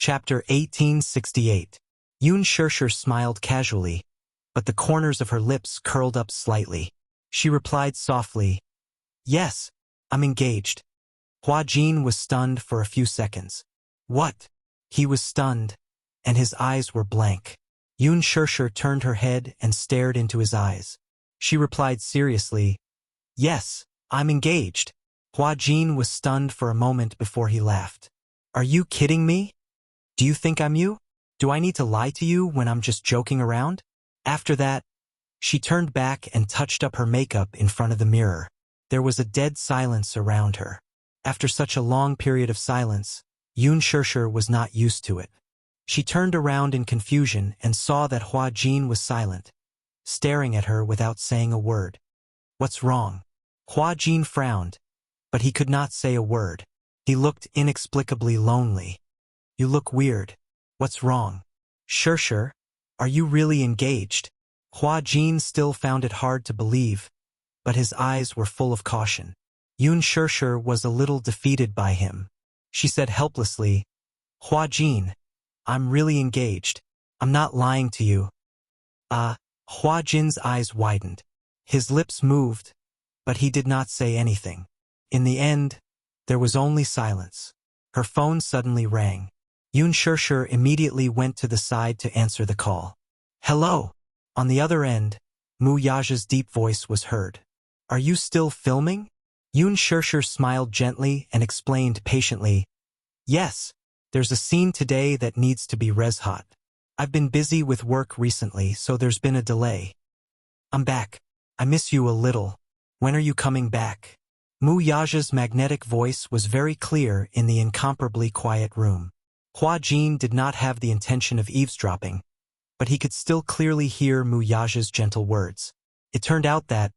Chapter 1868. Yoon Shirshir smiled casually, but the corners of her lips curled up slightly. She replied softly, "Yes, I'm engaged." Hua Jin was stunned for a few seconds. What? He was stunned, and his eyes were blank. Yoon Shirshir turned her head and stared into his eyes. She replied seriously, "Yes, I'm engaged." Hua Jin was stunned for a moment before he laughed. "Are you kidding me? Do you think I'm you? Do I need to lie to you when I'm just joking around?" After that, she turned back and touched up her makeup in front of the mirror. There was a dead silence around her. After such a long period of silence, Yoon Shirshir was not used to it. She turned around in confusion and saw that Hua Jin was silent, staring at her without saying a word. "What's wrong?" Hua Jin frowned, but he could not say a word. He looked inexplicably lonely. "You look weird. What's wrong?" "Shirshir, are you really engaged?" Hua Jin still found it hard to believe, but his eyes were full of caution. Yoon Shirshir was a little defeated by him. She said helplessly, "Hua Jin, I'm really engaged. I'm not lying to you." Hua Jin's eyes widened. His lips moved, but he did not say anything. In the end, there was only silence. Her phone suddenly rang. Yoon Shirshir immediately went to the side to answer the call. "Hello." On the other end, Mu Yaja's deep voice was heard. "Are you still filming?" Yoon Shirshir smiled gently and explained patiently, "Yes, there's a scene today that needs to be res-hot. I've been busy with work recently, so there's been a delay. I'm back. I miss you a little. When are you coming back?" Mu Yaja's magnetic voice was very clear in the incomparably quiet room. Hua Jin did not have the intention of eavesdropping, but he could still clearly hear Mu Yaja's gentle words. It turned out that,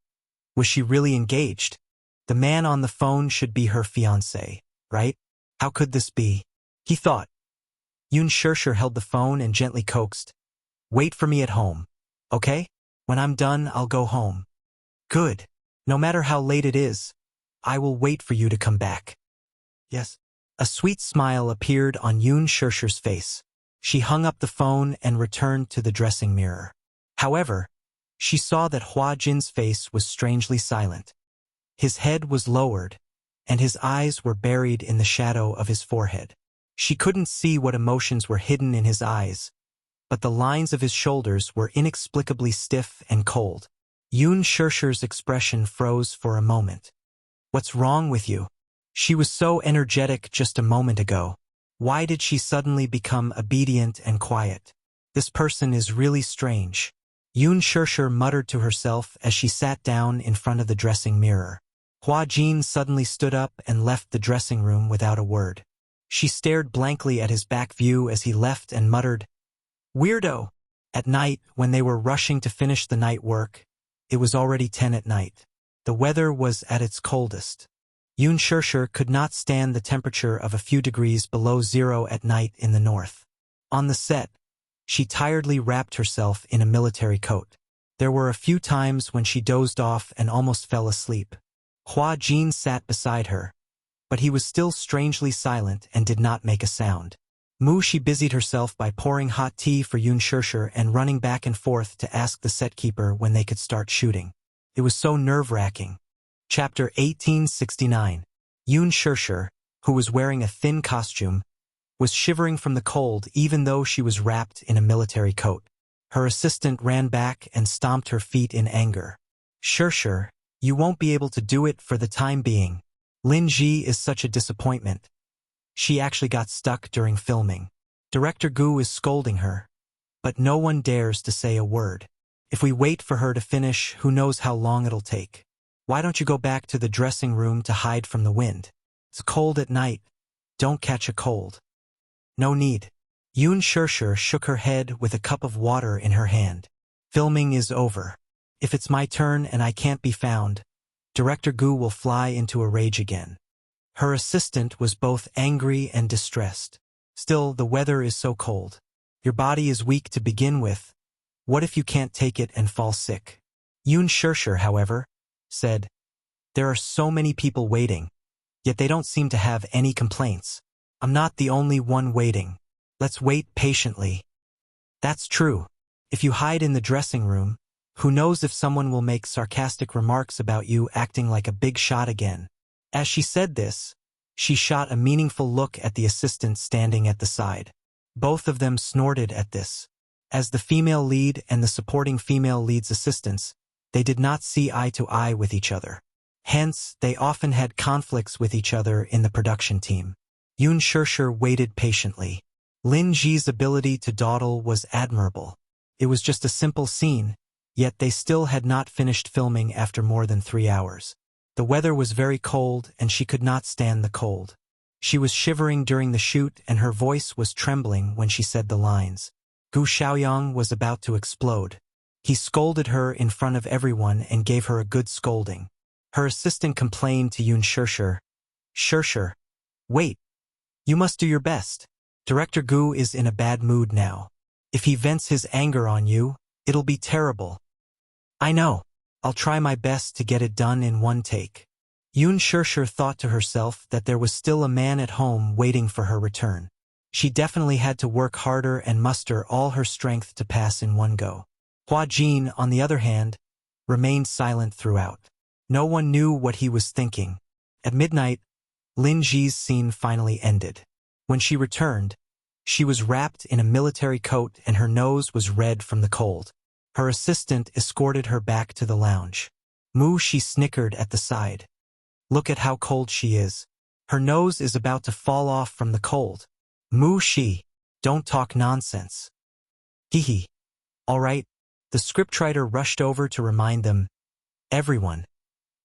was she really engaged? The man on the phone should be her fiancé, right? How could this be? He thought. Yoon Shirshir held the phone and gently coaxed, "Wait for me at home, okay? When I'm done, I'll go home." "Good. No matter how late it is, I will wait for you to come back." "Yes." A sweet smile appeared on Yoon Shirshir's face. She hung up the phone and returned to the dressing mirror. However, she saw that Hua Jin's face was strangely silent. His head was lowered, and his eyes were buried in the shadow of his forehead. She couldn't see what emotions were hidden in his eyes, but the lines of his shoulders were inexplicably stiff and cold. Yoon Shirshir's expression froze for a moment. "What's wrong with you? She was so energetic just a moment ago. Why did she suddenly become obedient and quiet? This person is really strange." Yoon Shirshir muttered to herself as she sat down in front of the dressing mirror. Hua Jin suddenly stood up and left the dressing room without a word. She stared blankly at his back view as he left and muttered, "Weirdo." At night, when they were rushing to finish the night work, it was already 10 at night. The weather was at its coldest. Yoon Shirshir could not stand the temperature of a few degrees below zero at night in the north. On the set, she tiredly wrapped herself in a military coat. There were a few times when she dozed off and almost fell asleep. Hua Jin sat beside her, but he was still strangely silent and did not make a sound. She busied herself by pouring hot tea for Yoon Shirshir and running back and forth to ask the set keeper when they could start shooting. It was so nerve-wracking. Chapter 1869. Yoon Shirshir, who was wearing a thin costume, was shivering from the cold even though she was wrapped in a military coat. Her assistant ran back and stomped her feet in anger. "Shirshir, you won't be able to do it for the time being. Lin Ji is such a disappointment. She actually got stuck during filming. Director Gu is scolding her, but no one dares to say a word. If we wait for her to finish, who knows how long it'll take. Why don't you go back to the dressing room to hide from the wind? It's cold at night. Don't catch a cold." "No need." Yoon Shirshir shook her head with a cup of water in her hand. "Filming is over. If it's my turn and I can't be found, Director Gu will fly into a rage again." Her assistant was both angry and distressed. "Still, the weather is so cold. Your body is weak to begin with. What if you can't take it and fall sick?" Yoon Shirshir, however, said, "There are so many people waiting, yet they don't seem to have any complaints. I'm not the only one waiting. Let's wait patiently. That's true. If you hide in the dressing room, who knows if someone will make sarcastic remarks about you acting like a big shot again. As she said this, she shot a meaningful look at the assistant standing at the side. Both of them snorted at this. As the female lead and the supporting female lead's assistants, they did not see eye to eye with each other. Hence, they often had conflicts with each other in the production team. Yoon Shirshir waited patiently. Lin Ji's ability to dawdle was admirable. It was just a simple scene, yet they still had not finished filming after more than 3 hours. The weather was very cold and she could not stand the cold. She was shivering during the shoot and her voice was trembling when she said the lines. Gu Xiaoyang was about to explode. He scolded her in front of everyone and gave her a good scolding. Her assistant complained to Yoon Shirshir. Shirshir, wait. You must do your best. Director Gu is in a bad mood now. If he vents his anger on you, it'll be terrible. I know. I'll try my best to get it done in one take. Yoon Shirshir thought to herself that there was still a man at home waiting for her return. She definitely had to work harder and muster all her strength to pass in one go. Hua Jin, on the other hand, remained silent throughout. No one knew what he was thinking. At midnight, Lin Ji's scene finally ended. When she returned, she was wrapped in a military coat and her nose was red from the cold. Her assistant escorted her back to the lounge. She snickered at the side. Look at how cold she is. Her nose is about to fall off from the cold. She, don't talk nonsense. Hee. All right. The scriptwriter rushed over to remind them. Everyone,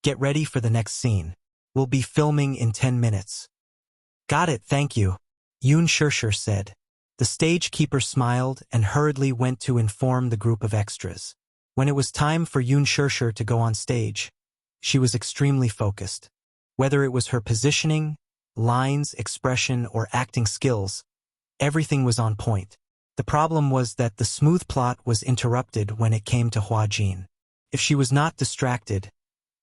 get ready for the next scene. We'll be filming in 10 minutes. Got it, thank you, Yoon Shirshir said. The stage keeper smiled and hurriedly went to inform the group of extras. When it was time for Yoon Shirshir to go on stage, she was extremely focused. Whether it was her positioning, lines, expression, or acting skills, everything was on point. The problem was that the smooth plot was interrupted when it came to Hua Jin. If she was not distracted,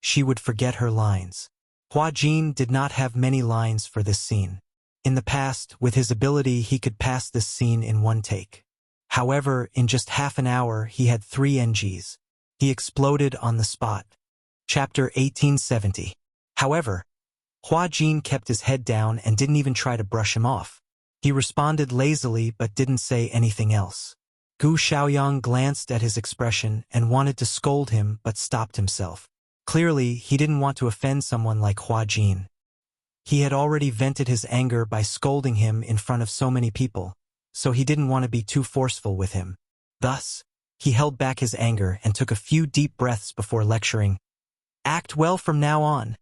she would forget her lines. Hua Jin did not have many lines for this scene. In the past, with his ability, he could pass this scene in one take. However, in just half an hour, he had 3 NGs. He exploded on the spot. Chapter 1870. However, Hua Jin kept his head down and didn't even try to brush him off. He responded lazily but didn't say anything else. Gu Xiaoyang glanced at his expression and wanted to scold him but stopped himself. Clearly, he didn't want to offend someone like Hua Jin. He had already vented his anger by scolding him in front of so many people, so he didn't want to be too forceful with him. Thus, he held back his anger and took a few deep breaths before lecturing. Act well from now on.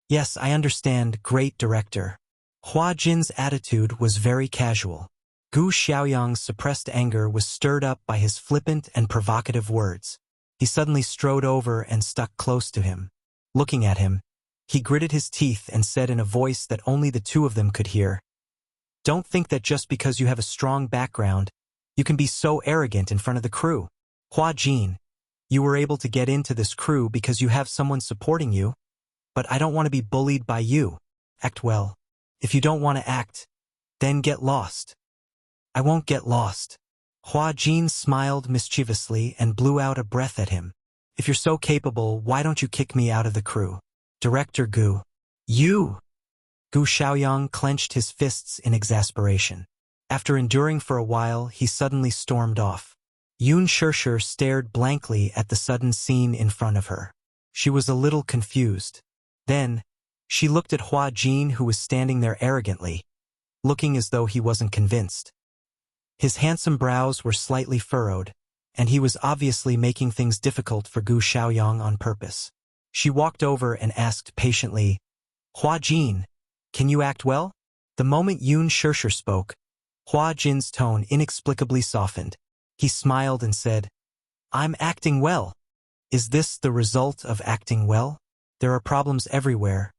Yes, I understand, great director. Hua Jin's attitude was very casual. Gu Xiaoyang's suppressed anger was stirred up by his flippant and provocative words. He suddenly strode over and stuck close to him. Looking at him, he gritted his teeth and said in a voice that only the two of them could hear, Don't think that just because you have a strong background, you can be so arrogant in front of the crew. Hua Jin, you were able to get into this crew because you have someone supporting you, but I don't want to be bullied by you. Act well. If you don't want to act, then get lost. I won't get lost. Hua Jin smiled mischievously and blew out a breath at him. If you're so capable, why don't you kick me out of the crew? Director Gu. You! Gu Xiaoyang clenched his fists in exasperation. After enduring for a while, he suddenly stormed off. Yoon Shirshir stared blankly at the sudden scene in front of her. She was a little confused. Then, she looked at Hua Jin, who was standing there arrogantly, looking as though he wasn't convinced. His handsome brows were slightly furrowed, and he was obviously making things difficult for Gu Xiaoyang on purpose. She walked over and asked patiently, Hua Jin, can you act well? The moment Yoon Shirshir spoke, Hua Jin's tone inexplicably softened. He smiled and said, I'm acting well. Is this the result of acting well? There are problems everywhere,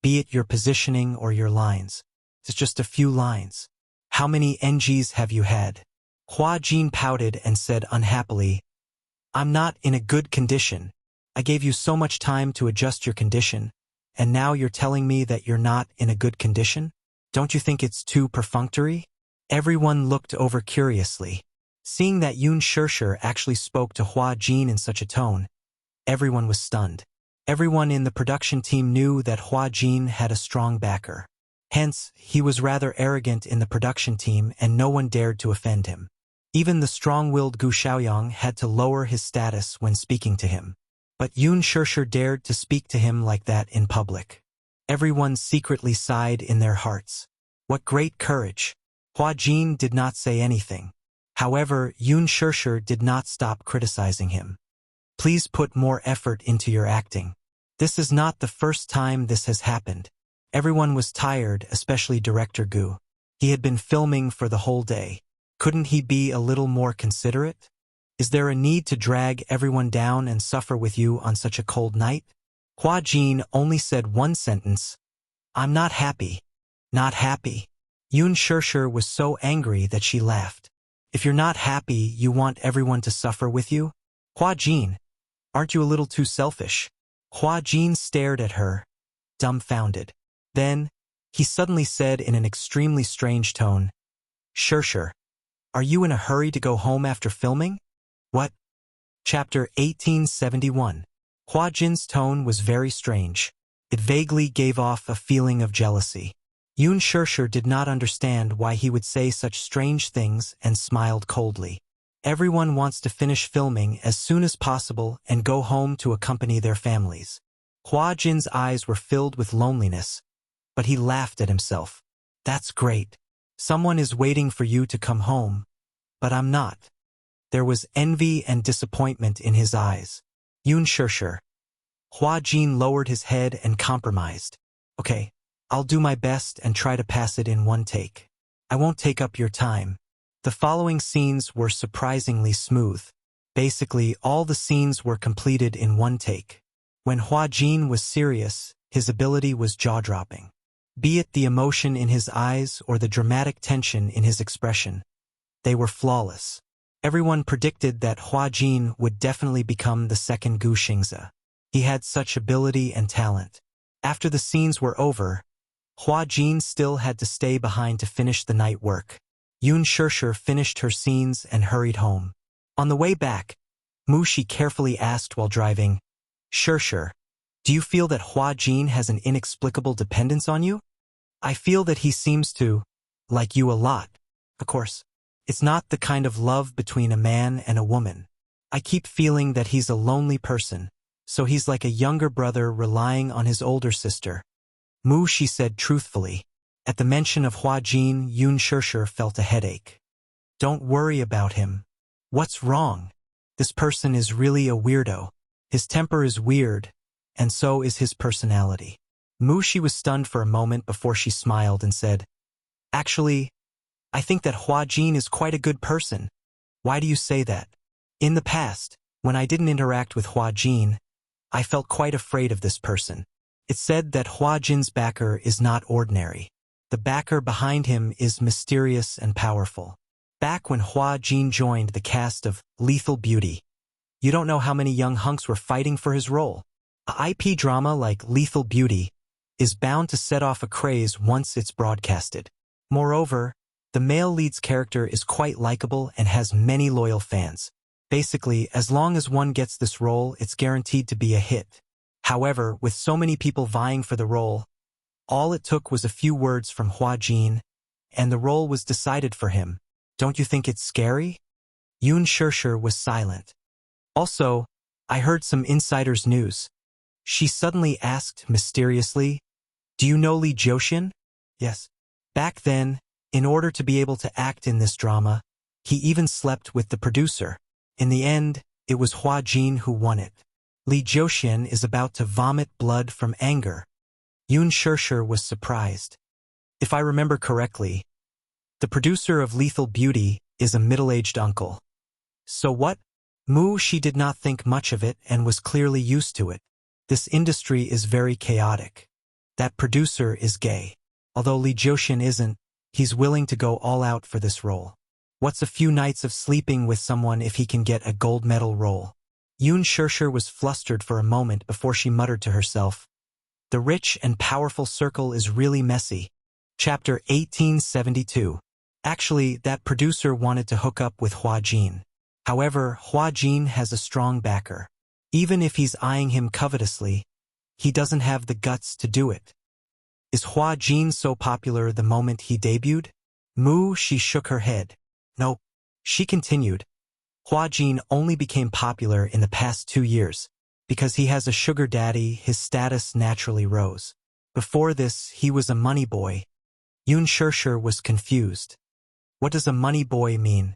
be it your positioning or your lines. It's just a few lines. How many NGs have you had? Hua Jin pouted and said unhappily, I'm not in a good condition. I gave you so much time to adjust your condition, and now you're telling me that you're not in a good condition? Don't you think it's too perfunctory? Everyone looked over curiously. Seeing that Yoon Shirshir actually spoke to Hua Jin in such a tone, everyone was stunned. Everyone in the production team knew that Hua Jin had a strong backer. Hence, he was rather arrogant in the production team and no one dared to offend him. Even the strong-willed Gu Xiaoyang had to lower his status when speaking to him. But Yoon Shirshir dared to speak to him like that in public. Everyone secretly sighed in their hearts. What great courage! Hua Jin did not say anything. However, Yoon Shirshir did not stop criticizing him. Please put more effort into your acting. This is not the first time this has happened. Everyone was tired, especially Director Gu. He had been filming for the whole day. Couldn't he be a little more considerate? Is there a need to drag everyone down and suffer with you on such a cold night? Hua Jin only said one sentence. I'm not happy. Not happy. Yoon Shirshir was so angry that she laughed. If you're not happy, you want everyone to suffer with you? Hua Jin, aren't you a little too selfish? Hua Jin stared at her, dumbfounded. Then, he suddenly said in an extremely strange tone, Shirshir, are you in a hurry to go home after filming? What? Chapter 1871. Hua Jin's tone was very strange. It vaguely gave off a feeling of jealousy. Yoon Shirshir did not understand why he would say such strange things and smiled coldly. Everyone wants to finish filming as soon as possible and go home to accompany their families. Hua Jin's eyes were filled with loneliness, but he laughed at himself. That's great. Someone is waiting for you to come home, but I'm not. There was envy and disappointment in his eyes. Yoon Shirshir. Hua Jin lowered his head and compromised. Okay, I'll do my best and try to pass it in one take. I won't take up your time. The following scenes were surprisingly smooth. Basically, all the scenes were completed in one take. When Hua Jin was serious, his ability was jaw-dropping. Be it the emotion in his eyes or the dramatic tension in his expression, they were flawless. Everyone predicted that Hua Jin would definitely become the second Gu Xingze. He had such ability and talent. After the scenes were over, Hua Jin still had to stay behind to finish the night work. Yoon Shirshir finished her scenes and hurried home. On the way back, Mushi carefully asked while driving, Shirshir, do you feel that Hua Jin has an inexplicable dependence on you? I feel that he seems to like you a lot. Of course, it's not the kind of love between a man and a woman. I keep feeling that he's a lonely person, so he's like a younger brother relying on his older sister. Mushi said truthfully. At the mention of Hua Jin, Yoon Shirshir felt a headache. Don't worry about him. What's wrong? This person is really a weirdo. His temper is weird, and so is his personality. Mushi was stunned for a moment before she smiled and said, Actually, I think that Hua Jin is quite a good person. Why do you say that? In the past, when I didn't interact with Hua Jin, I felt quite afraid of this person. It's said that Hua Jin's backer is not ordinary. The backer behind him is mysterious and powerful. Back when Hua Jin joined the cast of Lethal Beauty, you don't know how many young hunks were fighting for his role. A IP drama like Lethal Beauty is bound to set off a craze once it's broadcasted. Moreover, the male lead's character is quite likable and has many loyal fans. Basically, as long as one gets this role, it's guaranteed to be a hit. However, with so many people vying for the role, all it took was a few words from Hua Jin, and the role was decided for him. Don't you think it's scary? Yoon Shirshir was silent. Also, I heard some insider's news. She suddenly asked mysteriously, Do you know Lee Jiuxian? Yes. Back then, in order to be able to act in this drama, he even slept with the producer. In the end, it was Hua Jin who won it. Lee Jiuxian is about to vomit blood from anger. Yoon Shirshir was surprised. If I remember correctly, the producer of Lethal Beauty is a middle-aged uncle. So what? She did not think much of it and was clearly used to it. This industry is very chaotic. That producer is gay. Although Lee Jiuxian isn't, he's willing to go all out for this role. What's a few nights of sleeping with someone if he can get a gold medal role? Yoon Shirshir was flustered for a moment before she muttered to herself, The rich and powerful circle is really messy. Chapter 1872. Actually, that producer wanted to hook up with Hua Jin. However, Hua Jin has a strong backer. Even if he's eyeing him covetously, he doesn't have the guts to do it. Is Hua Jin so popular the moment he debuted? She shook her head. Nope. She continued. Hua Jin only became popular in the past 2 years. Because he has a sugar daddy, his status naturally rose. Before this, he was a money boy. Yoon Shirshir was confused. What does a money boy mean?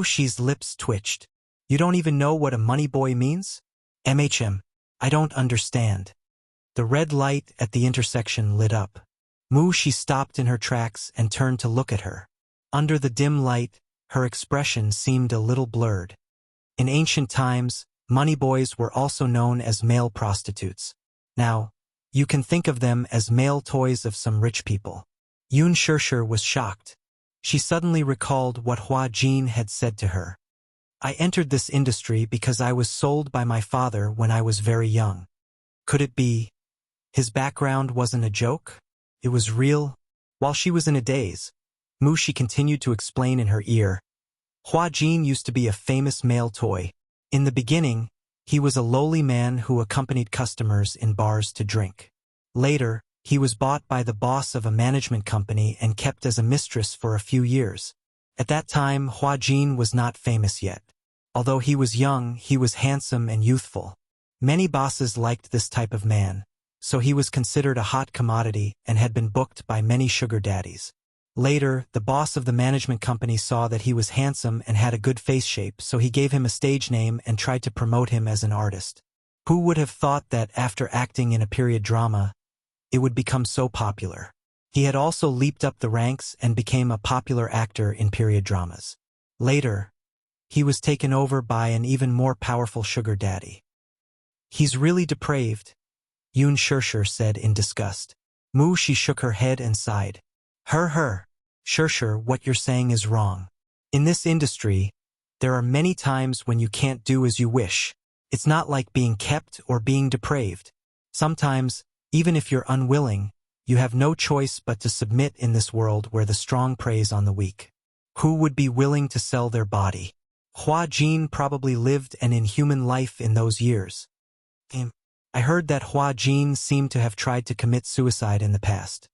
She's lips twitched. You don't even know what a money boy means? I don't understand. The red light at the intersection lit up. She stopped in her tracks and turned to look at her. Under the dim light, her expression seemed a little blurred. In ancient times, money boys were also known as male prostitutes. Now, you can think of them as male toys of some rich people. Yoon Shirshir was shocked. She suddenly recalled what Hua Jin had said to her. I entered this industry because I was sold by my father when I was very young. Could it be? His background wasn't a joke? It was real? While she was in a daze, she continued to explain in her ear. Hua Jin used to be a famous male toy. In the beginning, he was a lowly man who accompanied customers in bars to drink. Later, he was bought by the boss of a management company and kept as a mistress for a few years. At that time, Hua Jin was not famous yet. Although he was young, he was handsome and youthful. Many bosses liked this type of man, so he was considered a hot commodity and had been booked by many sugar daddies. Later, the boss of the management company saw that he was handsome and had a good face shape, so he gave him a stage name and tried to promote him as an artist. Who would have thought that after acting in a period drama, it would become so popular? He had also leaped up the ranks and became a popular actor in period dramas. Later, he was taken over by an even more powerful sugar daddy. He's really depraved, Yoon Shirshir said in disgust. She shook her head and sighed. Shirshir, what you're saying is wrong. In this industry, there are many times when you can't do as you wish. It's not like being kept or being depraved. Sometimes, even if you're unwilling, you have no choice but to submit in this world where the strong preys on the weak. Who would be willing to sell their body? Hua Jin probably lived an inhuman life in those years. I heard that Hua Jin seemed to have tried to commit suicide in the past.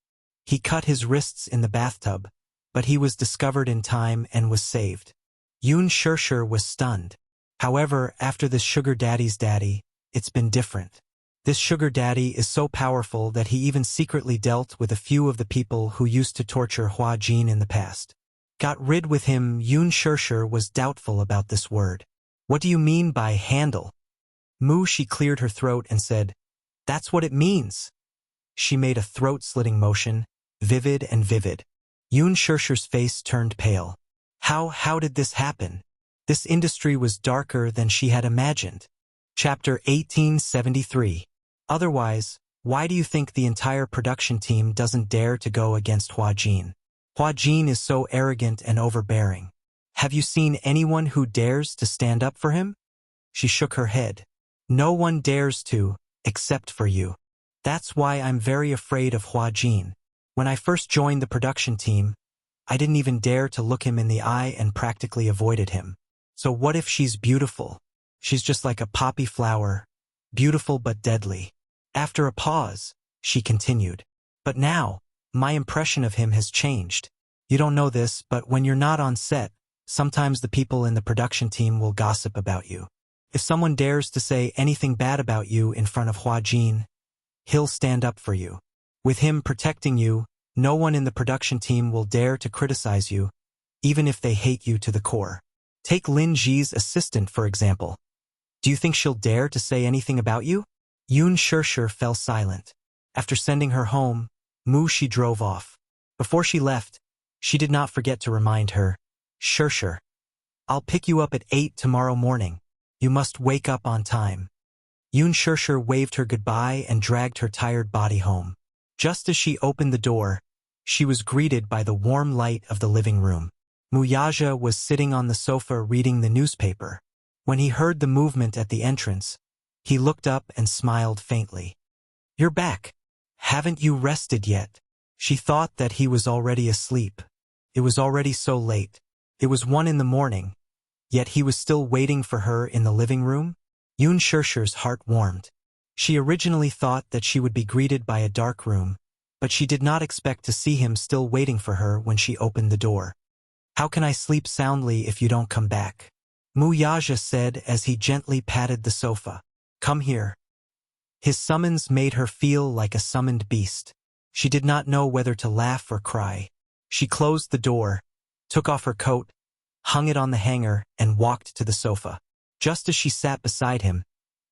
He cut his wrists in the bathtub, but he was discovered in time and was saved. Yoon Shirshir was stunned. However, after this sugar daddy's daddy, it's been different. This sugar daddy is so powerful that he even secretly dealt with a few of the people who used to torture Hua Jin in the past. Got rid with him. Yoon Shirshir was doubtful about this word. What do you mean by handle? She cleared her throat and said, That's what it means. She made a throat-slitting motion, vivid and vivid. Yoon Shirshir's face turned pale. How did this happen? This industry was darker than she had imagined. Chapter 1873. Otherwise, why do you think the entire production team doesn't dare to go against Hua Jin? Hua Jin is so arrogant and overbearing. Have you seen anyone who dares to stand up for him? She shook her head. No one dares to, except for you. That's why I'm very afraid of Hua Jin. When I first joined the production team, I didn't even dare to look him in the eye and practically avoided him. So what if she's beautiful? She's just like a poppy flower, beautiful but deadly. After a pause, she continued. But now, my impression of him has changed. You don't know this, but when you're not on set, sometimes the people in the production team will gossip about you. If someone dares to say anything bad about you in front of Hua Jin, he'll stand up for you. With him protecting you, no one in the production team will dare to criticize you, even if they hate you to the core. Take Lin Ji's assistant, for example. Do you think she'll dare to say anything about you? Yoon Shirshir fell silent. After sending her home, she drove off. Before she left, she did not forget to remind her, Shirshir, I'll pick you up at 8 tomorrow morning. You must wake up on time. Yoon Shirshir waved her goodbye and dragged her tired body home. Just as she opened the door, she was greeted by the warm light of the living room. Muyaja was sitting on the sofa reading the newspaper. When he heard the movement at the entrance, he looked up and smiled faintly. You're back. Haven't you rested yet? She thought that he was already asleep. It was already so late. It was 1 in the morning, yet he was still waiting for her in the living room? Yoon Shirshir's heart warmed. She originally thought that she would be greeted by a dark room, but she did not expect to see him still waiting for her when she opened the door. "How can I sleep soundly if you don't come back?" Wuxia said as he gently patted the sofa. "Come here." His summons made her feel like a summoned beast. She did not know whether to laugh or cry. She closed the door, took off her coat, hung it on the hanger, and walked to the sofa. Just as she sat beside him,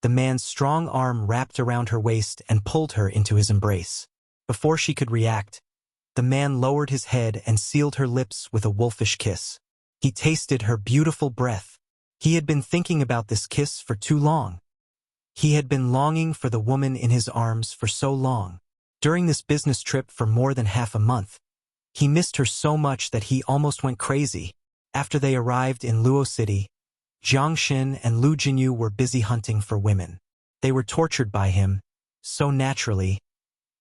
the man's strong arm wrapped around her waist and pulled her into his embrace. Before she could react, the man lowered his head and sealed her lips with a wolfish kiss. He tasted her beautiful breath. He had been thinking about this kiss for too long. He had been longing for the woman in his arms for so long. During this business trip for more than half a month, he missed her so much that he almost went crazy. After they arrived in Luo City, Jiang Xin and Lu Jinyu were busy hunting for women. They were tortured by him, so naturally,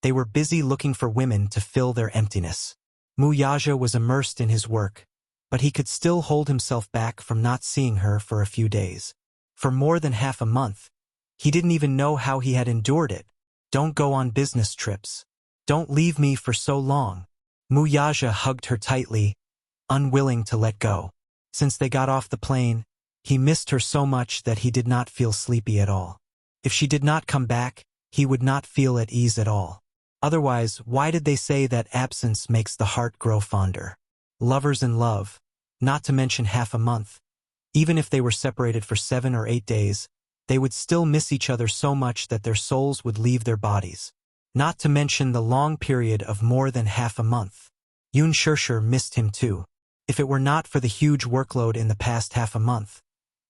they were busy looking for women to fill their emptiness. Wuxia was immersed in his work, but he could still hold himself back from not seeing her for a few days. For more than half a month, he didn't even know how he had endured it. "Don't go on business trips. Don't leave me for so long." Wuxia hugged her tightly, unwilling to let go. Since they got off the plane, he missed her so much that he did not feel sleepy at all. If she did not come back, he would not feel at ease at all. Otherwise, why did they say that absence makes the heart grow fonder? Lovers in love, not to mention half a month. Even if they were separated for 7 or 8 days, they would still miss each other so much that their souls would leave their bodies. Not to mention the long period of more than half a month. Yoon Shirshir missed him too. If it were not for the huge workload in the past half a month,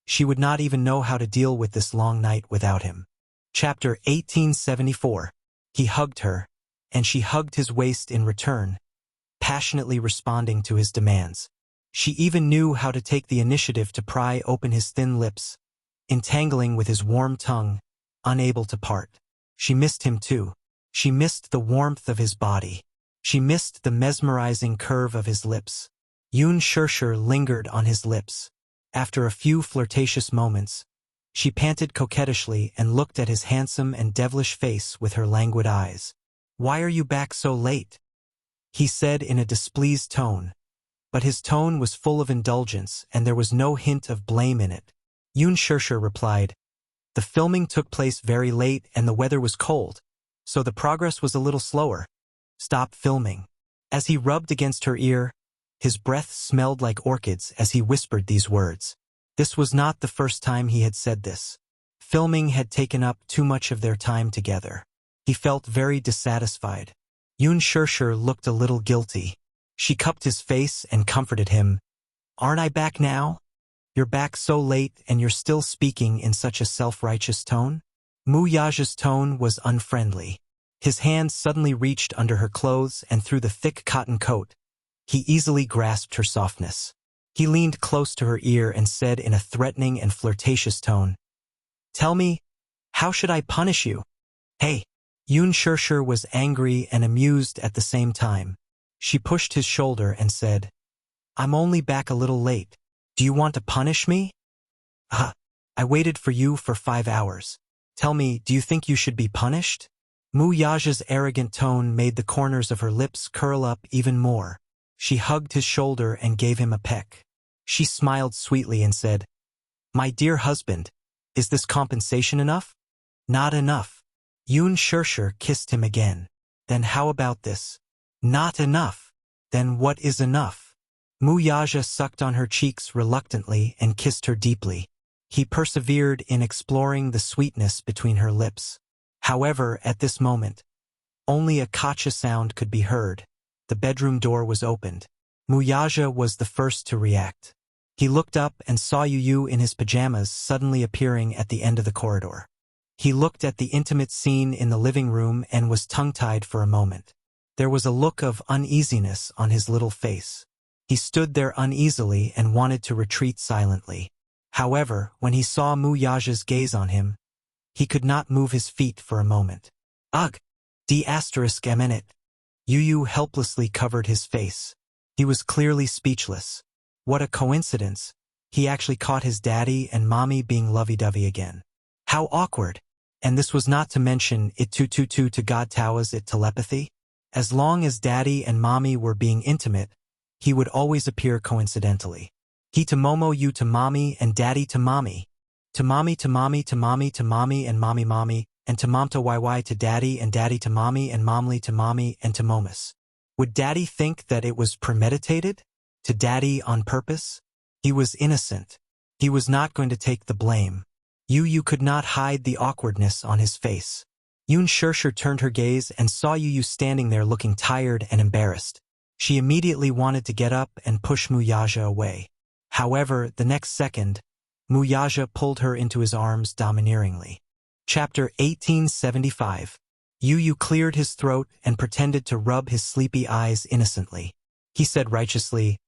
she would not even know how to deal with this long night without him. Chapter 1874. He hugged her, and she hugged his waist in return, passionately responding to his demands. She even knew how to take the initiative to pry open his thin lips, entangling with his warm tongue, unable to part. She missed him too. She missed the warmth of his body. She missed the mesmerizing curve of his lips. Yoon Shirshir lingered on his lips. After a few flirtatious moments, she panted coquettishly and looked at his handsome and devilish face with her languid eyes. "Why are you back so late?" he said in a displeased tone. But his tone was full of indulgence and there was no hint of blame in it. Yoon Shirshir replied, "The filming took place very late and the weather was cold, so the progress was a little slower. Stop filming." As he rubbed against her ear, his breath smelled like orchids as he whispered these words. This was not the first time he had said this. Filming had taken up too much of their time together. He felt very dissatisfied. Yoon Shirshir looked a little guilty. She cupped his face and comforted him. "Aren't I back now? You're back so late and you're still speaking in such a self-righteous tone?" Wuxia's tone was unfriendly. His hand suddenly reached under her clothes and through the thick cotton coat. He easily grasped her softness. He leaned close to her ear and said in a threatening and flirtatious tone, "Tell me, how should I punish you?" "Hey!" Yoon Shirshir was angry and amused at the same time. She pushed his shoulder and said, "I'm only back a little late. Do you want to punish me?" I waited for you for 5 hours. Tell me, do you think you should be punished?" Wuxia's arrogant tone made the corners of her lips curl up even more. She hugged his shoulder and gave him a peck. She smiled sweetly and said, "My dear husband, is this compensation enough?" "Not enough." Yoon Shirshir kissed him again. "Then how about this?" "Not enough." "Then what is enough?" Wuxia sucked on her cheeks reluctantly and kissed her deeply. He persevered in exploring the sweetness between her lips. However, at this moment, only a kacha sound could be heard. The bedroom door was opened. Wuxia was the first to react. He looked up and saw Yu in his pajamas suddenly appearing at the end of the corridor. He looked at the intimate scene in the living room and was tongue-tied for a moment. There was a look of uneasiness on his little face. He stood there uneasily and wanted to retreat silently. However, when he saw Wuxia's gaze on him, he could not move his feet for a moment. "Ugh! D****. Yu helplessly covered his face. He was clearly speechless. What a coincidence. He actually caught his daddy and mommy being lovey-dovey again. How awkward. And this was not to mention it to God Tao's it telepathy. As long as daddy and mommy were being intimate, he would always appear coincidentally. He to Momo, you to mommy, and daddy to mommy. To mommy to mommy to mommy to mommy and mommy, and to mom to YY to daddy and daddy to mommy and momly to mommy and to momus. Would daddy think that it was premeditated? To daddy on purpose? He was innocent. He was not going to take the blame. You could not hide the awkwardness on his face. Yoon Shirshir turned her gaze and saw Yu standing there looking tired and embarrassed. She immediately wanted to get up and push Muyaja away. However, the next second, Muyaja pulled her into his arms domineeringly. Chapter 1875. Yu cleared his throat and pretended to rub his sleepy eyes innocently. He said righteously,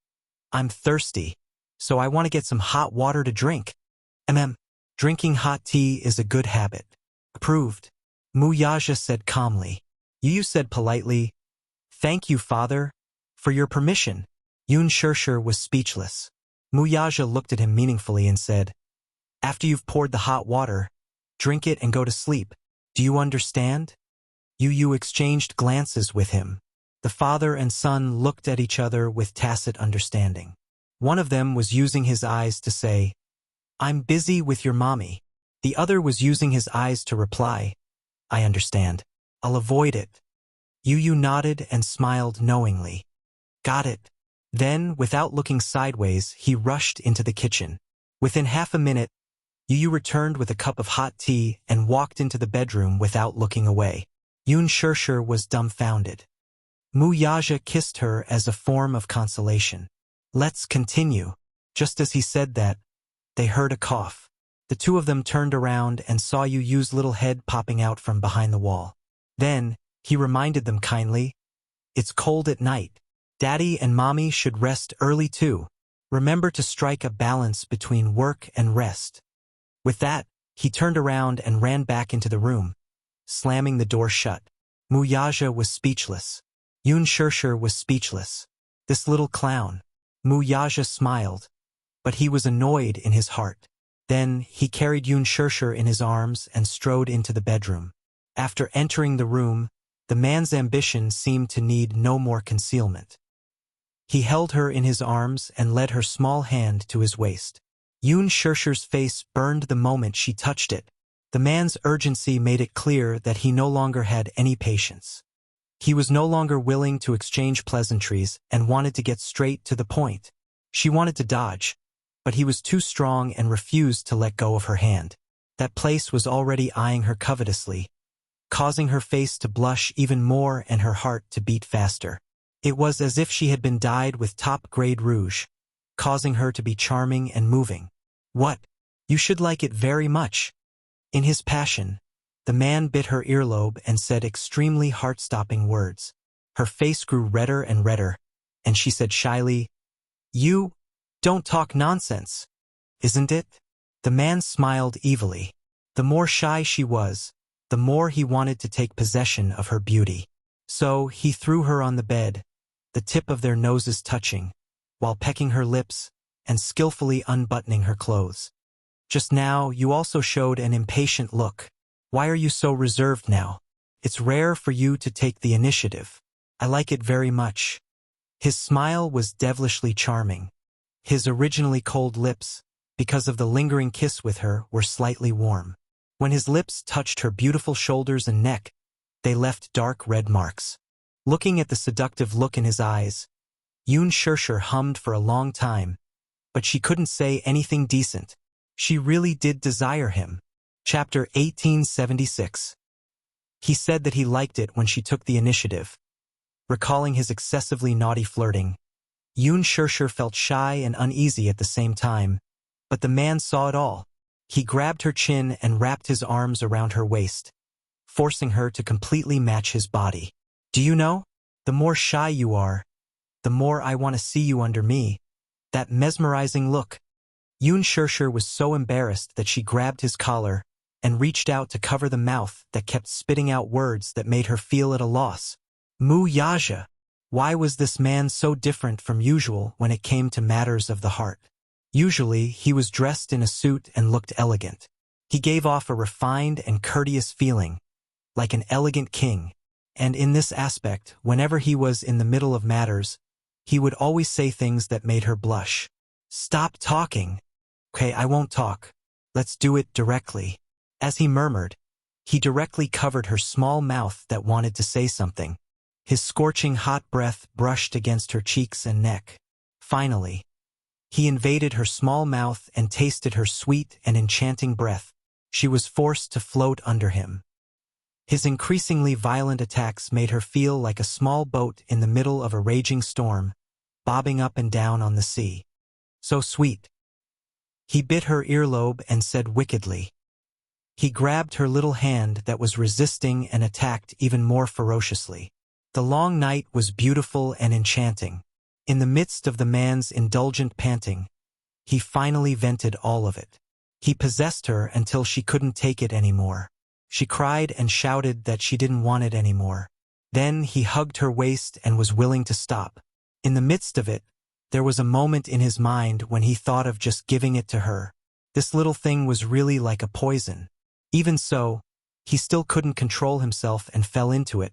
"I'm thirsty, so I want to get some hot water to drink." Drinking hot tea is a good habit. Approved. Muyaja said calmly. Yu said politely, "Thank you, father, for your permission." Yoon Shirshir was speechless. Muyaja looked at him meaningfully and said, "After you've poured the hot water, drink it and go to sleep. Do you understand?" Yu exchanged glances with him. The father and son looked at each other with tacit understanding. One of them was using his eyes to say, "I'm busy with your mommy." The other was using his eyes to reply, "I understand. I'll avoid it." Yu nodded and smiled knowingly. "Got it." Then, without looking sideways, he rushed into the kitchen. Within half a minute, Yu returned with a cup of hot tea and walked into the bedroom without looking away. Yoon Shirshir was dumbfounded. Muyaja kissed her as a form of consolation. "Let's continue." Just as he said that, they heard a cough. The two of them turned around and saw Yu's little head popping out from behind the wall. Then, he reminded them kindly, "It's cold at night. Daddy and mommy should rest early too. Remember to strike a balance between work and rest." With that, he turned around and ran back into the room, slamming the door shut. Muyaja was speechless. Yoon Shirshir was speechless. This little clown. Muyaja smiled, but he was annoyed in his heart. Then, he carried Yoon Shirshir in his arms and strode into the bedroom. After entering the room, the man's ambition seemed to need no more concealment. He held her in his arms and led her small hand to his waist. Yoon Shirshir's face burned the moment she touched it. The man's urgency made it clear that he no longer had any patience. He was no longer willing to exchange pleasantries and wanted to get straight to the point. She wanted to dodge, but he was too strong and refused to let go of her hand. That place was already eyeing her covetously, causing her face to blush even more and her heart to beat faster. It was as if she had been dyed with top-grade rouge, causing her to be charming and moving. "What? You should like it very much." In his passion, the man bit her earlobe and said extremely heart-stopping words. Her face grew redder and redder, and she said shyly, "You don't talk nonsense, isn't it?" The man smiled evilly. The more shy she was, the more he wanted to take possession of her beauty. So he threw her on the bed, the tip of their noses touching, while pecking her lips and skillfully unbuttoning her clothes. "Just now, you also showed an impatient look. Why are you so reserved now? It's rare for you to take the initiative. I like it very much." His smile was devilishly charming. His originally cold lips, because of the lingering kiss with her, were slightly warm. When his lips touched her beautiful shoulders and neck, they left dark red marks. Looking at the seductive look in his eyes, Yoon Shirshir hummed for a long time, but she couldn't say anything decent. She really did desire him. Chapter 1876. He said that he liked it when she took the initiative. Recalling his excessively naughty flirting, Yoon Shirshir felt shy and uneasy at the same time, but the man saw it all. He grabbed her chin and wrapped his arms around her waist, forcing her to completely match his body. "Do you know? The more shy you are, the more I want to see you under me." That mesmerizing look. Yoon Shirshir was so embarrassed that she grabbed his collar and reached out to cover the mouth that kept spitting out words that made her feel at a loss. "Muyaja, Why was this man so different from usual when it came to matters of the heart? Usually, he was dressed in a suit and looked elegant. He gave off a refined and courteous feeling, like an elegant king, and in this aspect, whenever he was in the middle of matters, he would always say things that made her blush. "Stop talking." "Okay, I won't talk. Let's do it directly." As he murmured, he directly covered her small mouth that wanted to say something. His scorching hot breath brushed against her cheeks and neck. Finally, he invaded her small mouth and tasted her sweet and enchanting breath. She was forced to float under him. His increasingly violent attacks made her feel like a small boat in the middle of a raging storm, bobbing up and down on the sea. So sweet. He bit her earlobe and said wickedly. He grabbed her little hand that was resisting and attacked even more ferociously. The long night was beautiful and enchanting. In the midst of the man's indulgent panting, he finally vented all of it. He possessed her until she couldn't take it anymore. She cried and shouted that she didn't want it anymore. Then he hugged her waist and was willing to stop. In the midst of it, there was a moment in his mind when he thought of just giving it to her. This little thing was really like a poison. Even so, he still couldn't control himself and fell into it,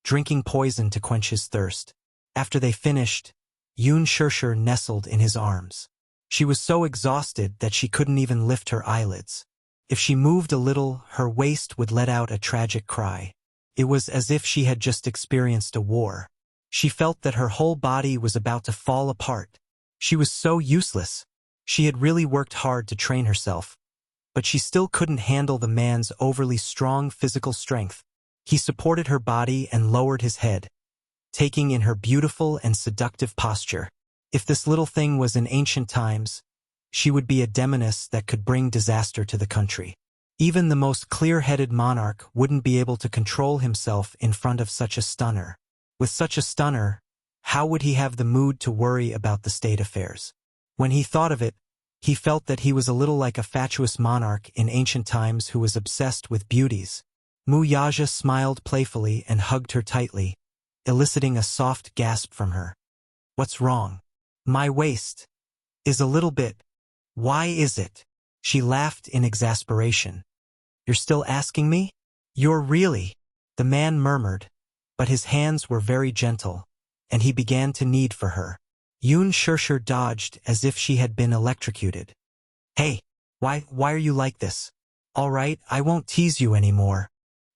drinking poison to quench his thirst. After they finished, Yoon Shirshir nestled in his arms. She was so exhausted that she couldn't even lift her eyelids. If she moved a little, her waist would let out a tragic cry. It was as if she had just experienced a war. She felt that her whole body was about to fall apart. She was so useless. She had really worked hard to train herself, but she still couldn't handle the man's overly strong physical strength. He supported her body and lowered his head, taking in her beautiful and seductive posture. If this little thing was in ancient times, she would be a demoness that could bring disaster to the country. Even the most clear-headed monarch wouldn't be able to control himself in front of such a stunner. With such a stunner, how would he have the mood to worry about the state affairs? When he thought of it, he felt that he was a little like a fatuous monarch in ancient times who was obsessed with beauties. Mu Yaja smiled playfully and hugged her tightly, eliciting a soft gasp from her. "What's wrong?" "My waist is a little bit." "Why is it?" She laughed in exasperation. "You're still asking me?" "You're really," the man murmured, but his hands were very gentle, and he began to knead for her. Yoon Shirshir dodged as if she had been electrocuted. "Hey, why are you like this?" "All right, I won't tease you anymore."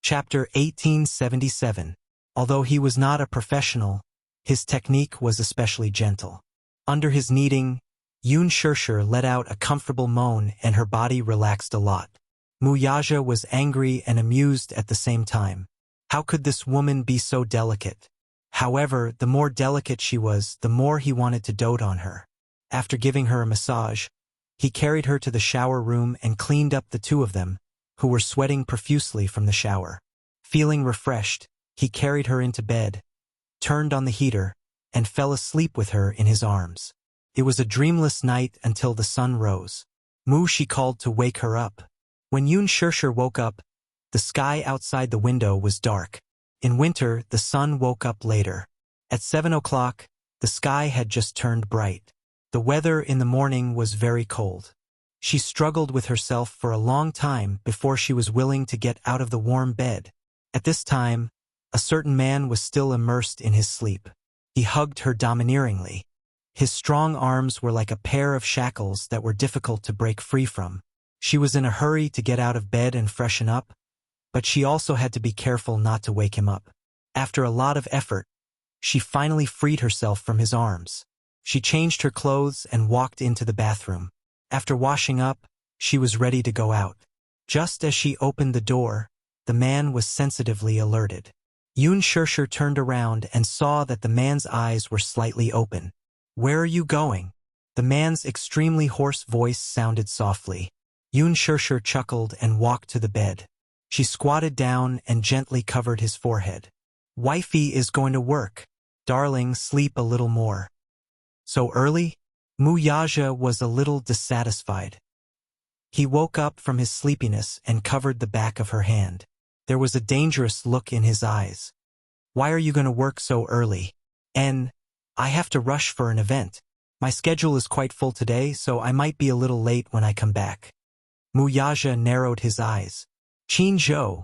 Chapter 1877. Although he was not a professional, his technique was especially gentle. Under his kneading, Yoon Shirshir let out a comfortable moan and her body relaxed a lot. Mu Yaja was angry and amused at the same time. How could this woman be so delicate? However, the more delicate she was, the more he wanted to dote on her. After giving her a massage, he carried her to the shower room and cleaned up the two of them, who were sweating profusely from the shower. Feeling refreshed, he carried her into bed, turned on the heater, and fell asleep with her in his arms. It was a dreamless night until the sun rose. "Mu," she called to wake her up. When Yoon Shirshir woke up, the sky outside the window was dark. In winter, the sun woke up later. At 7 o'clock, the sky had just turned bright. The weather in the morning was very cold. She struggled with herself for a long time before she was willing to get out of the warm bed. At this time, a certain man was still immersed in his sleep. He hugged her domineeringly. His strong arms were like a pair of shackles that were difficult to break free from. She was in a hurry to get out of bed and freshen up, but she also had to be careful not to wake him up. After a lot of effort, she finally freed herself from his arms. She changed her clothes and walked into the bathroom. After washing up, she was ready to go out. Just as she opened the door, the man was sensitively alerted. Yoon Shirshir turned around and saw that the man's eyes were slightly open. "Where are you going?" The man's extremely hoarse voice sounded softly. Yoon Shirshir chuckled and walked to the bed. She squatted down and gently covered his forehead. "Wifey is going to work. Darling, sleep a little more." "So early?" Mu Yaja was a little dissatisfied. He woke up from his sleepiness and covered the back of her hand. There was a dangerous look in his eyes. "Why are you going to work so early?" I have to rush for an event. My schedule is quite full today, so I might be a little late when I come back. Wuxia narrowed his eyes. Qin Zhou,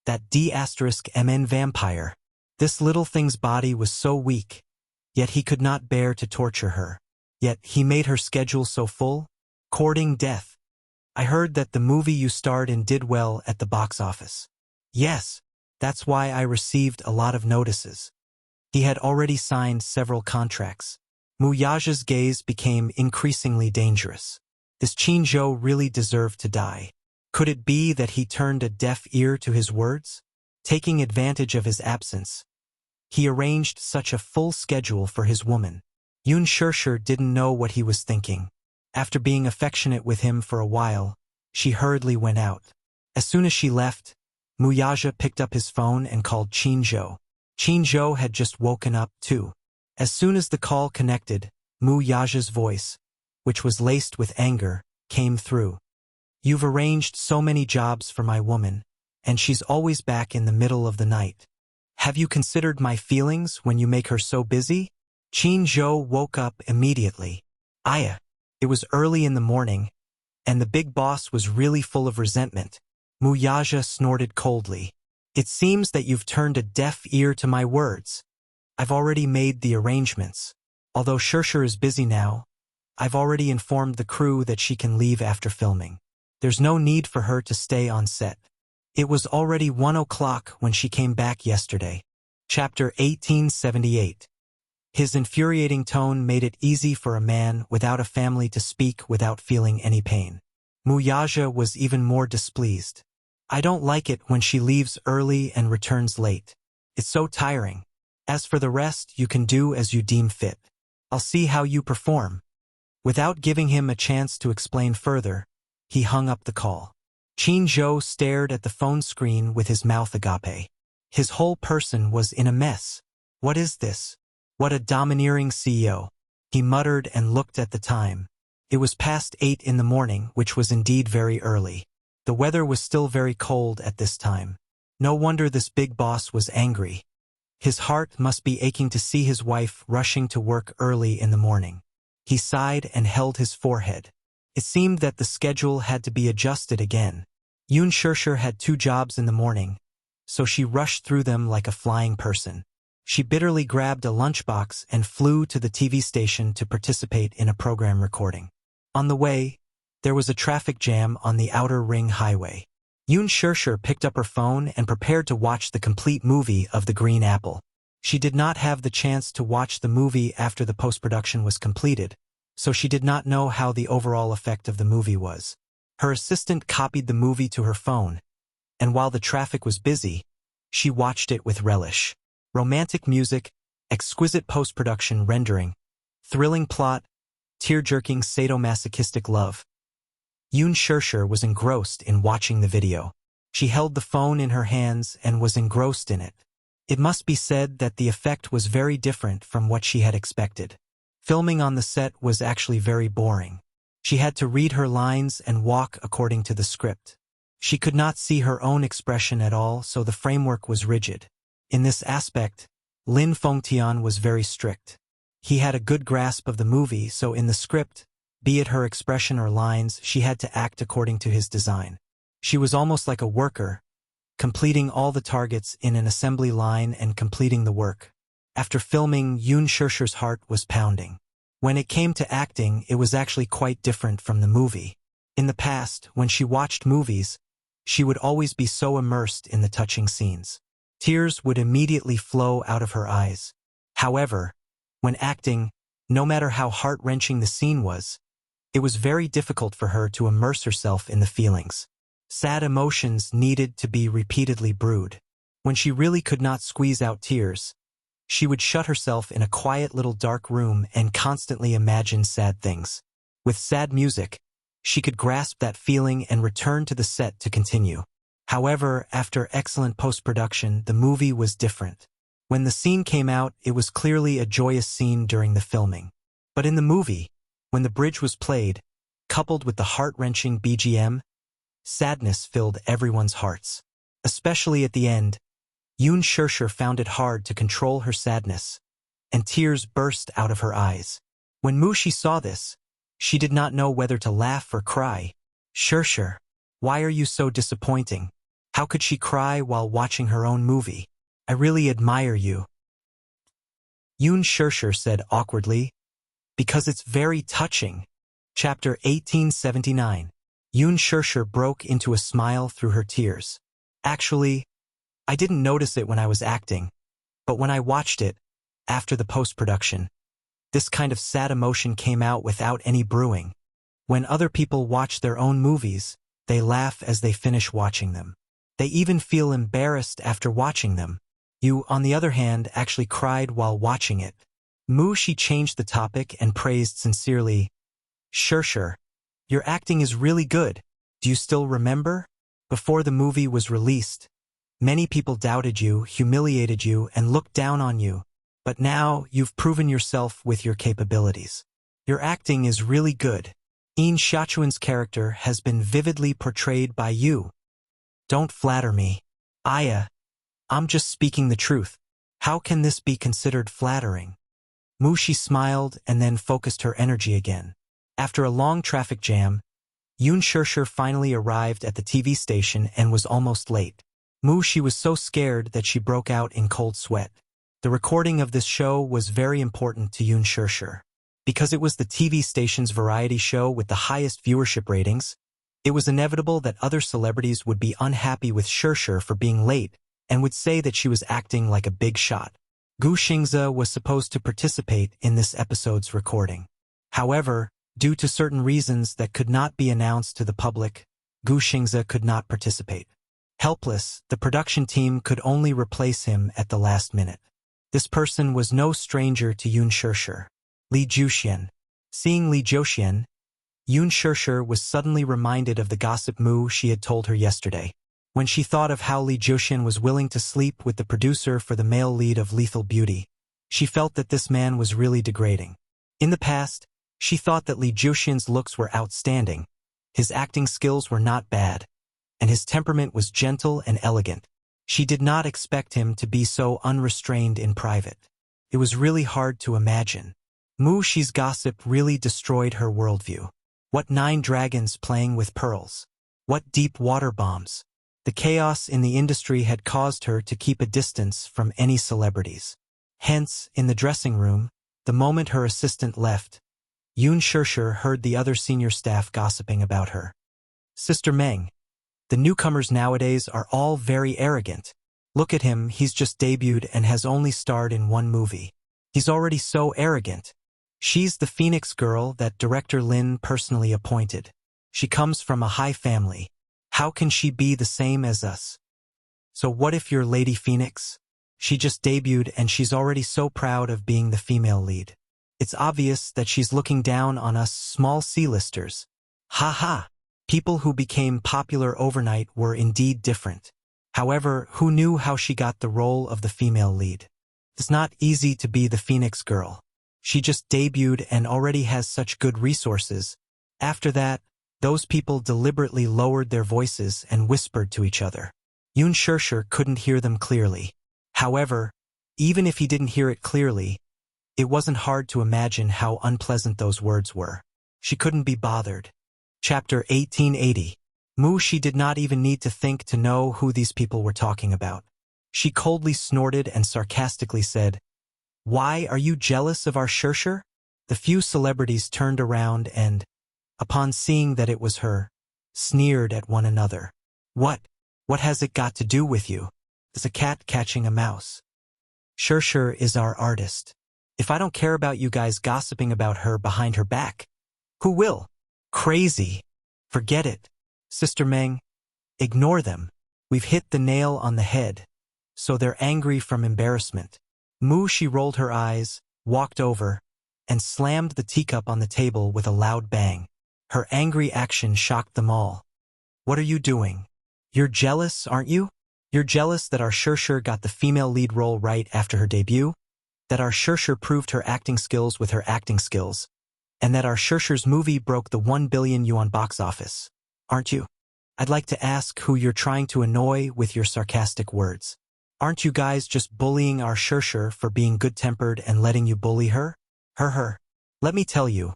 that D*MN vampire. This little thing's body was so weak, yet he could not bear to torture her. Yet he made her schedule so full. Courting death. I heard that the movie you starred in did well at the box office. Yes, that's why I received a lot of notices. He had already signed several contracts. Wuxia's gaze became increasingly dangerous. This Qin Zhou really deserved to die. Could it be that he turned a deaf ear to his words? Taking advantage of his absence, he arranged such a full schedule for his woman. Yun Shirshir didn't know what he was thinking. After being affectionate with him for a while, she hurriedly went out. As soon as she left, Wuxia picked up his phone and called Qin Zhou. Qin Zhou had just woken up, too. As soon as the call connected, Wuxia's voice, which was laced with anger, came through. You've arranged so many jobs for my woman, and she's always back in the middle of the night. Have you considered my feelings when you make her so busy? Qin Zhou woke up immediately. It was early in the morning, and the big boss was really full of resentment. Wuxia snorted coldly. It seems that you've turned a deaf ear to my words. I've already made the arrangements. Although Shirshir is busy now, I've already informed the crew that she can leave after filming. There's no need for her to stay on set. It was already 1 o'clock when she came back yesterday. Chapter 1878. His infuriating tone made it easy for a man without a family to speak without feeling any pain. Wuxia was even more displeased. I don't like it when she leaves early and returns late. It's so tiring. As for the rest, you can do as you deem fit. I'll see how you perform. Without giving him a chance to explain further, he hung up the call. Qin Zhou stared at the phone screen with his mouth agape. His whole person was in a mess. What is this? What a domineering CEO. He muttered and looked at the time. It was past 8 in the morning, which was indeed very early. The weather was still very cold at this time. No wonder this big boss was angry. His heart must be aching to see his wife rushing to work early in the morning. He sighed and held his forehead. It seemed that the schedule had to be adjusted again. Yun Shirshir had 2 jobs in the morning, so she rushed through them like a flying person. She bitterly grabbed a lunchbox and flew to the TV station to participate in a program recording. On the way, there was a traffic jam on the Outer Ring Highway. Yun Shirshir picked up her phone and prepared to watch the complete movie of The Green Apple. She did not have the chance to watch the movie after the post-production was completed, so she did not know how the overall effect of the movie was. Her assistant copied the movie to her phone, and while the traffic was busy, she watched it with relish. Romantic music, exquisite post-production rendering, thrilling plot, tear-jerking sadomasochistic love. Yun Shirshir was engrossed in watching the video. She held the phone in her hands and was engrossed in it. It must be said that the effect was very different from what she had expected. Filming on the set was actually very boring. She had to read her lines and walk according to the script. She could not see her own expression at all, so the framework was rigid. In this aspect, Lin Fengtian was very strict. He had a good grasp of the movie, so in the script, be it her expression or lines, she had to act according to his design. She was almost like a worker, completing all the targets in an assembly line and completing the work. After filming, Yun Shirshir's heart was pounding. When it came to acting, it was actually quite different from the movie. In the past, when she watched movies, she would always be so immersed in the touching scenes. Tears would immediately flow out of her eyes. However, when acting, no matter how heart-wrenching the scene was, it was very difficult for her to immerse herself in the feelings. Sad emotions needed to be repeatedly brewed. When she really could not squeeze out tears, she would shut herself in a quiet little dark room and constantly imagine sad things. With sad music, she could grasp that feeling and return to the set to continue. However, after excellent post-production, the movie was different. When the scene came out, it was clearly a joyous scene during the filming. But in the movie, when the bridge was played, coupled with the heart-wrenching BGM, sadness filled everyone's hearts. Especially at the end, Yun Shirshir found it hard to control her sadness. and tears burst out of her eyes. When Wuxia saw this, she did not know whether to laugh or cry. Sure, why are you so disappointing? How could she cry while watching her own movie? I really admire you. Sure said awkwardly. Because it's very touching. Chapter 1879. Sure broke into a smile through her tears. Actually, I didn't notice it when I was acting, but when I watched it, after the post-production, this kind of sad emotion came out without any brewing. When other people watch their own movies, they laugh as they finish watching them. They even feel embarrassed after watching them. You, on the other hand, actually cried while watching it. Wuxia changed the topic and praised sincerely. Sure, your acting is really good. Do you still remember? Before the movie was released, many people doubted you, humiliated you, and looked down on you. But now, you've proven yourself with your capabilities. Your acting is really good. Xiaochuan's character has been vividly portrayed by you. Don't flatter me. I'm just speaking the truth. How can this be considered flattering? Wuxia smiled and then focused her energy again. After a long traffic jam, Sure finally arrived at the TV station and was almost late. Wuxia was so scared that she broke out in cold sweat. The recording of this show was very important to Sure. Because it was the TV station's variety show with the highest viewership ratings, it was inevitable that other celebrities would be unhappy with Sure for being late and would say that she was acting like a big shot. Gu Xingze was supposed to participate in this episode's recording. However, due to certain reasons that could not be announced to the public, Gu Xingze could not participate. Helpless, the production team could only replace him at the last minute. This person was no stranger to Sure. Li Juxian. Seeing Li Juxian, Sure was suddenly reminded of the gossip she had told her yesterday. When she thought of how Li Juxian was willing to sleep with the producer for the male lead of Lethal Beauty, she felt that this man was really degrading. In the past, she thought that Li Juxian's looks were outstanding, his acting skills were not bad, and his temperament was gentle and elegant. She did not expect him to be so unrestrained in private. It was really hard to imagine. Wuxia's gossip really destroyed her worldview. What 9 dragons playing with pearls? What deep water bombs? The chaos in the industry had caused her to keep a distance from any celebrities. Hence, in the dressing room, the moment her assistant left, Sure heard the other senior staff gossiping about her. Sister Meng, the newcomers nowadays are all very arrogant. Look at him, he's just debuted and has only starred in 1 movie. He's already so arrogant. She's the Phoenix girl that director Lin personally appointed. She comes from a high family. How can she be the same as us? So what if you're Lady Phoenix? She just debuted and she's already so proud of being the female lead. It's obvious that she's looking down on us small C-listers. Ha. People who became popular overnight were indeed different. However, who knew how she got the role of the female lead? It's not easy to be the Phoenix girl. She just debuted and already has such good resources. After that, those people deliberately lowered their voices and whispered to each other. Sure couldn't hear them clearly. However, even if he didn't hear it clearly, it wasn't hard to imagine how unpleasant those words were. She couldn't be bothered. Chapter 1880. Wuxia did not even need to think to know who these people were talking about. She coldly snorted and sarcastically said, "Why are you jealous of our Sure?" The few celebrities turned around and, upon seeing that it was her, sneered at one another. What has it got to do with you? It's a cat catching a mouse. Sure is our artist. If I don't care about you guys gossiping about her behind her back, who will? Crazy. Forget it. Sister Meng, ignore them. We've hit the nail on the head. So they're angry from embarrassment. Wuxia rolled her eyes, walked over, and slammed the teacup on the table with a loud bang. Her angry action shocked them all. What are you doing? You're jealous, aren't you? You're jealous that our Sure got the female lead role right after her debut? That our Sure proved her acting skills with her acting skills? And that our Sure's movie broke the 1 billion yuan box office? Aren't you? I'd like to ask who you're trying to annoy with your sarcastic words. Aren't you guys just bullying our Shusher for being good-tempered and letting you bully her? Her. Let me tell you,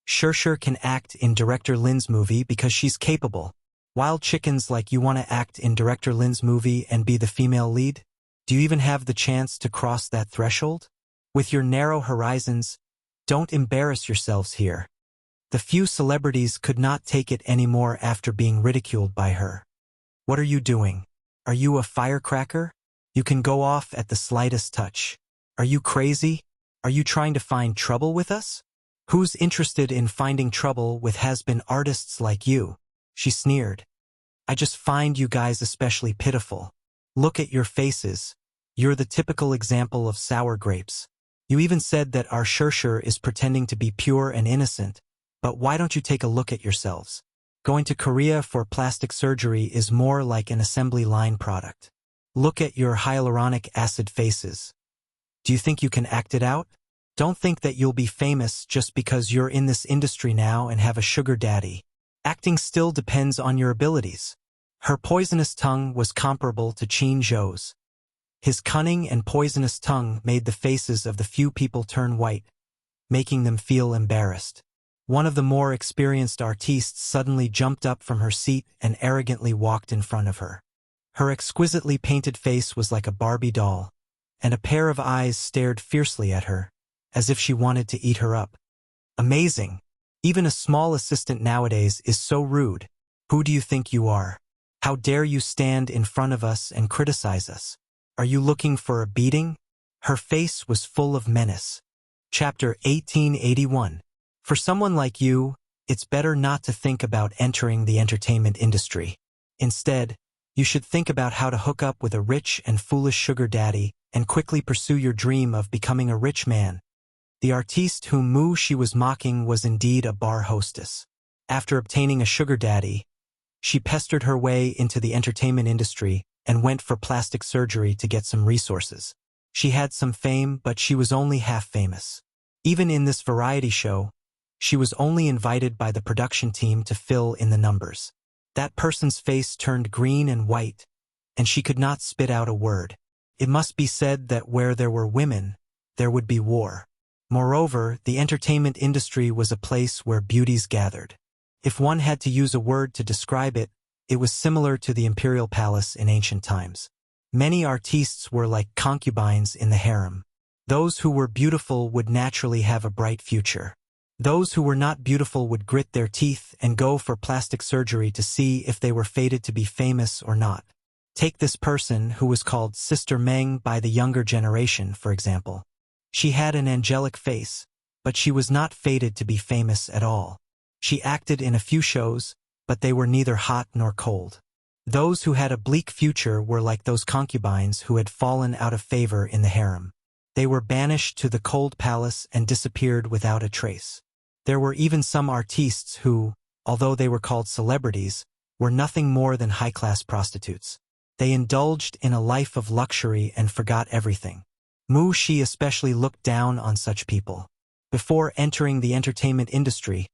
Shusher can act in Director Lin's movie because she's capable. Wild chickens like you want to act in Director Lin's movie and be the female lead? Do you even have the chance to cross that threshold? With your narrow horizons, don't embarrass yourselves here. The few celebrities could not take it anymore after being ridiculed by her. What are you doing? Are you a firecracker? You can go off at the slightest touch. Are you crazy? Are you trying to find trouble with us? Who's interested in finding trouble with has-been artists like you? She sneered. I just find you guys especially pitiful. Look at your faces. You're the typical example of sour grapes. You even said that our Shusher is pretending to be pure and innocent, but why don't you take a look at yourselves? Going to Korea for plastic surgery is more like an assembly line product. Look at your hyaluronic acid faces. Do you think you can act it out? Don't think that you'll be famous just because you're in this industry now and have a sugar daddy. Acting still depends on your abilities. Her poisonous tongue was comparable to Qin Zhou's. His cunning and poisonous tongue made the faces of the few people turn white, making them feel embarrassed. One of the more experienced artistes suddenly jumped up from her seat and arrogantly walked in front of her. Her exquisitely painted face was like a Barbie doll, and a pair of eyes stared fiercely at her, as if she wanted to eat her up. Amazing! Even a small assistant nowadays is so rude. Who do you think you are? How dare you stand in front of us and criticize us? Are you looking for a beating? Her face was full of menace. Chapter 1881. For someone like you, it's better not to think about entering the entertainment industry. Instead, you should think about how to hook up with a rich and foolish sugar daddy and quickly pursue your dream of becoming a rich man. The artiste whom Wuxia was mocking was indeed a bar hostess. After obtaining a sugar daddy, she pestered her way into the entertainment industry and went for plastic surgery to get some resources. She had some fame, but she was only half famous. Even in this variety show, she was only invited by the production team to fill in the numbers. That person's face turned green and white, and she could not spit out a word. It must be said that where there were women, there would be war. Moreover, the entertainment industry was a place where beauties gathered. If one had to use a word to describe it, it was similar to the imperial palace in ancient times. Many artistes were like concubines in the harem. Those who were beautiful would naturally have a bright future. Those who were not beautiful would grit their teeth and go for plastic surgery to see if they were fated to be famous or not. Take this person who was called Sister Meng by the younger generation, for example. She had an angelic face, but she was not fated to be famous at all. She acted in a few shows, but they were neither hot nor cold. Those who had a bleak future were like those concubines who had fallen out of favor in the harem. They were banished to the cold palace and disappeared without a trace. There were even some artistes who, although they were called celebrities, were nothing more than high-class prostitutes. They indulged in a life of luxury and forgot everything. Wuxia especially looked down on such people. Before entering the entertainment industry,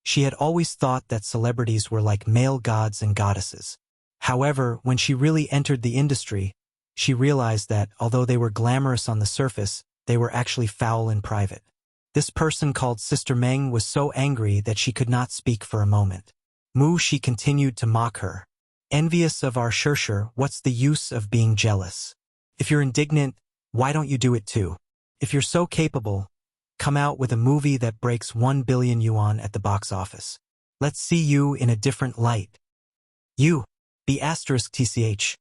she had always thought that celebrities were like male gods and goddesses. However, when she really entered the industry, she realized that, although they were glamorous on the surface, they were actually foul in private. This person called Sister Meng was so angry that she could not speak for a moment. Wuxia continued to mock her. Envious of our Shusher, what's the use of being jealous? If you're indignant, why don't you do it too? If you're so capable, come out with a movie that breaks 1 billion yuan at the box office. Let's see you in a different light. You, *tch.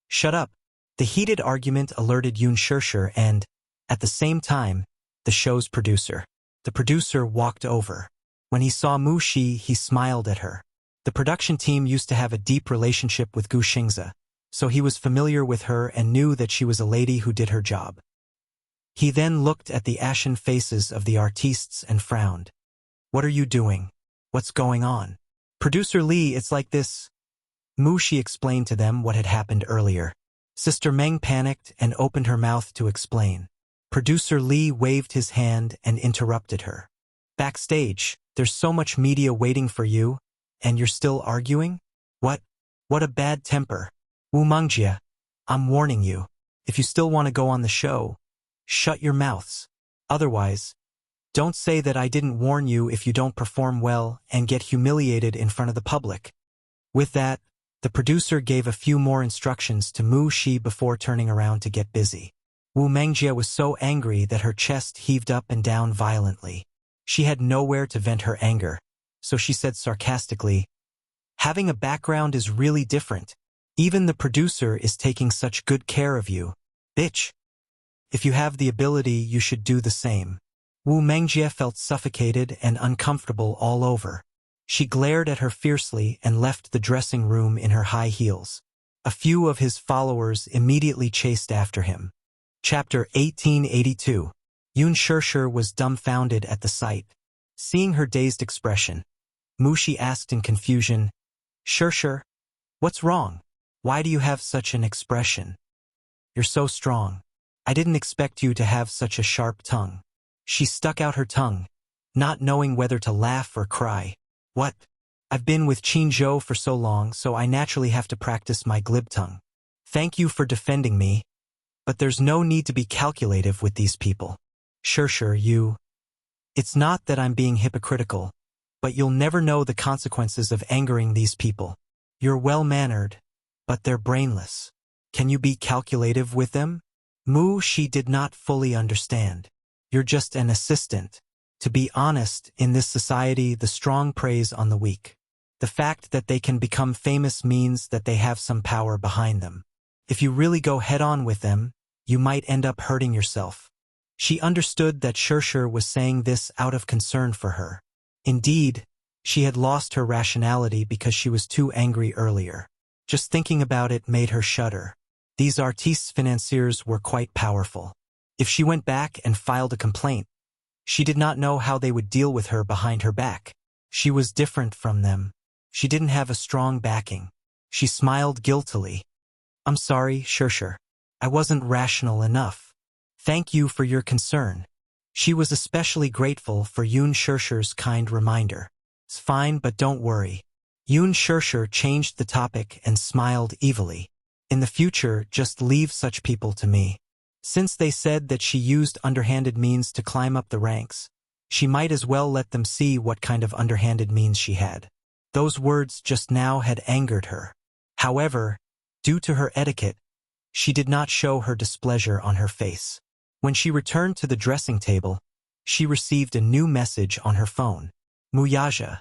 Shut up. The heated argument alerted Yun Shusher and, at the same time, the show's producer. The producer walked over. When he saw Wuxia, he smiled at her. The production team used to have a deep relationship with Gu Xingzi, so he was familiar with her and knew that she was a lady who did her job. He then looked at the ashen faces of the artistes and frowned. What are you doing? What's going on? Producer Lee, it's like this. Wuxia explained to them what had happened earlier. Sister Meng panicked and opened her mouth to explain. Producer Lee waved his hand and interrupted her. Backstage, there's so much media waiting for you, and you're still arguing? What a bad temper. Wu Mengjie, I'm warning you. If you still want to go on the show, shut your mouths. Otherwise, don't say that I didn't warn you if you don't perform well and get humiliated in front of the public. With that, the producer gave a few more instructions to Mu Shi before turning around to get busy. Wu Mengjie was so angry that her chest heaved up and down violently. She had nowhere to vent her anger, so she said sarcastically, "Having a background is really different. Even the producer is taking such good care of you. Bitch. If you have the ability, you should do the same." Wu Mengjie felt suffocated and uncomfortable all over. She glared at her fiercely and left the dressing room in her high heels. A few of his followers immediately chased after him. Chapter 1882. Yun Shirshir was dumbfounded at the sight. Seeing her dazed expression, Mu Shi asked in confusion, "Shirshir, what's wrong? Why do you have such an expression? You're so strong. I didn't expect you to have such a sharp tongue." She stuck out her tongue, not knowing whether to laugh or cry. "What? I've been with Qin Zhou for so long, so I naturally have to practice my glib tongue. Thank you for defending me, but there's no need to be calculative with these people. Shirshir, you... It's not that I'm being hypocritical, but you'll never know the consequences of angering these people. You're well-mannered, but they're brainless. Can you be calculative with them?" Mu Shi did not fully understand. "You're just an assistant. To be honest, in this society, the strong preys on the weak. The fact that they can become famous means that they have some power behind them. If you really go head-on with them, you might end up hurting yourself." She understood that Shirshir was saying this out of concern for her. Indeed, she had lost her rationality because she was too angry earlier. Just thinking about it made her shudder. These artistes financiers were quite powerful. If she went back and filed a complaint, she did not know how they would deal with her behind her back. She was different from them. She didn't have a strong backing. She smiled guiltily. "I'm sorry, Shirshir. I wasn't rational enough. Thank you for your concern." She was especially grateful for Yun Shirshir's kind reminder. "It's fine, but don't worry." Yun Shirshir changed the topic and smiled evilly. "In the future, just leave such people to me. Since they said that she used underhanded means to climb up the ranks, she might as well let them see what kind of underhanded means she had." Those words just now had angered her. However, due to her etiquette, she did not show her displeasure on her face. When she returned to the dressing table, she received a new message on her phone. "Muyaja,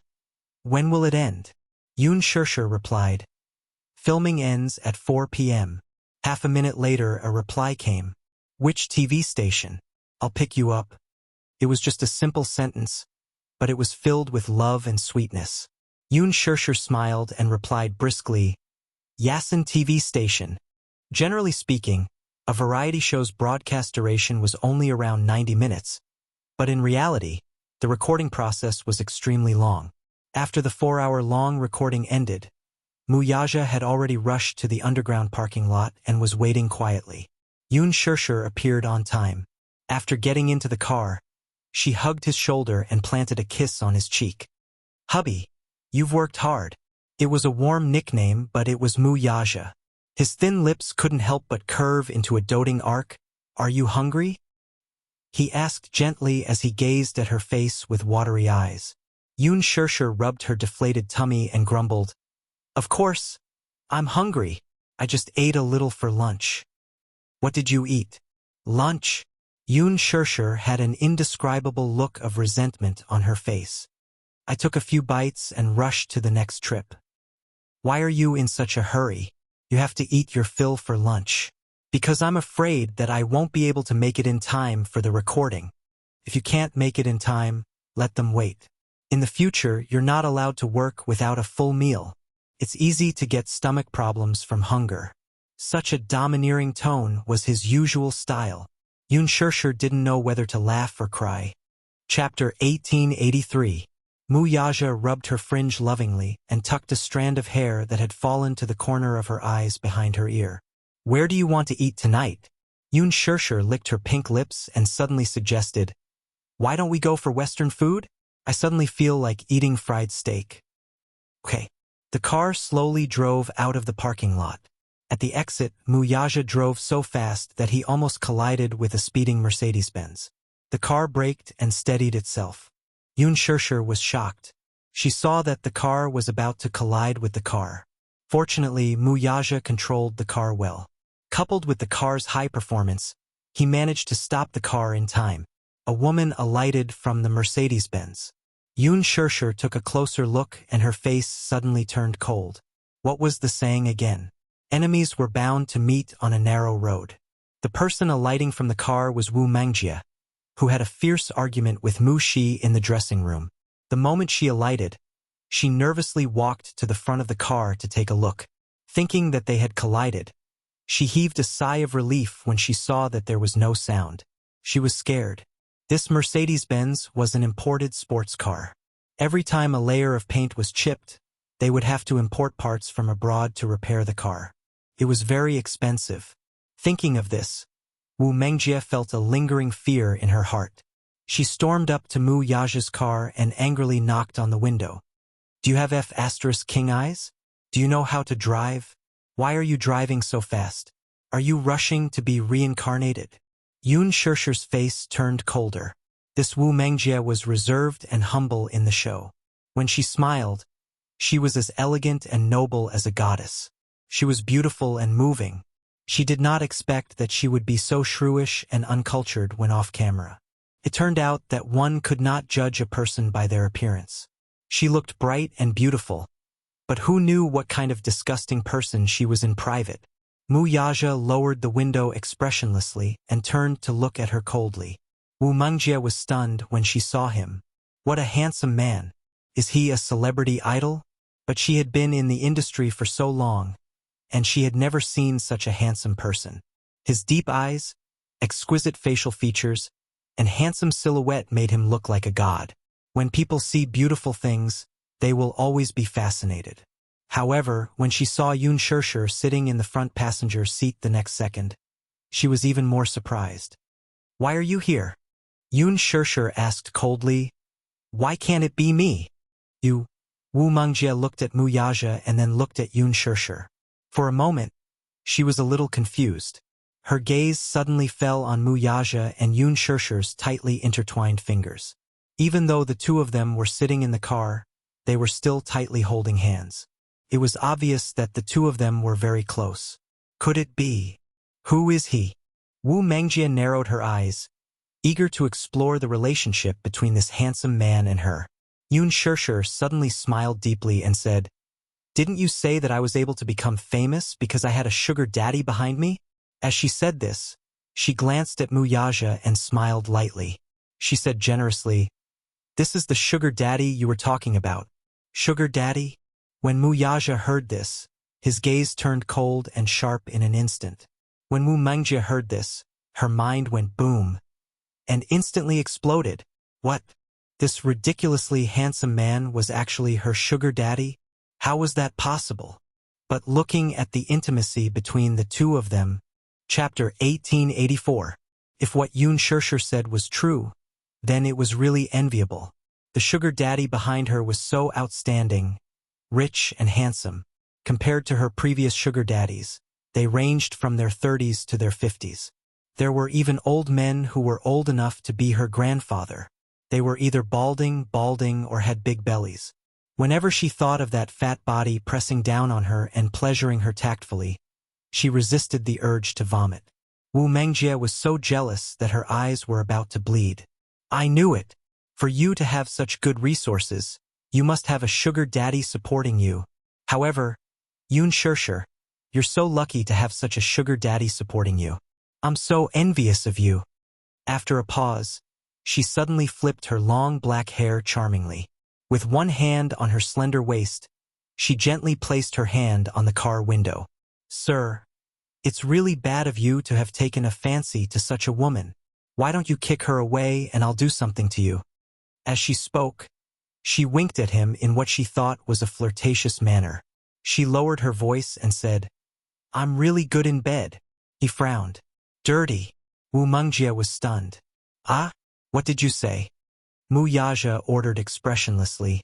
when will it end?" Yun Shirshir replied, "Filming ends at 4 p.m. Half a minute later, a reply came. "Which TV station? I'll pick you up." It was just a simple sentence, but it was filled with love and sweetness. Yun Shirshir smiled and replied briskly, "Yasin TV station." Generally speaking, a variety show's broadcast duration was only around 90 minutes, but in reality, the recording process was extremely long. After the 4-hour-long recording ended, Muyaja had already rushed to the underground parking lot and was waiting quietly. Yun Shirshir appeared on time. After getting into the car, she hugged his shoulder and planted a kiss on his cheek. "Hubby, you've worked hard." It was a warm nickname, but it was Muyaja. His thin lips couldn't help but curve into a doting arc. "Are you hungry?" he asked gently as he gazed at her face with watery eyes. Yun Shirshir rubbed her deflated tummy and grumbled, "Of course, I'm hungry. I just ate a little for lunch." "What did you eat?" "Lunch." Yun Shirshir had an indescribable look of resentment on her face. "I took a few bites and rushed to the next trip." "Why are you in such a hurry? You have to eat your fill for lunch." "Because I'm afraid that I won't be able to make it in time for the recording." "If you can't make it in time, let them wait. In the future, you're not allowed to work without a full meal. It's easy to get stomach problems from hunger." Such a domineering tone was his usual style. Yun Shirshir didn't know whether to laugh or cry. Chapter 1883. Muyaja rubbed her fringe lovingly and tucked a strand of hair that had fallen to the corner of her eyes behind her ear. "Where do you want to eat tonight?" Yun Shirshir licked her pink lips and suddenly suggested, "Why don't we go for Western food? I suddenly feel like eating fried steak." "Okay." The car slowly drove out of the parking lot. At the exit, Wuxia drove so fast that he almost collided with a speeding Mercedes-Benz. The car braked and steadied itself. Yun Shirshir was shocked. She saw that the car was about to collide with the car. Fortunately, Wuxia controlled the car well. Coupled with the car's high performance, he managed to stop the car in time. A woman alighted from the Mercedes-Benz. Yun Shirshir took a closer look and her face suddenly turned cold. What was the saying again? Enemies were bound to meet on a narrow road. The person alighting from the car was Wu Mengjie, who had a fierce argument with Mu Shi in the dressing room. The moment she alighted, she nervously walked to the front of the car to take a look. Thinking that they had collided, she heaved a sigh of relief when she saw that there was no sound. She was scared. This Mercedes-Benz was an imported sports car. Every time a layer of paint was chipped, they would have to import parts from abroad to repair the car. It was very expensive. Thinking of this, Wu Mengjie felt a lingering fear in her heart. She stormed up to Mu Yaja's car and angrily knocked on the window. Do you have F***king eyes? Do you know how to drive? Why are you driving so fast? Are you rushing to be reincarnated? Yun Shirshir's face turned colder. This Wu Mengjie was reserved and humble in the show. When she smiled, she was as elegant and noble as a goddess. She was beautiful and moving. She did not expect that she would be so shrewish and uncultured when off camera. It turned out that one could not judge a person by their appearance. She looked bright and beautiful, but who knew what kind of disgusting person she was in private? Mu Yaja lowered the window expressionlessly and turned to look at her coldly. Wu Mengjie was stunned when she saw him. What a handsome man. Is he a celebrity idol? But she had been in the industry for so long, and she had never seen such a handsome person. His deep eyes, exquisite facial features, and handsome silhouette made him look like a god. When people see beautiful things, they will always be fascinated. However, when she saw Yun Shirshir sitting in the front passenger seat the next second, she was even more surprised. Why are you here? Yun Shirshir asked coldly. Why can't it be me? You. Wu Mengjie looked at Mu Yaja and then looked at Yun Shirshir. For a moment, she was a little confused. Her gaze suddenly fell on Mu Yaja and Yun Shirshir's tightly intertwined fingers. Even though the two of them were sitting in the car, they were still tightly holding hands. It was obvious that the two of them were very close. Could it be? Who is he? Wu Mengjie narrowed her eyes, eager to explore the relationship between this handsome man and her. Yun Shirshir suddenly smiled deeply and said, Didn't you say that I was able to become famous because I had a sugar daddy behind me? As she said this, she glanced at Mu Yaja and smiled lightly. She said generously, This is the sugar daddy you were talking about. Sugar daddy? When Mu Yaja heard this, his gaze turned cold and sharp in an instant. When Wu Mengjie heard this, her mind went boom and instantly exploded. What? This ridiculously handsome man was actually her sugar daddy? How was that possible? But looking at the intimacy between the two of them, Chapter 1884. If what Yun Shirshir said was true, then it was really enviable. The sugar daddy behind her was so outstanding, rich and handsome. Compared to her previous sugar daddies, they ranged from their 30s to their 50s. There were even old men who were old enough to be her grandfather. They were either balding, or had big bellies. Whenever she thought of that fat body pressing down on her and pleasuring her tactfully, she resisted the urge to vomit. Wu Mengjie was so jealous that her eyes were about to bleed. I knew it. For you to have such good resources, you must have a sugar daddy supporting you. However, Yun Shirshir, you're so lucky to have such a sugar daddy supporting you. I'm so envious of you. After a pause, she suddenly flipped her long black hair charmingly. With one hand on her slender waist, she gently placed her hand on the car window. Sir, it's really bad of you to have taken a fancy to such a woman. Why don't you kick her away and I'll do something to you? As she spoke, she winked at him in what she thought was a flirtatious manner. She lowered her voice and said, I'm really good in bed. He frowned. Dirty. Wu Mengjie was stunned. Ah? What did you say? Mu Yaja ordered expressionlessly.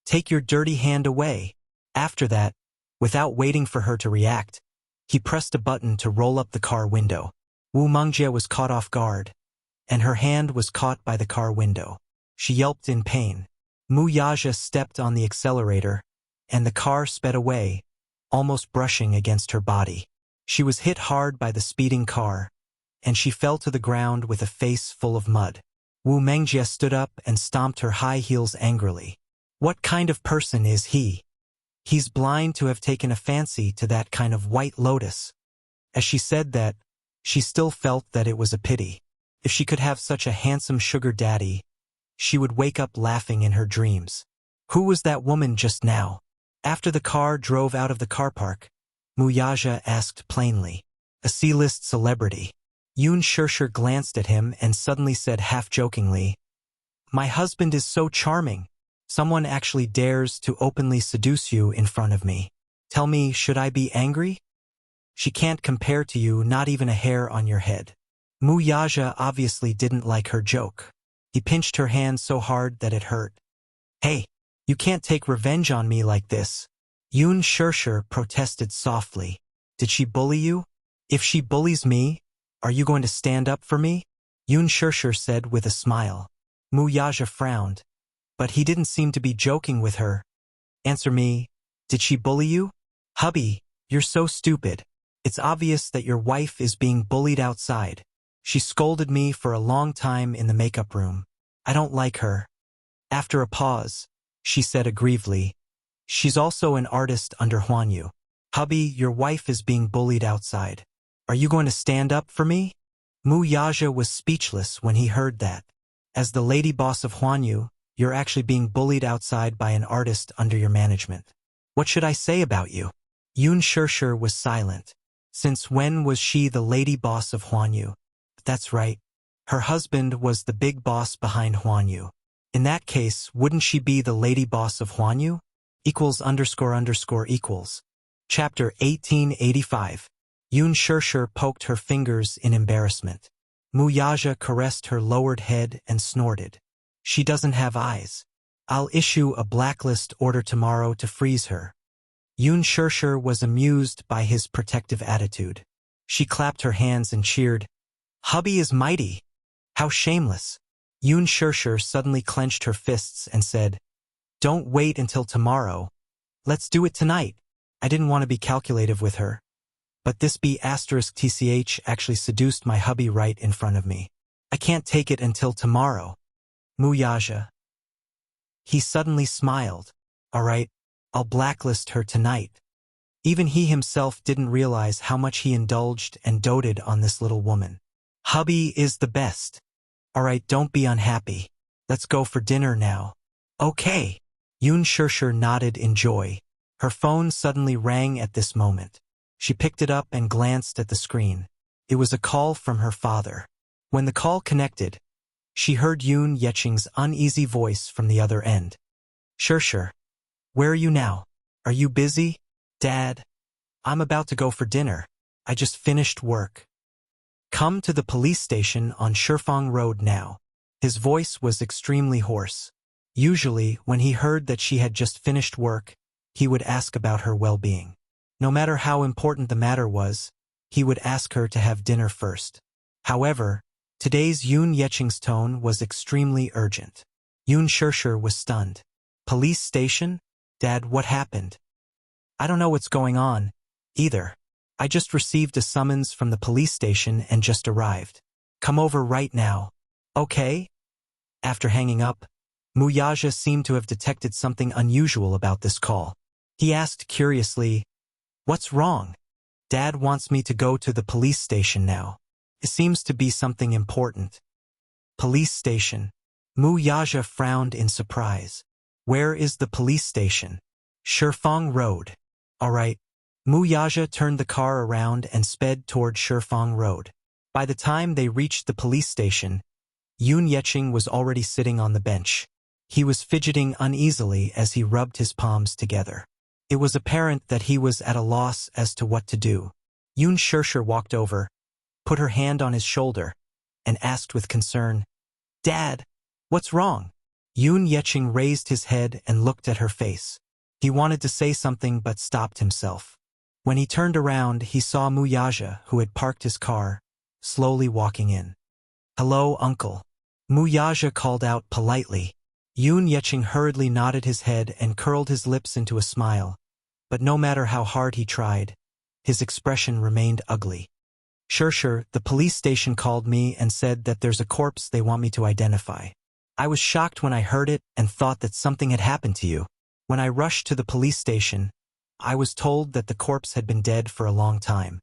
Take your dirty hand away. After that, without waiting for her to react, He pressed a button to roll up the car window. Wu Mengjie was caught off guard, and her hand was caught by the car window. She yelped in pain. Mu Yaja stepped on the accelerator, and the car sped away, almost brushing against her body. She was hit hard by the speeding car, and she fell to the ground with a face full of mud. Wu Mengjie stood up and stomped her high heels angrily. What kind of person is he? He's blind to have taken a fancy to that kind of white lotus. As she said that, she still felt that it was a pity. If she could have such a handsome sugar daddy, she would wake up laughing in her dreams. Who was that woman just now? After the car drove out of the car park, Mu Yaja asked plainly. A C-list celebrity. Yun Shirshir glanced at him and suddenly said half-jokingly, "My husband is so charming. Someone actually dares to openly seduce you in front of me. Tell me, should I be angry? She can't compare to you, not even a hair on your head." Mu Yaja obviously didn't like her joke. He pinched her hand so hard that it hurt. "Hey, you can't take revenge on me like this." Yun Shirshir protested softly. "Did she bully you? If she bullies me, are you going to stand up for me?" Yun Shirshir said with a smile. Mu Yaja frowned, but he didn't seem to be joking with her. "Answer me, did she bully you?" "Hubby, you're so stupid. It's obvious that your wife is being bullied outside. She scolded me for a long time in the makeup room. I don't like her." After a pause, she said aggrievedly, "She's also an artist under Huanyu. Hubby, your wife is being bullied outside. Are you going to stand up for me?" Mu Yaja was speechless when he heard that. As the lady boss of Huanyu, you're actually being bullied outside by an artist under your management. What should I say about you? Yun Shirshir was silent. Since when was she the lady boss of Huanyu? That's right. Her husband was the big boss behind Huanyu. In that case, wouldn't she be the lady boss of Huanyu? =__==. Chapter 1885. Yun Shirshir poked her fingers in embarrassment. Mu Yaja caressed her lowered head and snorted. She doesn't have eyes. I'll issue a blacklist order tomorrow to freeze her. Yun Shirshir was amused by his protective attitude. She clapped her hands and cheered. Hubby is mighty. How shameless. Yun Shirshir suddenly clenched her fists and said, Don't wait until tomorrow. Let's do it tonight. I didn't want to be calculative with her. But this B***TCH actually seduced my hubby right in front of me. I can't take it until tomorrow. Mu Yaja. He suddenly smiled. All right, I'll blacklist her tonight. Even he himself didn't realize how much he indulged and doted on this little woman. Hubby is the best. All right, don't be unhappy. Let's go for dinner now. Okay. Yun Shirshir nodded in joy. Her phone suddenly rang at this moment. She picked it up and glanced at the screen. It was a call from her father. When the call connected, she heard Yun Yeching's uneasy voice from the other end. Shirshir, where are you now? Are you busy? Dad, I'm about to go for dinner. I just finished work. Come to the police station on Shifeng Road now. His voice was extremely hoarse. Usually, when he heard that she had just finished work, he would ask about her well-being. No matter how important the matter was, he would ask her to have dinner first. However, today's Yun Yeching's tone was extremely urgent. Yun Shirshir was stunned. Police station? Dad, what happened? I don't know what's going on, either. I just received a summons from the police station and just arrived. Come over right now. Okay? After hanging up, Mu Yaja seemed to have detected something unusual about this call. He asked curiously, What's wrong? Dad wants me to go to the police station now. It seems to be something important. Police station. Mu Yaja frowned in surprise. Where is the police station? Shifeng Road. All right. Mu Yaja turned the car around and sped toward Shifeng Road. By the time they reached the police station, Yun Yeching was already sitting on the bench. He was fidgeting uneasily as he rubbed his palms together. It was apparent that he was at a loss as to what to do. Yun Shirshir walked over, put her hand on his shoulder, and asked with concern, Dad, what's wrong? Yun Yeching raised his head and looked at her face. He wanted to say something but stopped himself. When he turned around, he saw Wuxia, who had parked his car, slowly walking in. "Hello, uncle." Wuxia called out politely. Yun Yeching hurriedly nodded his head and curled his lips into a smile, but no matter how hard he tried, his expression remained ugly. "Sure, the police station called me and said that there's a corpse they want me to identify. I was shocked when I heard it and thought that something had happened to you. When I rushed to the police station, I was told that the corpse had been dead for a long time.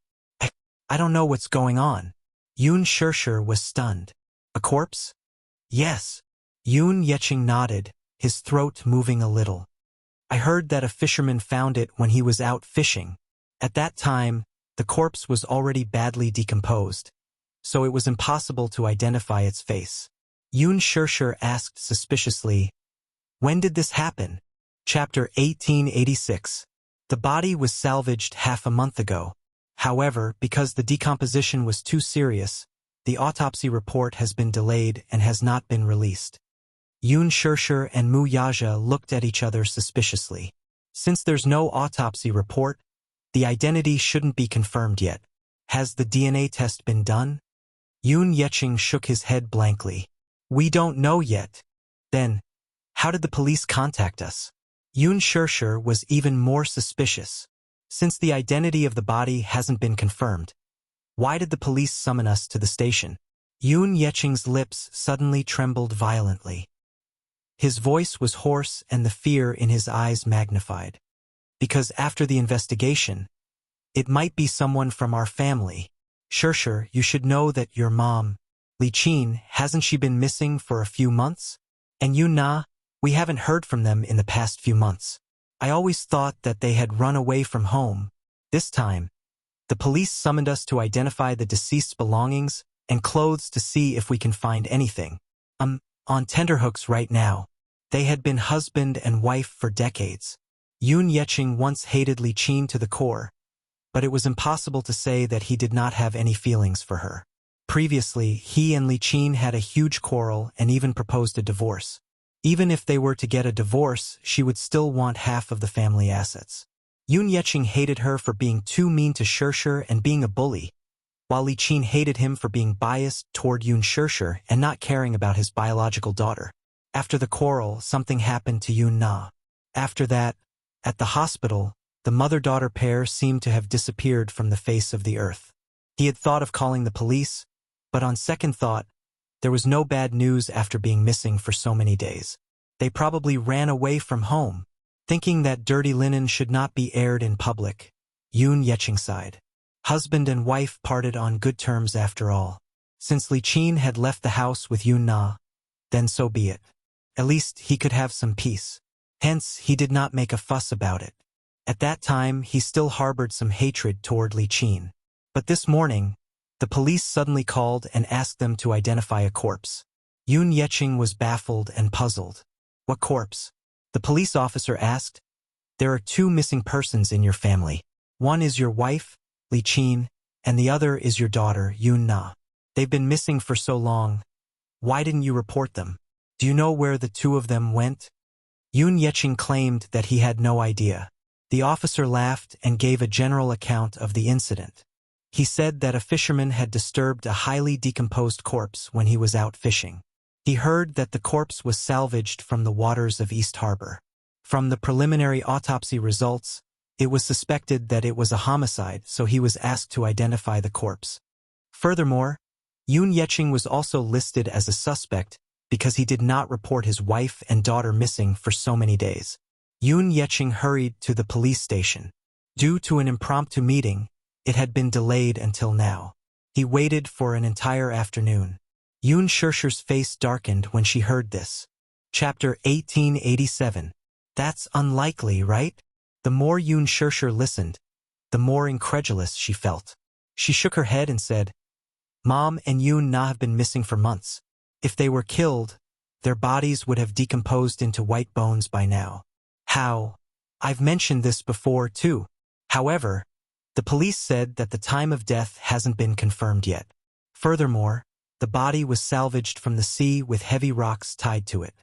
I don't know what's going on." Yun Shishir was stunned. "A corpse?" "Yes." Yun Yeching nodded, his throat moving a little. "I heard that a fisherman found it when he was out fishing. At that time, the corpse was already badly decomposed, so it was impossible to identify its face." Yun Shishir asked suspiciously, "When did this happen?" Chapter 1886. The body was salvaged half a month ago. However, because the decomposition was too serious, the autopsy report has been delayed and has not been released. Yun Shishir and Wuxia looked at each other suspiciously. Since there's no autopsy report, the identity shouldn't be confirmed yet. Has the DNA test been done? Yun Yeching shook his head blankly. "We don't know yet." "Then, how did the police contact us?" Yun Shishir was even more suspicious. "Since the identity of the body hasn't been confirmed, why did the police summon us to the station?" Yun Yeching's lips suddenly trembled violently. His voice was hoarse and the fear in his eyes magnified. "Because after the investigation, it might be someone from our family. Shishir, you should know that your mom, Li Qin, hasn't she been missing for a few months? And Yun Na, we haven't heard from them in the past few months. I always thought that they had run away from home. This time, the police summoned us to identify the deceased's belongings and clothes to see if we can find anything. On tenterhooks right now. They had been husband and wife for decades." Yun Yeching once hated Li Qin to the core, but it was impossible to say that he did not have any feelings for her. Previously, he and Li Qin had a huge quarrel and even proposed a divorce. Even if they were to get a divorce, she would still want half of the family assets. Yun Yeching hated her for being too mean to Shishir and being a bully, while Li Qin hated him for being biased toward Yun Shishir and not caring about his biological daughter. After the quarrel, something happened to Yun Na. After that, at the hospital, the mother-daughter pair seemed to have disappeared from the face of the earth. He had thought of calling the police, but on second thought, there was no bad news after being missing for so many days. They probably ran away from home, thinking that dirty linen should not be aired in public. Yun Yeching sighed. Husband and wife parted on good terms after all. Since Li Qin had left the house with Yun Na, then so be it. At least he could have some peace. Hence, he did not make a fuss about it. At that time, he still harbored some hatred toward Li Qin. But this morning, the police suddenly called and asked them to identify a corpse. Yun Yeching was baffled and puzzled. "What corpse?" the police officer asked. "There are 2 missing persons in your family. One is your wife, Li Qin, and the other is your daughter, Yun Na. They've been missing for so long. Why didn't you report them? Do you know where the 2 of them went?" Yun Yeching claimed that he had no idea. The officer laughed and gave a general account of the incident. He said that a fisherman had disturbed a highly decomposed corpse when he was out fishing. He heard that the corpse was salvaged from the waters of East Harbor. From the preliminary autopsy results, it was suspected that it was a homicide, so he was asked to identify the corpse. Furthermore, Yun Yeching was also listed as a suspect because he did not report his wife and daughter missing for so many days. Yun Yeching hurried to the police station. Due to an impromptu meeting, it had been delayed until now. He waited for an entire afternoon. Yun Shishir's face darkened when she heard this. Chapter 1887. That's unlikely, right? The more Yun Shishir listened, the more incredulous she felt. She shook her head and said, "Mom and Yun Na have been missing for months. If they were killed, their bodies would have decomposed into white bones by now." "How? I've mentioned this before, too. However, the police said that the time of death hasn't been confirmed yet. Furthermore, the body was salvaged from the sea with heavy rocks tied to it.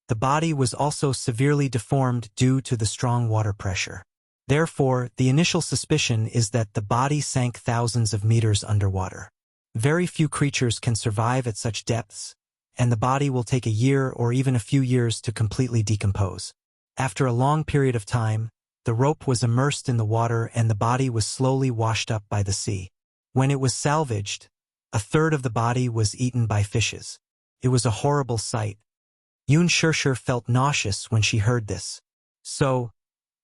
The body was also severely deformed due to the strong water pressure. Therefore, the initial suspicion is that the body sank thousands of meters underwater. Very few creatures can survive at such depths, and the body will take a year or even a few years to completely decompose. After a long period of time, the rope was immersed in the water and the body was slowly washed up by the sea. When it was salvaged, a third of the body was eaten by fishes. It was a horrible sight. Yoon Shirshir felt nauseous when she heard this. So,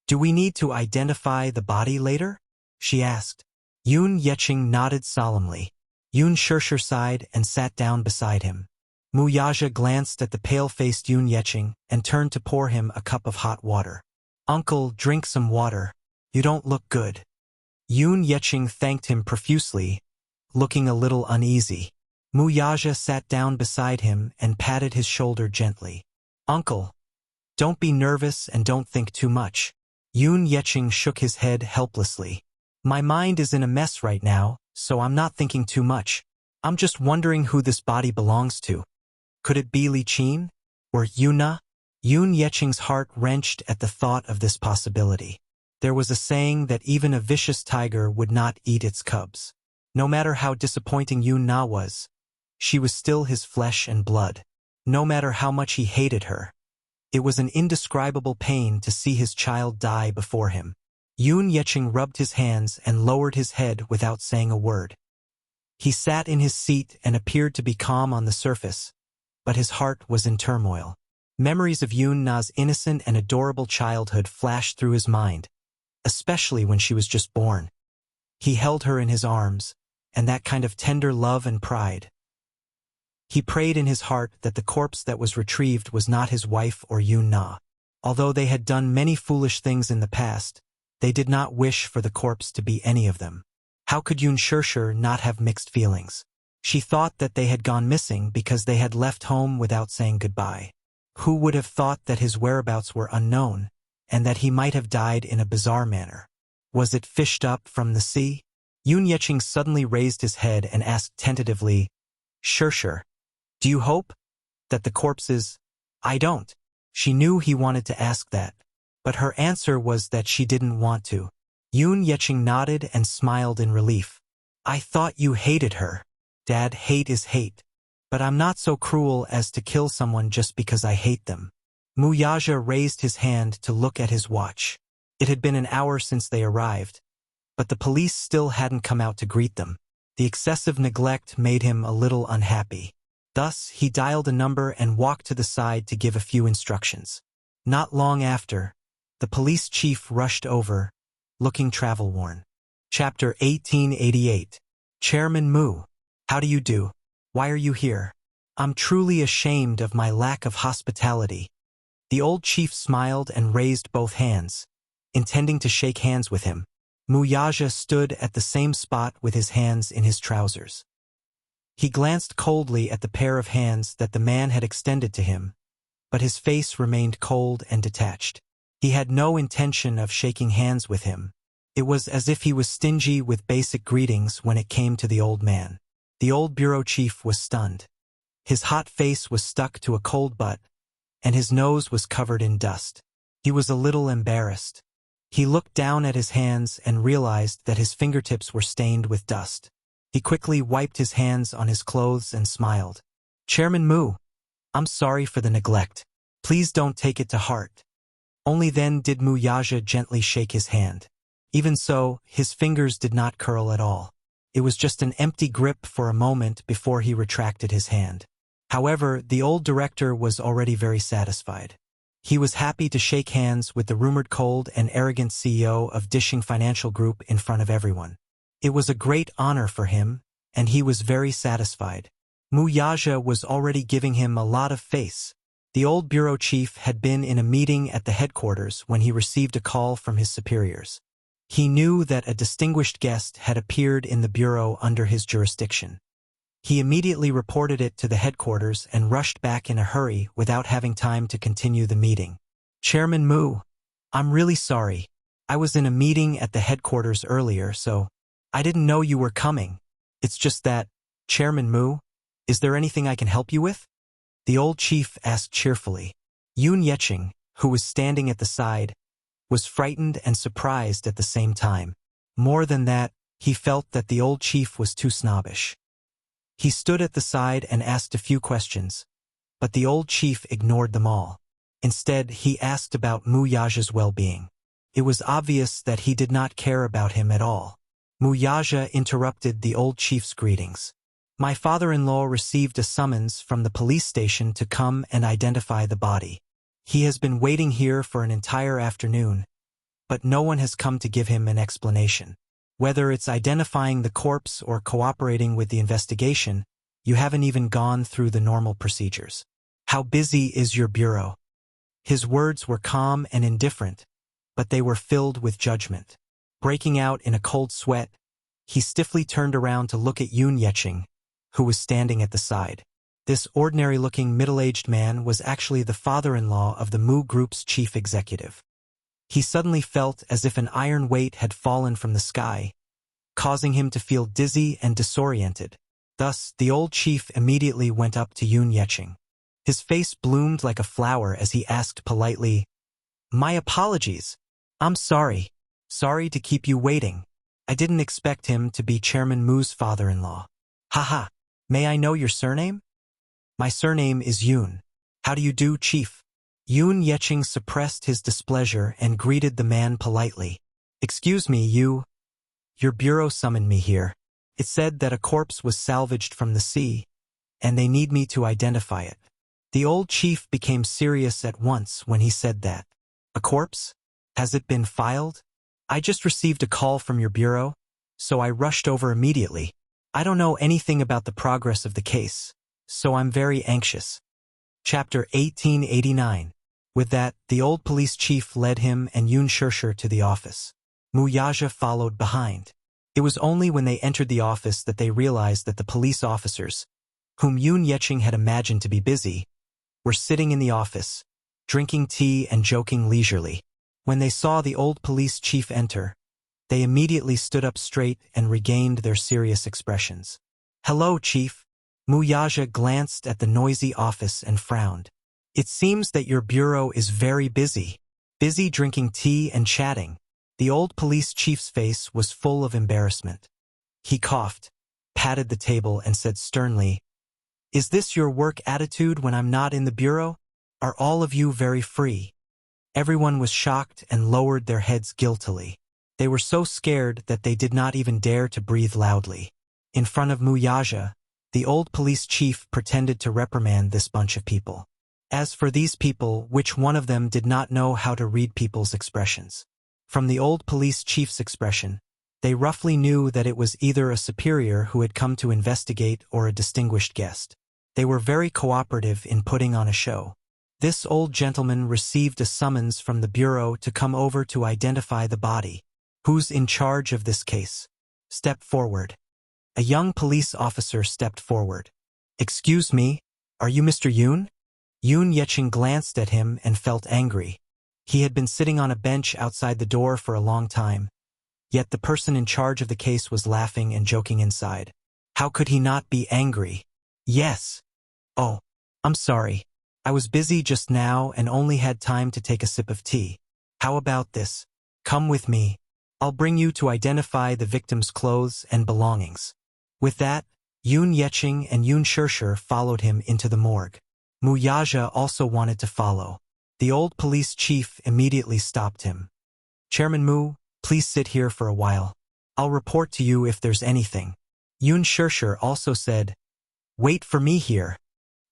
do we need to identify the body later? She asked. Yoon Yeching nodded solemnly. Yoon Shirshir sighed and sat down beside him. Mu Yaja glanced at the pale-faced Yoon Yeching and turned to pour him a cup of hot water. Uncle, drink some water. You don't look good. Yoon Yeching thanked him profusely, looking a little uneasy. Mu Yaja sat down beside him and patted his shoulder gently. Uncle, don't be nervous and don't think too much. Yoon Yeching shook his head helplessly. My mind is in a mess right now, so I'm not thinking too much. I'm just wondering who this body belongs to. Could it be Li Qin? Or Yuna? Yoon Yeching's heart wrenched at the thought of this possibility. There was a saying that even a vicious tiger would not eat its cubs. No matter how disappointing Yoon Na was, she was still his flesh and blood. No matter how much he hated her, it was an indescribable pain to see his child die before him. Yoon Yeching rubbed his hands and lowered his head without saying a word. He sat in his seat and appeared to be calm on the surface, but his heart was in turmoil. Memories of Yoon Na's innocent and adorable childhood flashed through his mind, especially when she was just born. He held her in his arms, and that kind of tender love and pride. He prayed in his heart that the corpse that was retrieved was not his wife or Yoon Na. Although they had done many foolish things in the past, they did not wish for the corpse to be any of them. How could Yoon Shirshir not have mixed feelings? She thought that they had gone missing because they had left home without saying goodbye. Who would have thought that his whereabouts were unknown, and that he might have died in a bizarre manner? Was it fished up from the sea? Yoon Yeching suddenly raised his head and asked tentatively, Shirshir, do you hope that the corpse is? I don't. She knew he wanted to ask that, but her answer was that she didn't want to. Yoon Yeching nodded and smiled in relief. I thought you hated her. Dad, hate is hate. But I'm not so cruel as to kill someone just because I hate them. Mu Yaja raised his hand to look at his watch. It had been an hour since they arrived, but the police still hadn't come out to greet them. The excessive neglect made him a little unhappy. Thus, he dialed a number and walked to the side to give a few instructions. Not long after, the police chief rushed over, looking travel-worn. Chapter 1888. Chairman Mu. How do you do? Why are you here? I'm truly ashamed of my lack of hospitality. The old chief smiled and raised both hands, intending to shake hands with him. Mu Yaja stood at the same spot with his hands in his trousers. He glanced coldly at the pair of hands that the man had extended to him, but his face remained cold and detached. He had no intention of shaking hands with him. It was as if he was stingy with basic greetings when it came to the old man. The old bureau chief was stunned. His hot face was stuck to a cold butt, and his nose was covered in dust. He was a little embarrassed. He looked down at his hands and realized that his fingertips were stained with dust. He quickly wiped his hands on his clothes and smiled. Chairman Mu, I'm sorry for the neglect. Please don't take it to heart. Only then did Mu Yaja gently shake his hand. Even so, his fingers did not curl at all. It was just an empty grip for a moment before he retracted his hand. However, the old director was already very satisfied. He was happy to shake hands with the rumored cold and arrogant CEO of Dishing Financial Group in front of everyone. It was a great honor for him, and he was very satisfied. Mu Yaja was already giving him a lot of face. The old bureau chief had been in a meeting at the headquarters when he received a call from his superiors. He knew that a distinguished guest had appeared in the bureau under his jurisdiction. He immediately reported it to the headquarters and rushed back in a hurry without having time to continue the meeting. Chairman Mu, I'm really sorry. I was in a meeting at the headquarters earlier, so I didn't know you were coming. It's just that, Chairman Mu, is there anything I can help you with? The old chief asked cheerfully. Yoon Yeching, who was standing at the side, was frightened and surprised at the same time. More than that, he felt that the old chief was too snobbish. He stood at the side and asked a few questions, but the old chief ignored them all. Instead, he asked about Mu Yaja's well-being. It was obvious that he did not care about him at all. Mu Yaja interrupted the old chief's greetings. My father-in-law received a summons from the police station to come and identify the body. He has been waiting here for an entire afternoon, but no one has come to give him an explanation. Whether it's identifying the corpse or cooperating with the investigation, you haven't even gone through the normal procedures. How busy is your bureau? His words were calm and indifferent, but they were filled with judgment. Breaking out in a cold sweat, he stiffly turned around to look at Yun Yeching, who was standing at the side. This ordinary-looking middle-aged man was actually the father-in-law of the Mu Group's chief executive. He suddenly felt as if an iron weight had fallen from the sky, causing him to feel dizzy and disoriented. Thus, the old chief immediately went up to Yun Yeching. His face bloomed like a flower as he asked politely, "My apologies. I'm sorry. Sorry to keep you waiting. I didn't expect him to be Chairman Mu's father-in-law. Haha, may I know your surname?" "My surname is Yun. How do you do, chief?" Yun Yeching suppressed his displeasure and greeted the man politely. "Excuse me, your bureau summoned me here. It said that a corpse was salvaged from the sea, and they need me to identify it." The old chief became serious at once when he said that. "A corpse? Has it been filed? I just received a call from your bureau, so I rushed over immediately. I don't know anything about the progress of the case, so I'm very anxious." Chapter 1889. With that, the old police chief led him and Yun Shirshir to the office. Mu Yaja followed behind. It was only when they entered the office that they realized that the police officers, whom Yun Yeching had imagined to be busy, were sitting in the office, drinking tea and joking leisurely. When they saw the old police chief enter, they immediately stood up straight and regained their serious expressions. "Hello, chief." Mu Yaja glanced at the noisy office and frowned. "It seems that your bureau is very busy. Busy drinking tea and chatting." The old police chief's face was full of embarrassment. He coughed, patted the table and said sternly, "Is this your work attitude when I'm not in the bureau? Are all of you very free?" Everyone was shocked and lowered their heads guiltily. They were so scared that they did not even dare to breathe loudly. In front of Mu Yaja, the old police chief pretended to reprimand this bunch of people. As for these people, which one of them did not know how to read people's expressions? From the old police chief's expression, they roughly knew that it was either a superior who had come to investigate or a distinguished guest. They were very cooperative in putting on a show. This old gentleman received a summons from the bureau to come over to identify the body. "Who's in charge of this case? Step forward." A young police officer stepped forward. "Excuse me, are you Mr. Yun?" Yun Yeching glanced at him and felt angry. He had been sitting on a bench outside the door for a long time, yet the person in charge of the case was laughing and joking inside. How could he not be angry? "Yes." "Oh, I'm sorry. I was busy just now and only had time to take a sip of tea. How about this? Come with me. I'll bring you to identify the victim's clothes and belongings." With that, Yun Yeching and Yun Shirshir followed him into the morgue. Mu Yaja also wanted to follow. The old police chief immediately stopped him. "Chairman Mu, please sit here for a while. I'll report to you if there's anything." Yun Shirshir also said, "Wait for me here."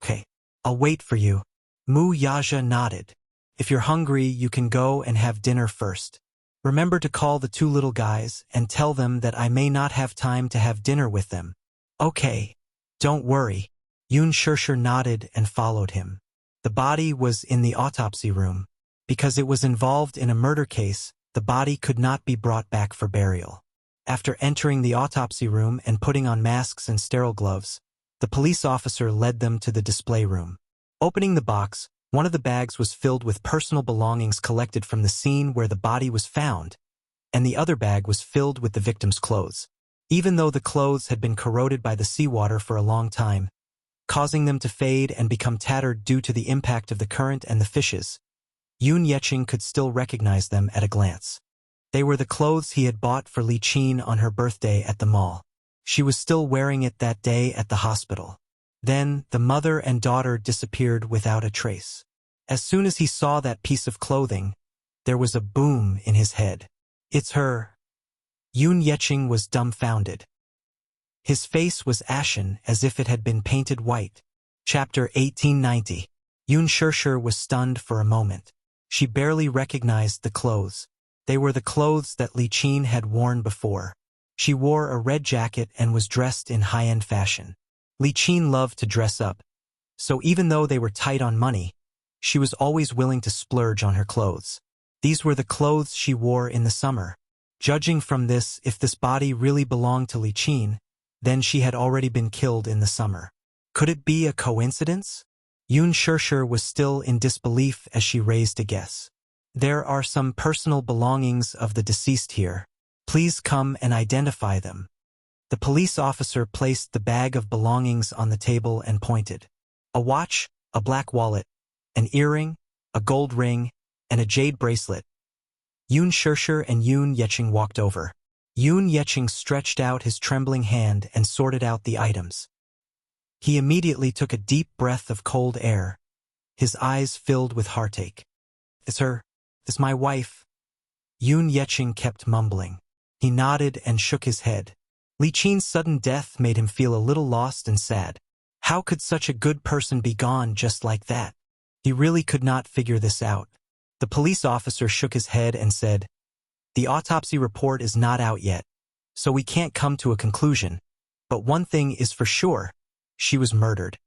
"Okay, I'll wait for you." Mu Yaja nodded. "If you're hungry, you can go and have dinner first. Remember to call the two little guys and tell them that I may not have time to have dinner with them." "Okay, don't worry." Yun Shirshir nodded and followed him. The body was in the autopsy room. Because it was involved in a murder case, the body could not be brought back for burial. After entering the autopsy room and putting on masks and sterile gloves, the police officer led them to the display room. Opening the box, one of the bags was filled with personal belongings collected from the scene where the body was found, and the other bag was filled with the victim's clothes. Even though the clothes had been corroded by the seawater for a long time, causing them to fade and become tattered due to the impact of the current and the fishes, Yun Yeqing could still recognize them at a glance. They were the clothes he had bought for Li Qin on her birthday at the mall. She was still wearing it that day at the hospital. Then, the mother and daughter disappeared without a trace. As soon as he saw that piece of clothing, there was a boom in his head. It's her. Yun Yeqing was dumbfounded. His face was ashen as if it had been painted white. Chapter 1890. Yun Shirshir was stunned for a moment. She barely recognized the clothes. They were the clothes that Li Qin had worn before. She wore a red jacket and was dressed in high-end fashion. Li Qin loved to dress up, so even though they were tight on money, she was always willing to splurge on her clothes. These were the clothes she wore in the summer. Judging from this, if this body really belonged to Li Qin, then she had already been killed in the summer. Could it be a coincidence? Yun Shirshir was still in disbelief as she raised a guess. There are some personal belongings of the deceased here. Please come and identify them. The police officer placed the bag of belongings on the table and pointed. A watch, a black wallet, an earring, a gold ring, and a jade bracelet. Yun Shirshir and Yun Yeqing walked over. Yun Yeqing stretched out his trembling hand and sorted out the items. He immediately took a deep breath of cold air. His eyes filled with heartache. It's her. It's my wife. Yun Yeqing kept mumbling. He nodded and shook his head. Li Qin's sudden death made him feel a little lost and sad. How could such a good person be gone just like that? He really could not figure this out. The police officer shook his head and said, "The autopsy report is not out yet, so we can't come to a conclusion. But one thing is for sure. She was murdered."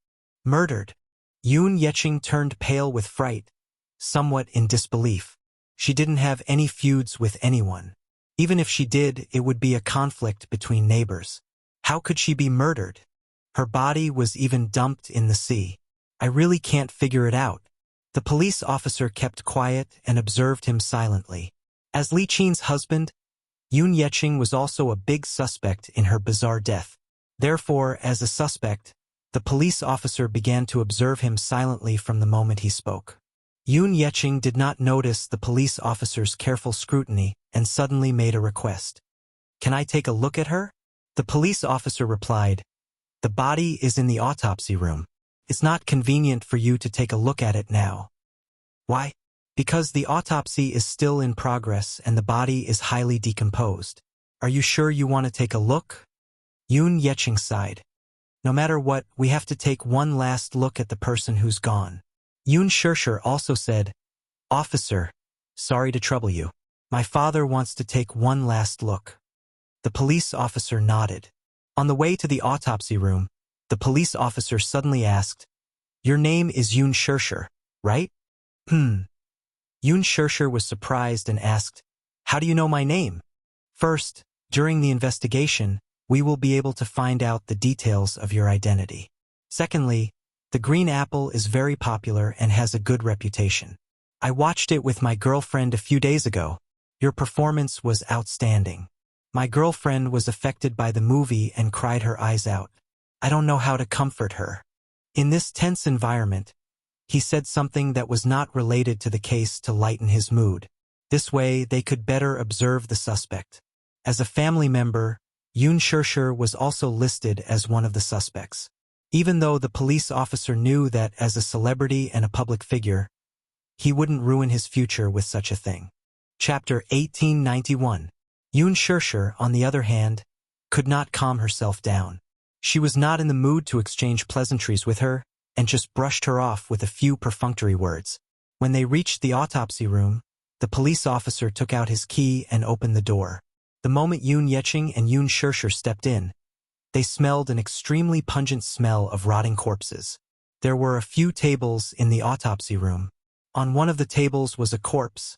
Murdered? Yun Yeqing turned pale with fright, somewhat in disbelief. She didn't have any feuds with anyone. Even if she did, it would be a conflict between neighbors. How could she be murdered? Her body was even dumped in the sea. I really can't figure it out. The police officer kept quiet and observed him silently. As Li Qin's husband, Yun Yeqing was also a big suspect in her bizarre death. Therefore, as a suspect, the police officer began to observe him silently from the moment he spoke. Yun Yeqing did not notice the police officer's careful scrutiny and suddenly made a request. "Can I take a look at her?" The police officer replied, "The body is in the autopsy room. It's not convenient for you to take a look at it now." "Why?" "Because the autopsy is still in progress and the body is highly decomposed. Are you sure you want to take a look?" Yun Yeqing sighed. "No matter what, we have to take one last look at the person who's gone." Yun Shirshir also said, "Officer, sorry to trouble you. My father wants to take one last look." The police officer nodded. On the way to the autopsy room, the police officer suddenly asked, "Your name is Yun Shirshir, right?" Yun Shirshir was surprised and asked, "How do you know my name?" "First, during the investigation, we will be able to find out the details of your identity. Secondly, the green apple is very popular and has a good reputation. I watched it with my girlfriend a few days ago. Your performance was outstanding. My girlfriend was affected by the movie and cried her eyes out. I don't know how to comfort her." In this tense environment, he said something that was not related to the case to lighten his mood. This way, they could better observe the suspect. As a family member, Yun Shirshir was also listed as one of the suspects. Even though the police officer knew that as a celebrity and a public figure, he wouldn't ruin his future with such a thing. Chapter 1891. Yun Shirshir, on the other hand, could not calm herself down. She was not in the mood to exchange pleasantries with her, and just brushed her off with a few perfunctory words. When they reached the autopsy room, the police officer took out his key and opened the door. The moment Yun Yeqing and Yun Shirshir stepped in, they smelled an extremely pungent smell of rotting corpses. There were a few tables in the autopsy room. On one of the tables was a corpse,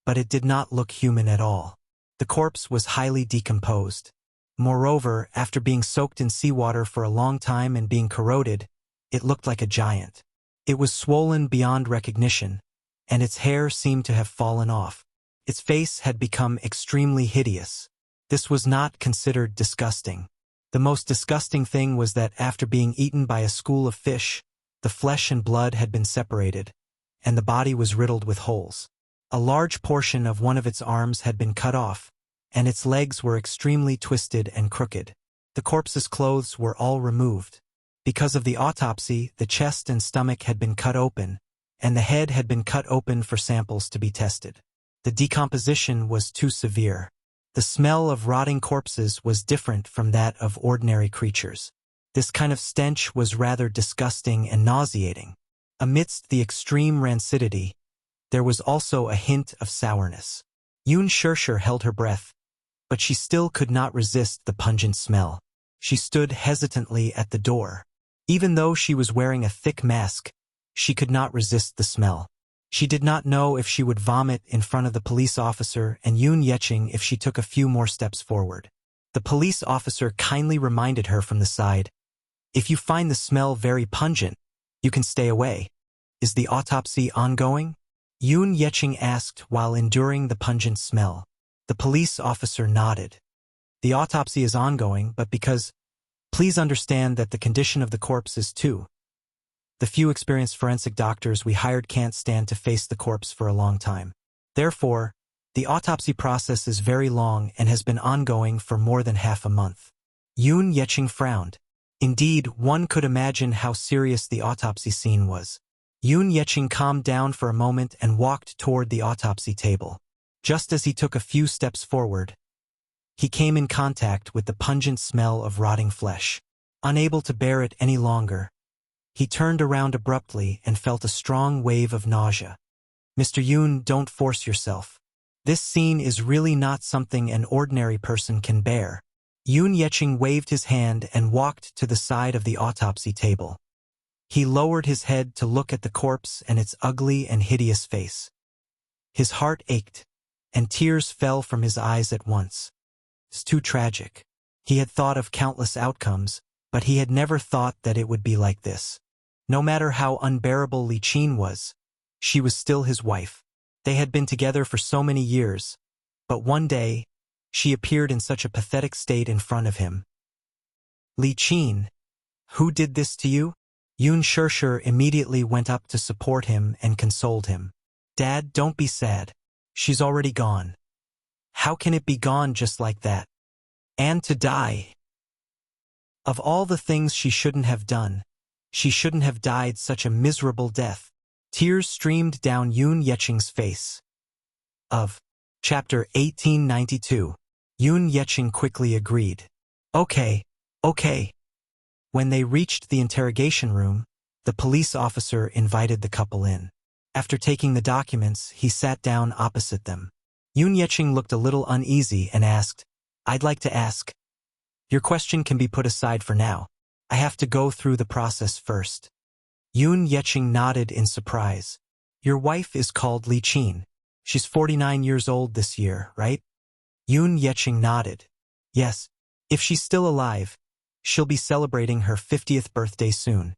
but it did not look human at all. The corpse was highly decomposed. Moreover, after being soaked in seawater for a long time and being corroded, it looked like a giant. It was swollen beyond recognition, and its hair seemed to have fallen off. Its face had become extremely hideous. This was not considered disgusting. The most disgusting thing was that after being eaten by a school of fish, the flesh and blood had been separated, and the body was riddled with holes. A large portion of one of its arms had been cut off, and its legs were extremely twisted and crooked. The corpse's clothes were all removed. Because of the autopsy, the chest and stomach had been cut open, and the head had been cut open for samples to be tested. The decomposition was too severe. The smell of rotting corpses was different from that of ordinary creatures. This kind of stench was rather disgusting and nauseating. Amidst the extreme rancidity, there was also a hint of sourness. Yoon Shirshir held her breath, but she still could not resist the pungent smell. She stood hesitantly at the door. Even though she was wearing a thick mask, she could not resist the smell. She did not know if she would vomit in front of the police officer and Yoon Yeching if she took a few more steps forward. The police officer kindly reminded her from the side, "If you find the smell very pungent, you can stay away. Is the autopsy ongoing?" Yoon Yeching asked while enduring the pungent smell. The police officer nodded. "The autopsy is ongoing, but please understand that the condition of the corpse is too. The few experienced forensic doctors we hired can't stand to face the corpse for a long time. Therefore, the autopsy process is very long and has been ongoing for more than half a month." Yoon Yeching frowned. Indeed, one could imagine how serious the autopsy scene was. Yoon Yeching calmed down for a moment and walked toward the autopsy table. Just as he took a few steps forward, he came in contact with the pungent smell of rotting flesh. Unable to bear it any longer, he turned around abruptly and felt a strong wave of nausea. "Mr. Yoon, don't force yourself. This scene is really not something an ordinary person can bear." Yoon Yeching waved his hand and walked to the side of the autopsy table. He lowered his head to look at the corpse and its ugly and hideous face. His heart ached, and tears fell from his eyes at once. It's too tragic. He had thought of countless outcomes, but he had never thought that it would be like this. No matter how unbearable Li Qin was, she was still his wife. They had been together for so many years, but one day, she appeared in such a pathetic state in front of him. "Li Qin, who did this to you?" Yoon Shirshir immediately went up to support him and consoled him. "Dad, don't be sad. She's already gone." "How can it be gone just like that? And to die? Of all the things she shouldn't have done, she shouldn't have died such a miserable death." Tears streamed down Yoon Yeching's face. Chapter 1892. Yoon Yeching quickly agreed. Okay. When they reached the interrogation room, the police officer invited the couple in. After taking the documents, he sat down opposite them. Yoon Yeching looked a little uneasy and asked, "I'd like to ask. Your question can be put aside for now. I have to go through the process first." Yoon Yeching nodded in surprise. "Your wife is called Li Qin. She's 49 years old this year, right?" Yoon Yeching nodded. "Yes. If she's still alive, she'll be celebrating her 50th birthday soon."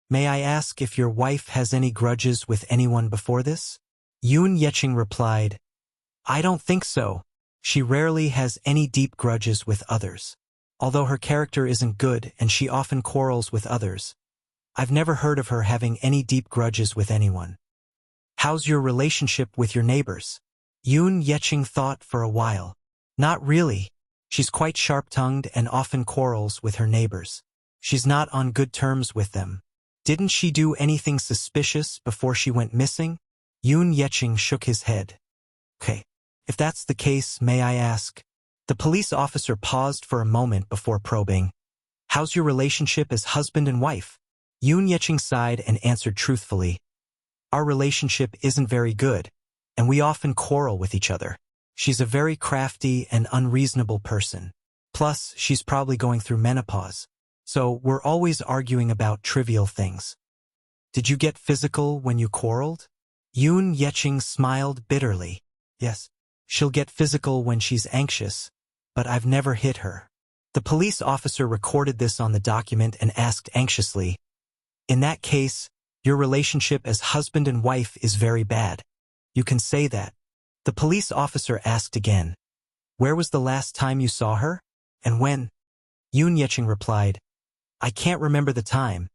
"May I ask if your wife has any grudges with anyone before this?" Yoon Yeching replied, "I don't think so. She rarely has any deep grudges with others. Although her character isn't good and she often quarrels with others, I've never heard of her having any deep grudges with anyone." "How's your relationship with your neighbors?" Yoon Yeching thought for a while. "Not really. She's quite sharp-tongued and often quarrels with her neighbors. She's not on good terms with them." "Didn't she do anything suspicious before she went missing?" Yoon Yeching shook his head. "Okay. If that's the case, may I ask?" The police officer paused for a moment before probing. "How's your relationship as husband and wife?" Yoon Yeching sighed and answered truthfully. "Our relationship isn't very good, and we often quarrel with each other. She's a very crafty and unreasonable person. Plus, she's probably going through menopause, so we're always arguing about trivial things." "Did you get physical when you quarreled?" Yoon Yeching smiled bitterly. "Yes, she'll get physical when she's anxious, but I've never hit her." The police officer recorded this on the document and asked anxiously, "In that case, your relationship as husband and wife is very bad. You can say that." The police officer asked again, "Where was the last time you saw her? And when?" Yoon Yeching replied, "I can't remember the time,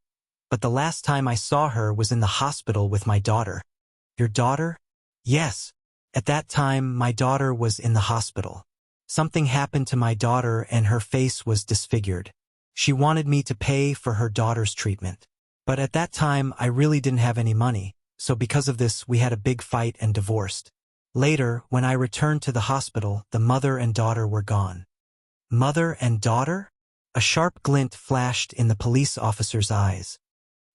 but the last time I saw her was in the hospital with my daughter. Your daughter? Yes. At that time, my daughter was in the hospital. Something happened to my daughter and her face was disfigured. She wanted me to pay for her daughter's treatment. But at that time, I really didn't have any money, so because of this, we had a big fight and divorced. Later, when I returned to the hospital, the mother and daughter were gone. Mother and daughter? A sharp glint flashed in the police officer's eyes.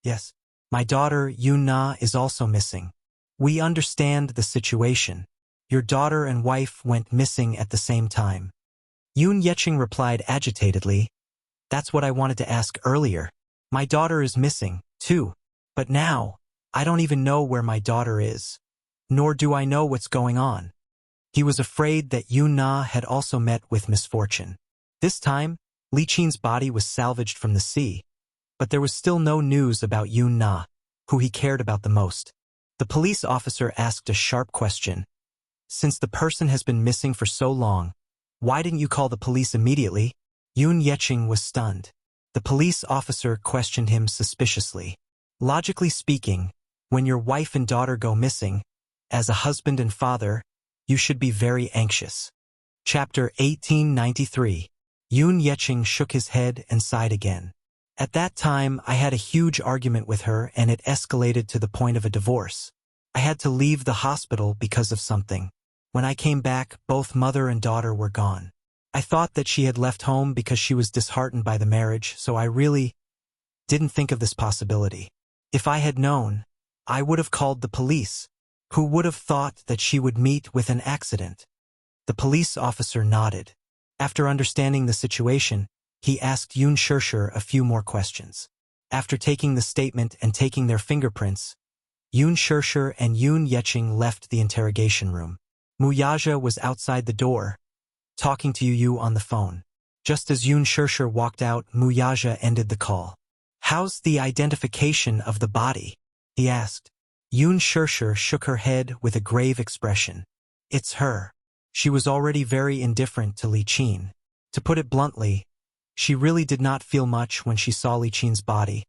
Yes. My daughter, Yun-na, is also missing. We understand the situation. Your daughter and wife went missing at the same time. Yun Yeching replied agitatedly. That's what I wanted to ask earlier. My daughter is missing, too. But now, I don't even know where my daughter is. Nor do I know what's going on. He was afraid that Yun-na had also met with misfortune. This time, Li Qin's body was salvaged from the sea. But there was still no news about Yun-na, who he cared about the most. The police officer asked a sharp question. Since the person has been missing for so long, why didn't you call the police immediately? Yun Yeching was stunned. The police officer questioned him suspiciously. Logically speaking, when your wife and daughter go missing, as a husband and father, you should be very anxious. Chapter 1893. Yun Yeching shook his head and sighed again. At that time, I had a huge argument with her and it escalated to the point of a divorce. I had to leave the hospital because of something. When I came back, both mother and daughter were gone. I thought that she had left home because she was disheartened by the marriage, so I really didn't think of this possibility. If I had known, I would have called the police. Who would have thought that she would meet with an accident? The police officer nodded. After understanding the situation, he asked Yun Shishir a few more questions. After taking the statement and taking their fingerprints, Yun Shishir and Yun Yeching left the interrogation room. Muyaja was outside the door, talking to Yu on the phone. Just as Yun Shishir walked out, Muyaja ended the call. How's the identification of the body? He asked. Yun Shishir shook her head with a grave expression. It's her. She was already very indifferent to Li Qin. To put it bluntly, she really did not feel much when she saw Li Qin's body,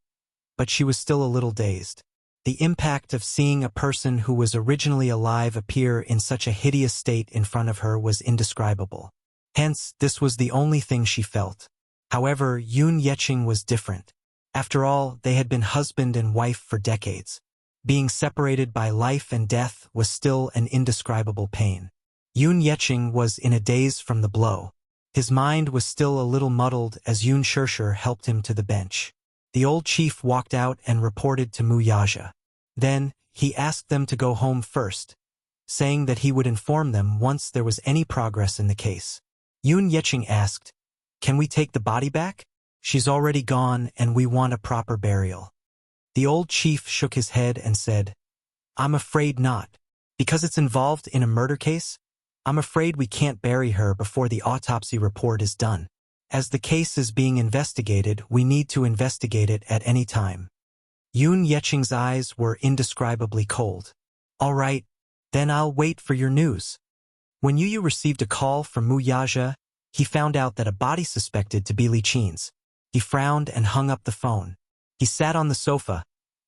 but she was still a little dazed. The impact of seeing a person who was originally alive appear in such a hideous state in front of her was indescribable. Hence, this was the only thing she felt. However, Yun Yeching was different. After all, they had been husband and wife for decades. Being separated by life and death was still an indescribable pain. Yun Yeching was in a daze from the blow. His mind was still a little muddled as Yun Shishir helped him to the bench. The old chief walked out and reported to Muyaja. Then, he asked them to go home first, saying that he would inform them once there was any progress in the case. Yun Yeching asked, Can we take the body back? She's already gone and we want a proper burial. The old chief shook his head and said, I'm afraid not. Because it's involved in a murder case, I'm afraid we can't bury her before the autopsy report is done. As the case is being investigated, we need to investigate it at any time. Yun Yeching's eyes were indescribably cold. All right, then I'll wait for your news. When Yu received a call from Muyaja, he found out that a body suspected to be Li Qin's. He frowned and hung up the phone. He sat on the sofa,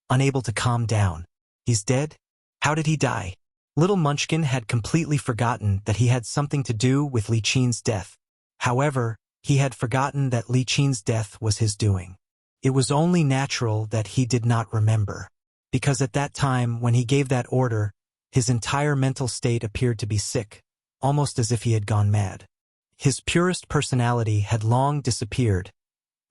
unable to calm down. He's dead? How did he die? Little Munchkin had completely forgotten that he had something to do with Li Qin's death. However, he had forgotten that Li Qin's death was his doing. It was only natural that he did not remember, because at that time when he gave that order, his entire mental state appeared to be sick, almost as if he had gone mad. His purest personality had long disappeared,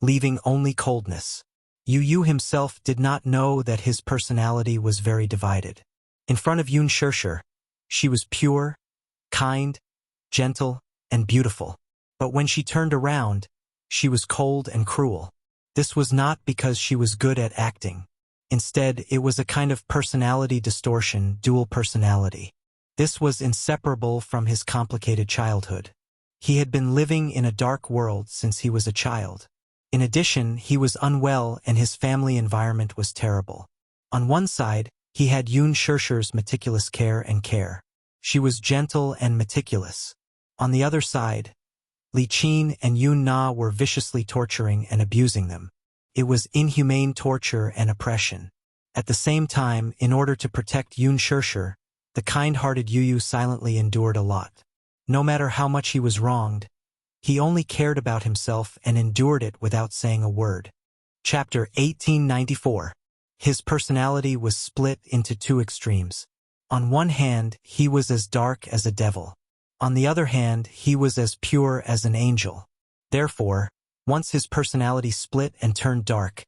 leaving only coldness. Yu himself did not know that his personality was very divided. In front of Yun Shishir, she was pure, kind, gentle, and beautiful. But when she turned around, she was cold and cruel. This was not because she was good at acting. Instead, it was a kind of personality distortion, dual personality. This was inseparable from his complicated childhood. He had been living in a dark world since he was a child. In addition, he was unwell and his family environment was terrible. On one side, he had Yun Shishir's meticulous care and care. She was gentle and meticulous. On the other side, Li Qin and Yun Na were viciously torturing and abusing them. It was inhumane torture and oppression. At the same time, in order to protect Yun Shirshir, the kind-hearted Yu silently endured a lot. No matter how much he was wronged, he only cared about himself and endured it without saying a word. Chapter 1894. His personality was split into two extremes. On one hand, he was as dark as a devil. On the other hand, he was as pure as an angel. Therefore, once his personality split and turned dark,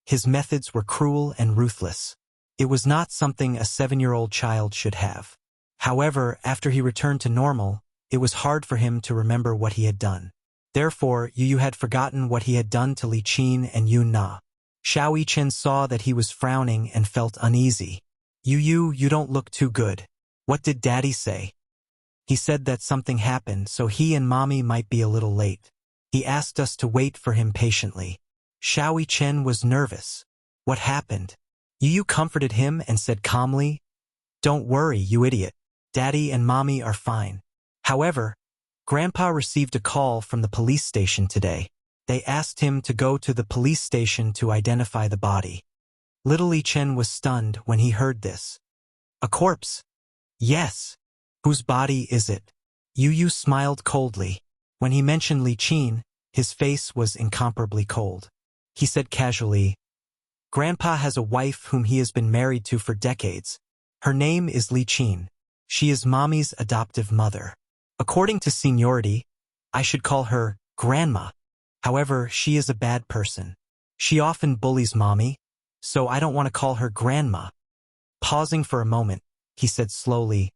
his methods were cruel and ruthless. It was not something a 7-year-old child should have. However, after he returned to normal, it was hard for him to remember what he had done. Therefore, Yu had forgotten what he had done to Li Qin and Yun Na. Xiao Yichen saw that he was frowning and felt uneasy. You don't look too good. What did Daddy say? He said that something happened, so he and Mommy might be a little late. He asked us to wait for him patiently. Xiao Yichen was nervous. What happened? Yu comforted him and said calmly, "Don't worry, you idiot. Daddy and Mommy are fine." However, Grandpa received a call from the police station today. They asked him to go to the police station to identify the body. Little Li Chen was stunned when he heard this. A corpse? Yes. Whose body is it? Yu smiled coldly. When he mentioned Li Qin, his face was incomparably cold. He said casually, "Grandpa has a wife whom he has been married to for decades. Her name is Li Qin. She is Mommy's adoptive mother. According to seniority, I should call her Grandma. However, she is a bad person. She often bullies Mommy, so I don't want to call her Grandma." Pausing for a moment, he said slowly,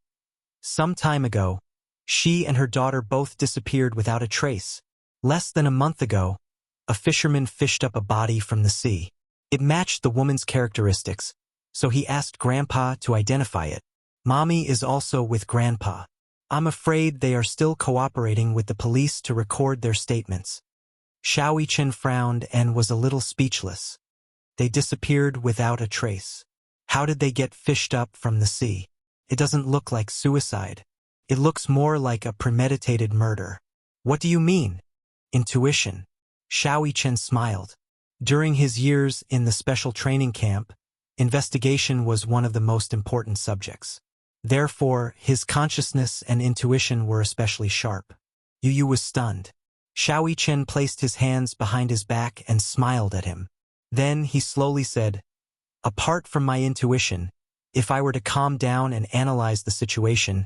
"Some time ago, she and her daughter both disappeared without a trace. Less than a month ago, a fisherman fished up a body from the sea. It matched the woman's characteristics, so he asked Grandpa to identify it. Mommy is also with Grandpa. I'm afraid they are still cooperating with the police to record their statements." Xiao Yichen frowned and was a little speechless. They disappeared without a trace. How did they get fished up from the sea? It doesn't look like suicide. It looks more like a premeditated murder. What do you mean? Intuition. Xiao Yichen smiled. During his years in the special training camp, investigation was one of the most important subjects. Therefore, his consciousness and intuition were especially sharp. Yu was stunned. Xiao Yichen placed his hands behind his back and smiled at him. Then he slowly said, "Apart from my intuition, if I were to calm down and analyze the situation,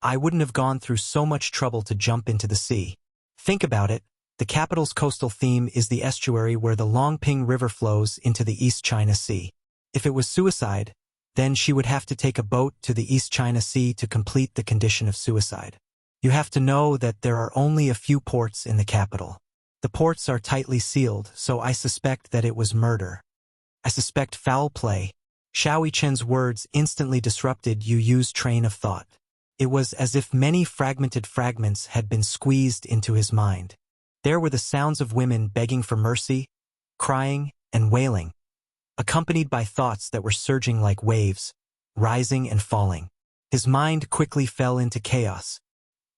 I wouldn't have gone through so much trouble to jump into the sea. Think about it, the capital's coastal theme is the estuary where the Longping River flows into the East China Sea. If it was suicide, then she would have to take a boat to the East China Sea to complete the condition of suicide. You have to know that there are only a few ports in the capital. The ports are tightly sealed, so I suspect that it was murder. I suspect foul play." Xiao Yichen's words instantly disrupted Yu's train of thought. It was as if many fragmented fragments had been squeezed into his mind. There were the sounds of women begging for mercy, crying, and wailing, accompanied by thoughts that were surging like waves, rising and falling. His mind quickly fell into chaos.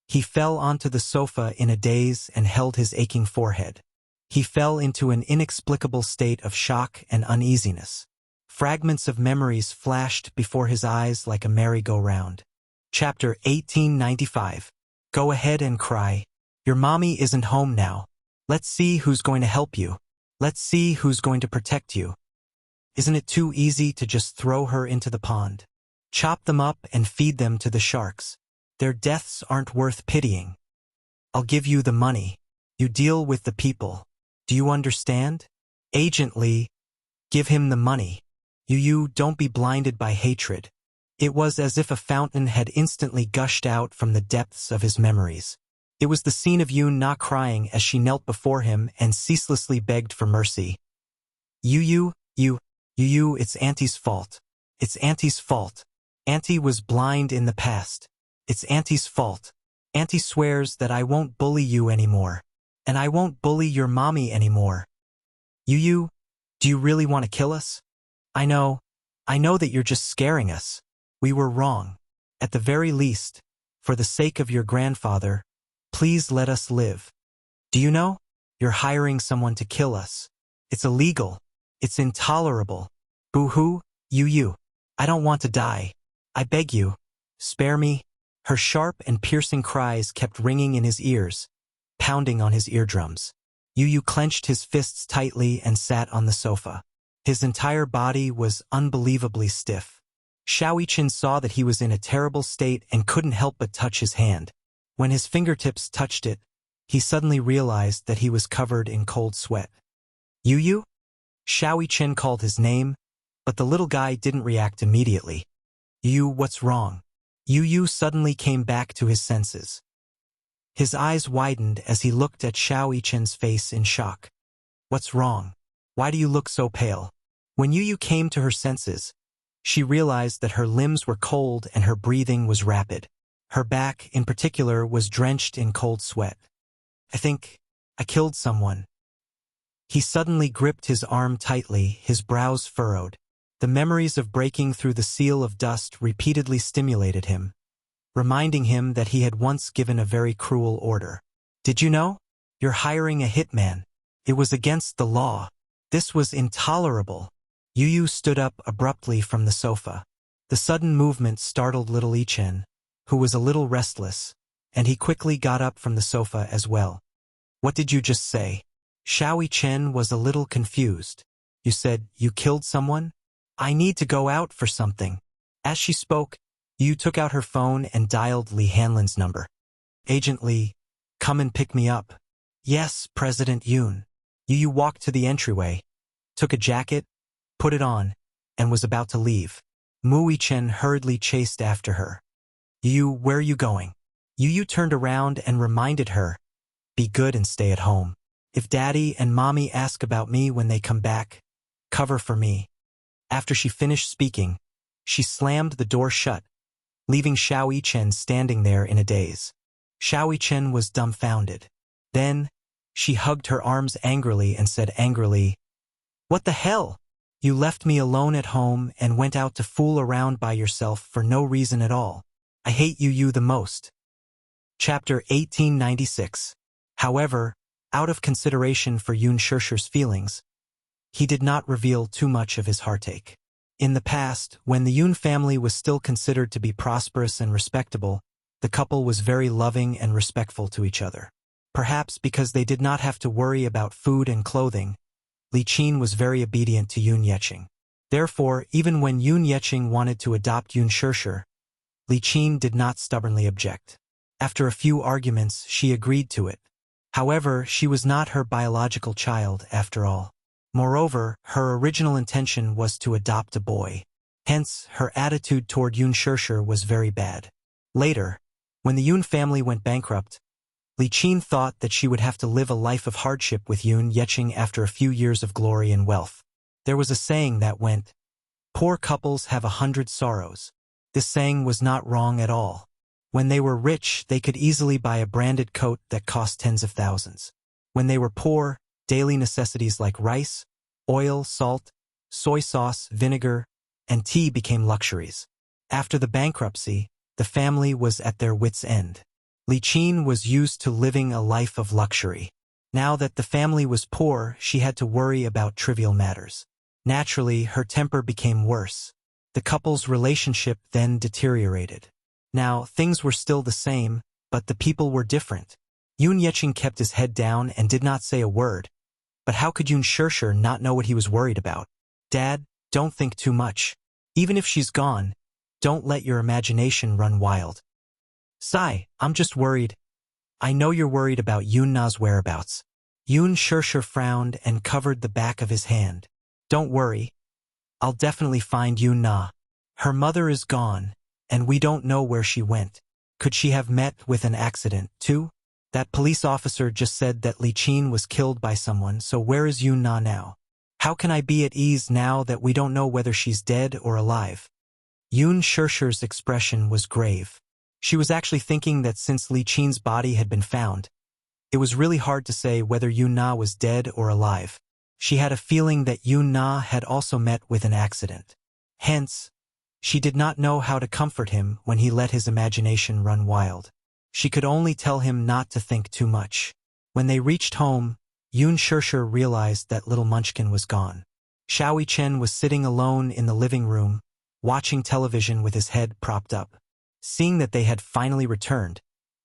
He fell onto the sofa in a daze and held his aching forehead. He fell into an inexplicable state of shock and uneasiness. Fragments of memories flashed before his eyes like a merry-go-round. Chapter 1895. Go ahead and cry. Your mommy isn't home now. Let's see who's going to help you. Let's see who's going to protect you. Isn't it too easy to just throw her into the pond? Chop them up and feed them to the sharks. Their deaths aren't worth pitying. I'll give you the money. You deal with the people. Do you understand? Agent Lee, give him the money. You don't be blinded by hatred. It was as if a fountain had instantly gushed out from the depths of his memories. It was the scene of Yun Na crying as she knelt before him and ceaselessly begged for mercy. You, it's Auntie's fault. It's Auntie's fault. Auntie was blind in the past. It's Auntie's fault. Auntie swears that I won't bully you anymore. And I won't bully your mommy anymore. Do you really want to kill us? I know that you're just scaring us. We were wrong. At the very least, for the sake of your grandfather, please let us live. Do you know? You're hiring someone to kill us. It's illegal. It's intolerable. Boo-hoo, You. I don't want to die. I beg you. Spare me. Her sharp and piercing cries kept ringing in his ears, pounding on his eardrums. Yu clenched his fists tightly and sat on the sofa. His entire body was unbelievably stiff. Xiaoyichen saw that he was in a terrible state and couldn't help but touch his hand. When his fingertips touched it, he suddenly realized that he was covered in cold sweat. Yu? Xiaoyichen called his name, but the little guy didn't react immediately. Yu, what's wrong? Yu suddenly came back to his senses. His eyes widened as he looked at Xiaoyichen's face in shock. What's wrong? Why do you look so pale? When Yu came to her senses, she realized that her limbs were cold and her breathing was rapid. Her back, in particular, was drenched in cold sweat. I think I killed someone. He suddenly gripped his arm tightly, his brows furrowed. The memories of breaking through the seal of dust repeatedly stimulated him, reminding him that he had once given a very cruel order. Did you know? You're hiring a hitman. It was against the law. This was intolerable. Yu stood up abruptly from the sofa. The sudden movement startled little Yichen, who was a little restless, and he quickly got up from the sofa as well. What did you just say? Xiaoyichen was a little confused. You said you killed someone? I need to go out for something. As she spoke, Yu took out her phone and dialed Li Hanlin's number. Agent Li, come and pick me up. Yes, President Yun. Yu walked to the entryway, took a jacket, put it on, and was about to leave. Mu Yichen hurriedly chased after her. Yu, where are you going? Yu turned around and reminded her, be good and stay at home. If Daddy and Mommy ask about me when they come back, cover for me. After she finished speaking, she slammed the door shut, leaving Xiaoyichen standing there in a daze. Xiaoyichen was dumbfounded. Then, she hugged her arms angrily and said angrily, What the hell? You left me alone at home and went out to fool around by yourself for no reason at all. I hate you the most. Chapter 1896. However, out of consideration for Yun Shirshir's feelings, he did not reveal too much of his heartache. In the past, when the Yun family was still considered to be prosperous and respectable, the couple was very loving and respectful to each other. Perhaps because they did not have to worry about food and clothing, Li Qin was very obedient to Yun Yeqing. Therefore, even when Yun Yeqing wanted to adopt Yun Shirshir, Li Qin did not stubbornly object. After a few arguments, she agreed to it. However, she was not her biological child, after all. Moreover, her original intention was to adopt a boy. Hence, her attitude toward Yun Shirshir was very bad. Later, when the Yun family went bankrupt, Li Qin thought that she would have to live a life of hardship with Yun Yeqing after a few years of glory and wealth. There was a saying that went, "Poor couples have 100 sorrows." This saying was not wrong at all. When they were rich, they could easily buy a branded coat that cost tens of thousands. When they were poor, daily necessities like rice, oil, salt, soy sauce, vinegar, and tea became luxuries. After the bankruptcy, the family was at their wits' end. Li Qin was used to living a life of luxury. Now that the family was poor, she had to worry about trivial matters. Naturally, her temper became worse. The couple's relationship then deteriorated. Now, things were still the same, but the people were different. Yun Yeqing kept his head down and did not say a word. But how could Yun Shirshir not know what he was worried about? Dad, don't think too much. Even if she's gone, don't let your imagination run wild. Sai, I'm just worried. I know you're worried about Yun Na's whereabouts. Yun Shirshir frowned and covered the back of his hand. Don't worry. I'll definitely find Yun Na. Her mother is gone, and we don't know where she went. Could she have met with an accident, too? That police officer just said that Li Qin was killed by someone, so where is Yun Na now? How can I be at ease now that we don't know whether she's dead or alive? Yun Shirshir's expression was grave. She was actually thinking that since Li Qin's body had been found, it was really hard to say whether Yun Na was dead or alive. She had a feeling that Yun Na had also met with an accident. Hence, she did not know how to comfort him when he let his imagination run wild. She could only tell him not to think too much. When they reached home, Yun Shirshir realized that little Munchkin was gone. Xiao Chen was sitting alone in the living room, watching television with his head propped up. Seeing that they had finally returned,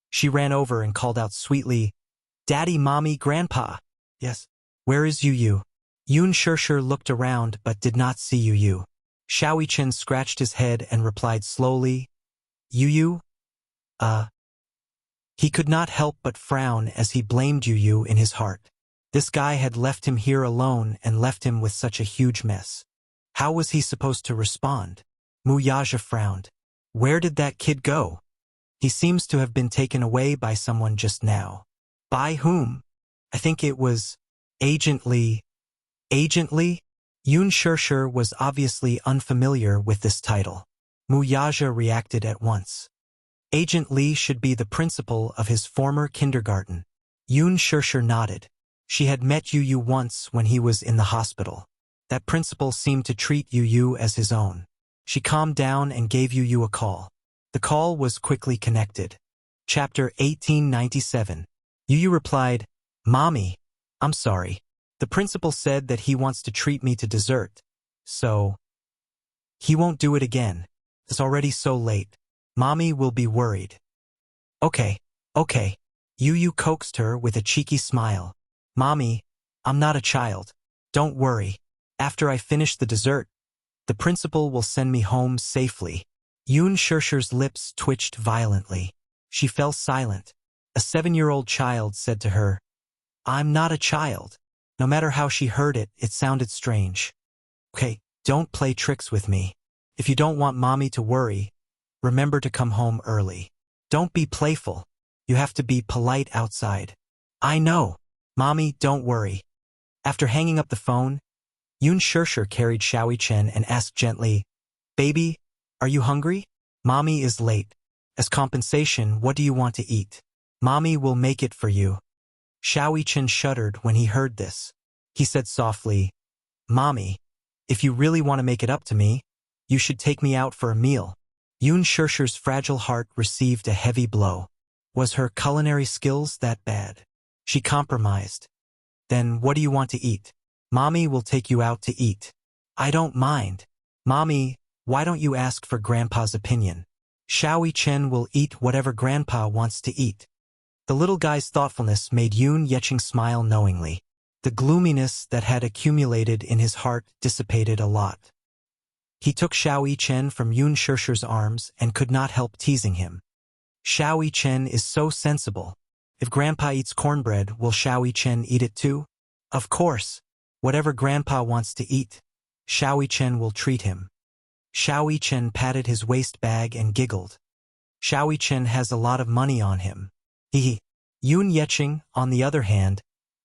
she ran over and called out sweetly, "Daddy, Mommy, Grandpa." "Yes." "Where is Yu Yu?" Yun Shirshir looked around but did not see Yu Yu. Xiao Chen scratched his head and replied slowly, "Yu Yu? He could not help but frown as he blamed Yu Yu in his heart. This guy had left him here alone and left him with such a huge mess. How was he supposed to respond? Mu Yaja frowned. Where did that kid go? He seems to have been taken away by someone just now. By whom? I think it was Agent Li. Agent Li? Yun Shirshir was obviously unfamiliar with this title. Mu Yaja reacted at once. Agent Li should be the principal of his former kindergarten. Yun Shirshir nodded. She had met Yu Yu once when he was in the hospital. That principal seemed to treat Yu Yu as his own. She calmed down and gave Yu Yu a call. The call was quickly connected. Chapter 1897. Yu Yu replied, "Mommy, I'm sorry. The principal said that he wants to treat me to dessert. So, he won't do it again. It's already so late. Mommy will be worried." Okay. Yu Yu coaxed her with a cheeky smile. "Mommy, I'm not a child. Don't worry. After I finish the dessert, the principal will send me home safely." Yun Shirshir's lips twitched violently. She fell silent. A 7-year-old child said to her, "I'm not a child." No matter how she heard it, it sounded strange. "Okay, don't play tricks with me. If you don't want Mommy to worry, remember to come home early. Don't be playful. You have to be polite outside." "I know. Mommy, don't worry." After hanging up the phone, Yun Shirshir carried Xiao Chen and asked gently, "Baby, are you hungry? Mommy is late. As compensation, what do you want to eat? Mommy will make it for you." Xiao Chen shuddered when he heard this. He said softly, "Mommy, if you really want to make it up to me, you should take me out for a meal." Yun Shirshir's fragile heart received a heavy blow. Was her culinary skills that bad? She compromised. "Then what do you want to eat? Mommy will take you out to eat." "I don't mind." "Mommy, why don't you ask for Grandpa's opinion? Xiao Chen will eat whatever Grandpa wants to eat." The little guy's thoughtfulness made Yun Yecheng smile knowingly. The gloominess that had accumulated in his heart dissipated a lot. He took Xiao Chen from Yun Shirshir's arms and could not help teasing him. "Xiao Chen is so sensible. If Grandpa eats cornbread, will Xiao Chen eat it too?" "Of course. Whatever Grandpa wants to eat, Xiao Chen will treat him." Xiao Chen patted his waist bag and giggled. Xiao Chen has a lot of money on him. Yun Yecheng, on the other hand,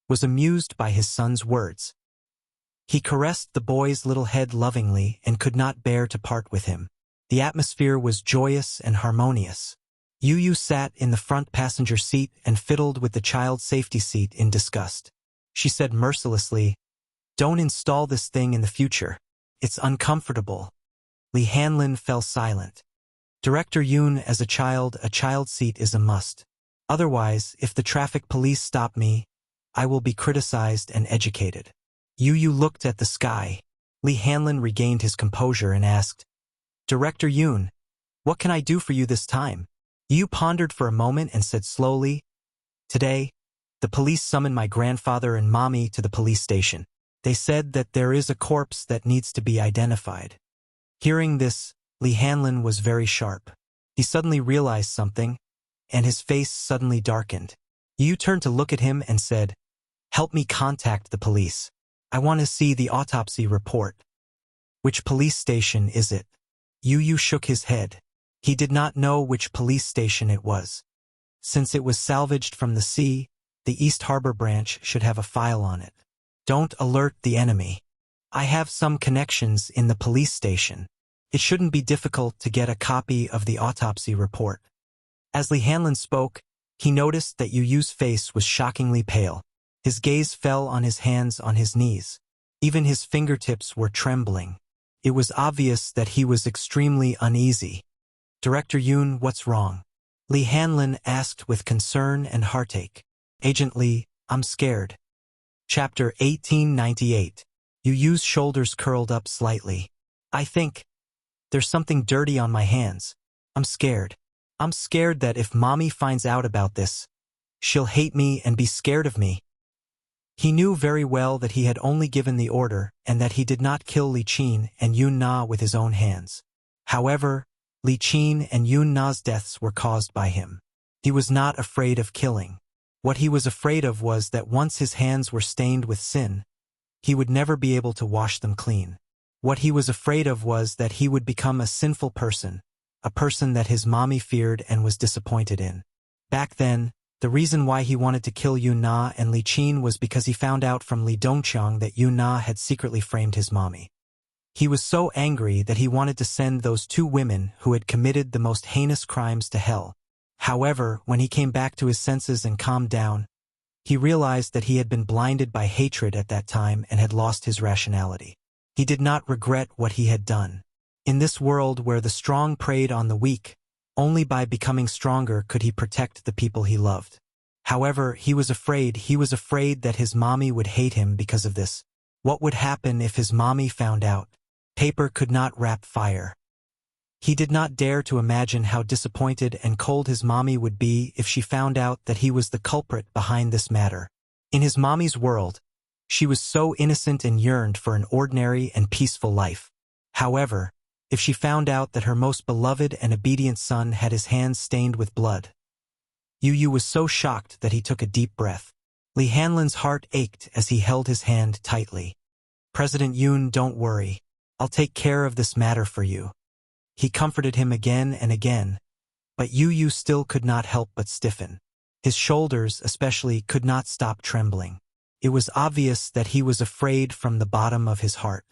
was amused by his son's words. He caressed the boy's little head lovingly and could not bear to part with him. The atmosphere was joyous and harmonious. Yu Yu sat in the front passenger seat and fiddled with the child's safety seat in disgust. She said mercilessly, "Don't install this thing in the future. It's uncomfortable." Li Hanlin fell silent. "Director Yun, as a child seat is a must. Otherwise, if the traffic police stop me, I will be criticized and educated." Yu Yu looked at the sky. Li Hanlin regained his composure and asked, "Director Yun, what can I do for you this time?" Yu pondered for a moment and said slowly, "Today, the police summoned my grandfather and mommy to the police station. They said that there is a corpse that needs to be identified." Hearing this, Li Hanlin was very sharp. He suddenly realized something, and his face suddenly darkened. Yu turned to look at him and said, "Help me contact the police. I want to see the autopsy report." "Which police station is it?" Yu shook his head. He did not know which police station it was. Since it was salvaged from the sea, the East Harbor branch should have a file on it. "Don't alert the enemy. I have some connections in the police station. It shouldn't be difficult to get a copy of the autopsy report." As Li Hanlin spoke, he noticed that Yu Yu's face was shockingly pale. His gaze fell on his hands on his knees. Even his fingertips were trembling. It was obvious that he was extremely uneasy. "Director Yun, what's wrong?" Li Hanlin asked with concern and heartache. "Agent Li, I'm scared." Chapter 1898. Yu Yu's shoulders curled up slightly. I think there's something dirty on my hands. I'm scared. I'm scared that if Mommy finds out about this, she'll hate me and be scared of me. He knew very well that he had only given the order and that he did not kill Li Qin and Yun Na with his own hands. However, Li Qin and Yun Na's deaths were caused by him. He was not afraid of killing. What he was afraid of was that once his hands were stained with sin, he would never be able to wash them clean. What he was afraid of was that he would become a sinful person, a person that his mommy feared and was disappointed in. Back then, the reason why he wanted to kill Yun Na and Li Qin was because he found out from Li Dongqiang that Yun Na had secretly framed his mommy. He was so angry that he wanted to send those two women who had committed the most heinous crimes to hell. However, when he came back to his senses and calmed down, he realized that he had been blinded by hatred at that time and had lost his rationality. He did not regret what he had done. In this world where the strong preyed on the weak, only by becoming stronger could he protect the people he loved. However, he was afraid that his mommy would hate him because of this. What would happen if his mommy found out? Paper could not wrap fire. He did not dare to imagine how disappointed and cold his mommy would be if she found out that he was the culprit behind this matter. In his mommy's world, she was so innocent and yearned for an ordinary and peaceful life. However, if she found out that her most beloved and obedient son had his hands stained with blood, Yu Yu was so shocked that he took a deep breath. Li Hanlin's heart ached as he held his hand tightly. President Yun, don't worry. I'll take care of this matter for you. He comforted him again and again, but Yu Yu still could not help but stiffen. His shoulders, especially, could not stop trembling. It was obvious that he was afraid from the bottom of his heart.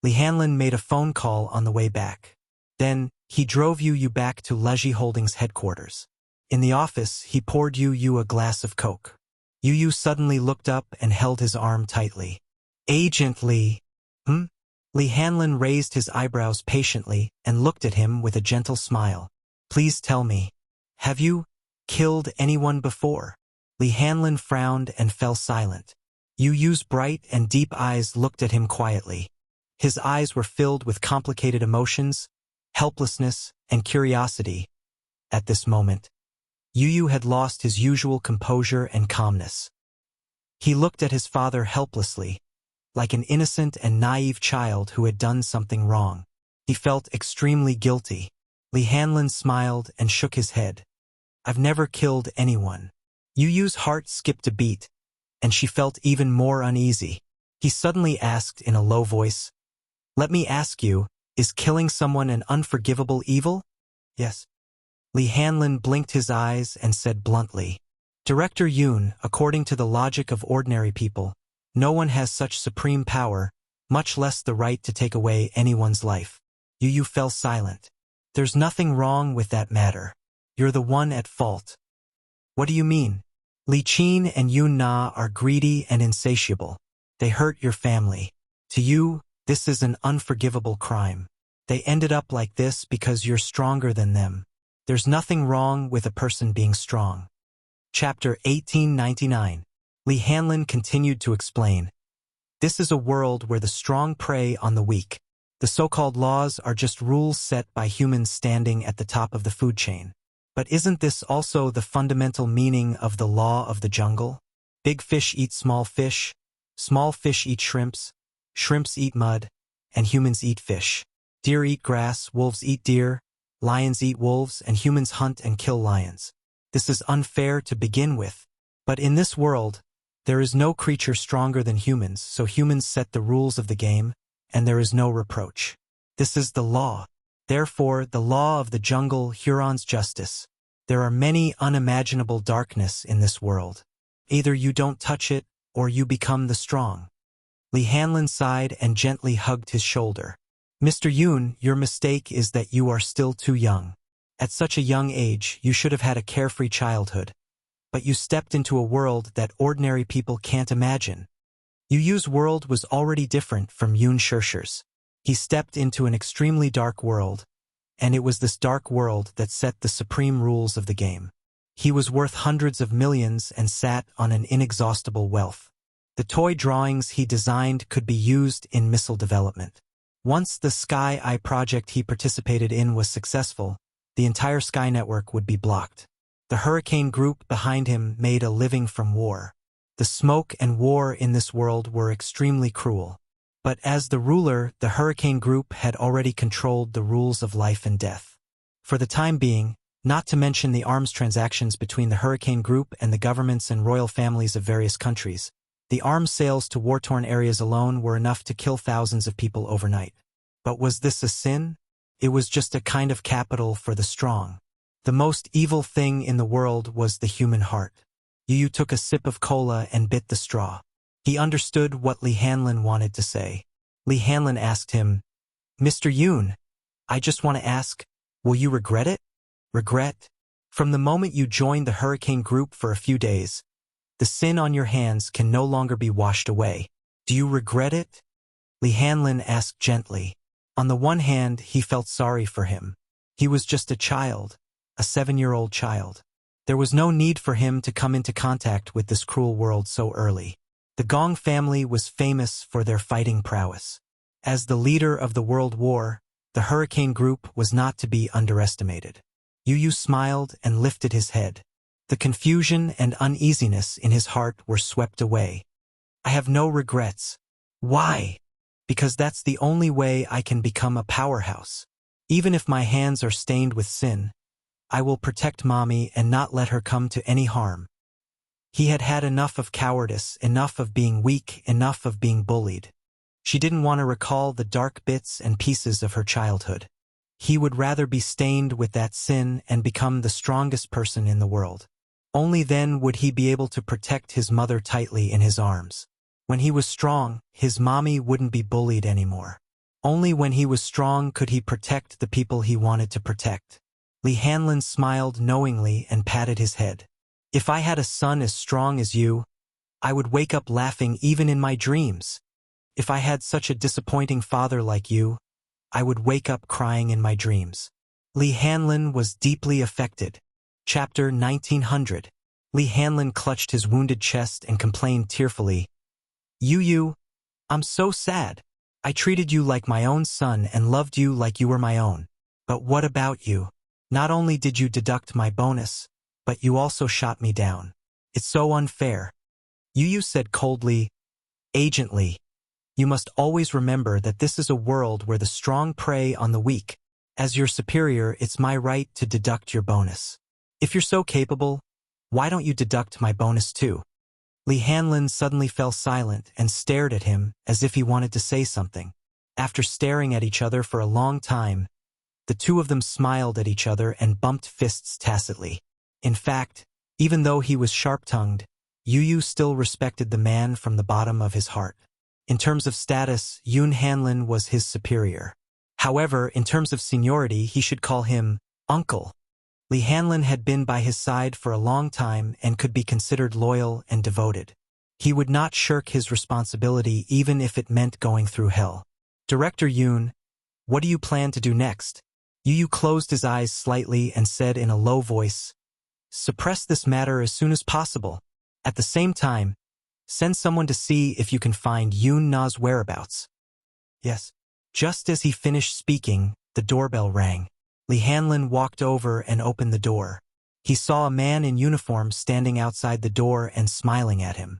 Li Hanlin made a phone call on the way back. Then, he drove Yu Yu back to Leji Holdings headquarters. In the office, he poured Yu Yu a glass of Coke. Yu Yu suddenly looked up and held his arm tightly. Agent Li. Li Hanlin raised his eyebrows patiently and looked at him with a gentle smile. Please tell me, have you killed anyone before? Li Hanlin frowned and fell silent. Yu Yu's bright and deep eyes looked at him quietly. His eyes were filled with complicated emotions, helplessness, and curiosity. At this moment, Yu Yu had lost his usual composure and calmness. He looked at his father helplessly, like an innocent and naive child who had done something wrong. He felt extremely guilty. Li Hanlin smiled and shook his head. I've never killed anyone. Yu Yu's heart skipped a beat, and she felt even more uneasy. He suddenly asked in a low voice, let me ask you, is killing someone an unforgivable evil? Yes. Li Hanlin blinked his eyes and said bluntly, Director Yun, according to the logic of ordinary people, no one has such supreme power, much less the right to take away anyone's life. Yu Yu fell silent. There's nothing wrong with that matter. You're the one at fault. What do you mean? Li Qin and Yun Na are greedy and insatiable. They hurt your family. To you, this is an unforgivable crime. They ended up like this because you're stronger than them. There's nothing wrong with a person being strong. Chapter 1899. Li Hanlin continued to explain. This is a world where the strong prey on the weak. The so-called laws are just rules set by humans standing at the top of the food chain. But isn't this also the fundamental meaning of the law of the jungle? Big fish eat small fish eat shrimps eat mud, and humans eat fish. Deer eat grass, wolves eat deer, lions eat wolves, and humans hunt and kill lions. This is unfair to begin with. But in this world, there is no creature stronger than humans, so humans set the rules of the game, and there is no reproach. This is the law. Therefore, the law of the jungle, Huron's justice. There are many unimaginable darkness in this world. Either you don't touch it, or you become the strong. Li Hanlin sighed and gently hugged his shoulder. Mr. Yun, your mistake is that you are still too young. At such a young age, you should have had a carefree childhood. But you stepped into a world that ordinary people can't imagine. Yu Yu's world was already different from Yun Shishir's. He stepped into an extremely dark world, and it was this dark world that set the supreme rules of the game. He was worth hundreds of millions and sat on an inexhaustible wealth. The toy drawings he designed could be used in missile development. Once the Sky Eye project he participated in was successful, the entire Sky Network would be blocked. The Hurricane Group behind him made a living from war. The smoke and war in this world were extremely cruel. But as the ruler, the Hurricane Group had already controlled the rules of life and death. For the time being, not to mention the arms transactions between the Hurricane Group and the governments and royal families of various countries, the arms sales to war-torn areas alone were enough to kill thousands of people overnight. But was this a sin? It was just a kind of capital for the strong. The most evil thing in the world was the human heart. Yu took a sip of cola and bit the straw. He understood what Li Hanlin wanted to say. Li Hanlin asked him, "Mr. Yoon, I just want to ask, will you regret it?" Regret? From the moment you joined the Hurricane Group for a few days, the sin on your hands can no longer be washed away. Do you regret it? Li Hanlin asked gently. On the one hand, he felt sorry for him. He was just a child, a 7-year-old child. There was no need for him to come into contact with this cruel world so early. The Gong family was famous for their fighting prowess. As the leader of the World War, the Hurricane Group was not to be underestimated. Yu smiled and lifted his head. The confusion and uneasiness in his heart were swept away. I have no regrets. Why? Because that's the only way I can become a powerhouse. Even if my hands are stained with sin, I will protect Mommy and not let her come to any harm. He had had enough of cowardice, enough of being weak, enough of being bullied. She didn't want to recall the dark bits and pieces of her childhood. He would rather be stained with that sin and become the strongest person in the world. Only then would he be able to protect his mother tightly in his arms. When he was strong, his mommy wouldn't be bullied anymore. Only when he was strong could he protect the people he wanted to protect. Li Hanlin smiled knowingly and patted his head. If I had a son as strong as you, I would wake up laughing even in my dreams. If I had such a disappointing father like you, I would wake up crying in my dreams. Li Hanlin was deeply affected. Chapter 1900. Li Hanlin clutched his wounded chest and complained tearfully, Yu, I'm so sad. I treated you like my own son and loved you like you were my own. But what about you? Not only did you deduct my bonus, but you also shot me down. It's so unfair. Yu said coldly, Agent Lee, you must always remember that this is a world where the strong prey on the weak. As your superior, it's my right to deduct your bonus. If you're so capable, why don't you deduct my bonus too? Li Hanlin suddenly fell silent and stared at him as if he wanted to say something. After staring at each other for a long time, the two of them smiled at each other and bumped fists tacitly. In fact, even though he was sharp-tongued, Yu still respected the man from the bottom of his heart. In terms of status, Yoon Hanlin was his superior. However, in terms of seniority, he should call him Uncle. Li Hanlin had been by his side for a long time and could be considered loyal and devoted. He would not shirk his responsibility even if it meant going through hell. Director Yoon, what do you plan to do next? Yu closed his eyes slightly and said in a low voice, Suppress this matter as soon as possible. At the same time, send someone to see if you can find Yoon Na's whereabouts. Yes. Just as he finished speaking, the doorbell rang. Li Hanlin walked over and opened the door. He saw a man in uniform standing outside the door and smiling at him.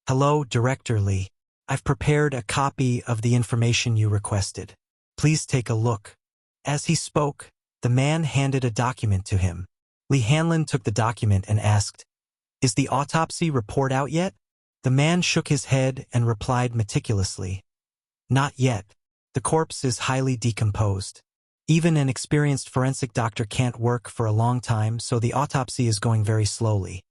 Hello, Director Lee. I've prepared a copy of the information you requested. Please take a look. As he spoke, the man handed a document to him. Li Hanlin took the document and asked, Is the autopsy report out yet? The man shook his head and replied meticulously, Not yet. The corpse is highly decomposed. Even an experienced forensic doctor can't work for a long time, so the autopsy is going very slowly.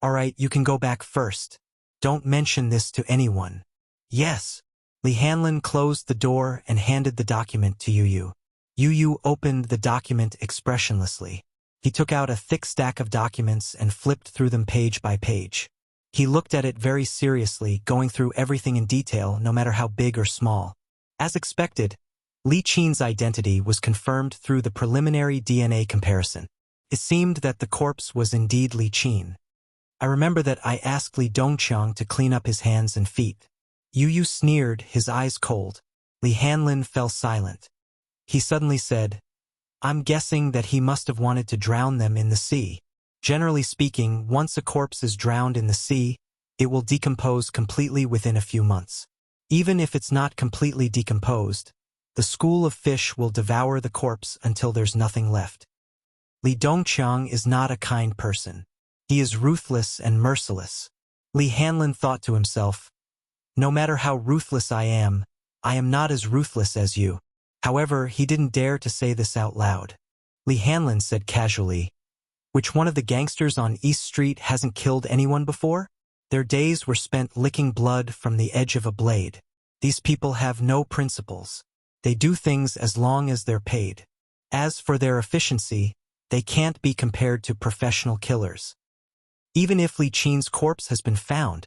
All right, you can go back first. Don't mention this to anyone. Yes. Li Hanlin closed the door and handed the document to Yu. Yu opened the document expressionlessly. He took out a thick stack of documents and flipped through them page by page. He looked at it very seriously, going through everything in detail, no matter how big or small. As expected, Li Qin's identity was confirmed through the preliminary DNA comparison. It seemed that the corpse was indeed Li Qin. I remember that I asked Li Dongqiang to clean up his hands and feet. Yu Yu sneered, his eyes cold. Li Hanlin fell silent. He suddenly said, I'm guessing that he must have wanted to drown them in the sea. Generally speaking, once a corpse is drowned in the sea, it will decompose completely within a few months. Even if it's not completely decomposed, the school of fish will devour the corpse until there's nothing left. Li Dongqiang is not a kind person. He is ruthless and merciless. Li Hanlin thought to himself, no matter how ruthless I am not as ruthless as you. However, he didn't dare to say this out loud. Li Hanlin said casually, which one of the gangsters on East Street hasn't killed anyone before? Their days were spent licking blood from the edge of a blade. These people have no principles. They do things as long as they're paid. As for their efficiency, they can't be compared to professional killers. Even if Li Qin's corpse has been found,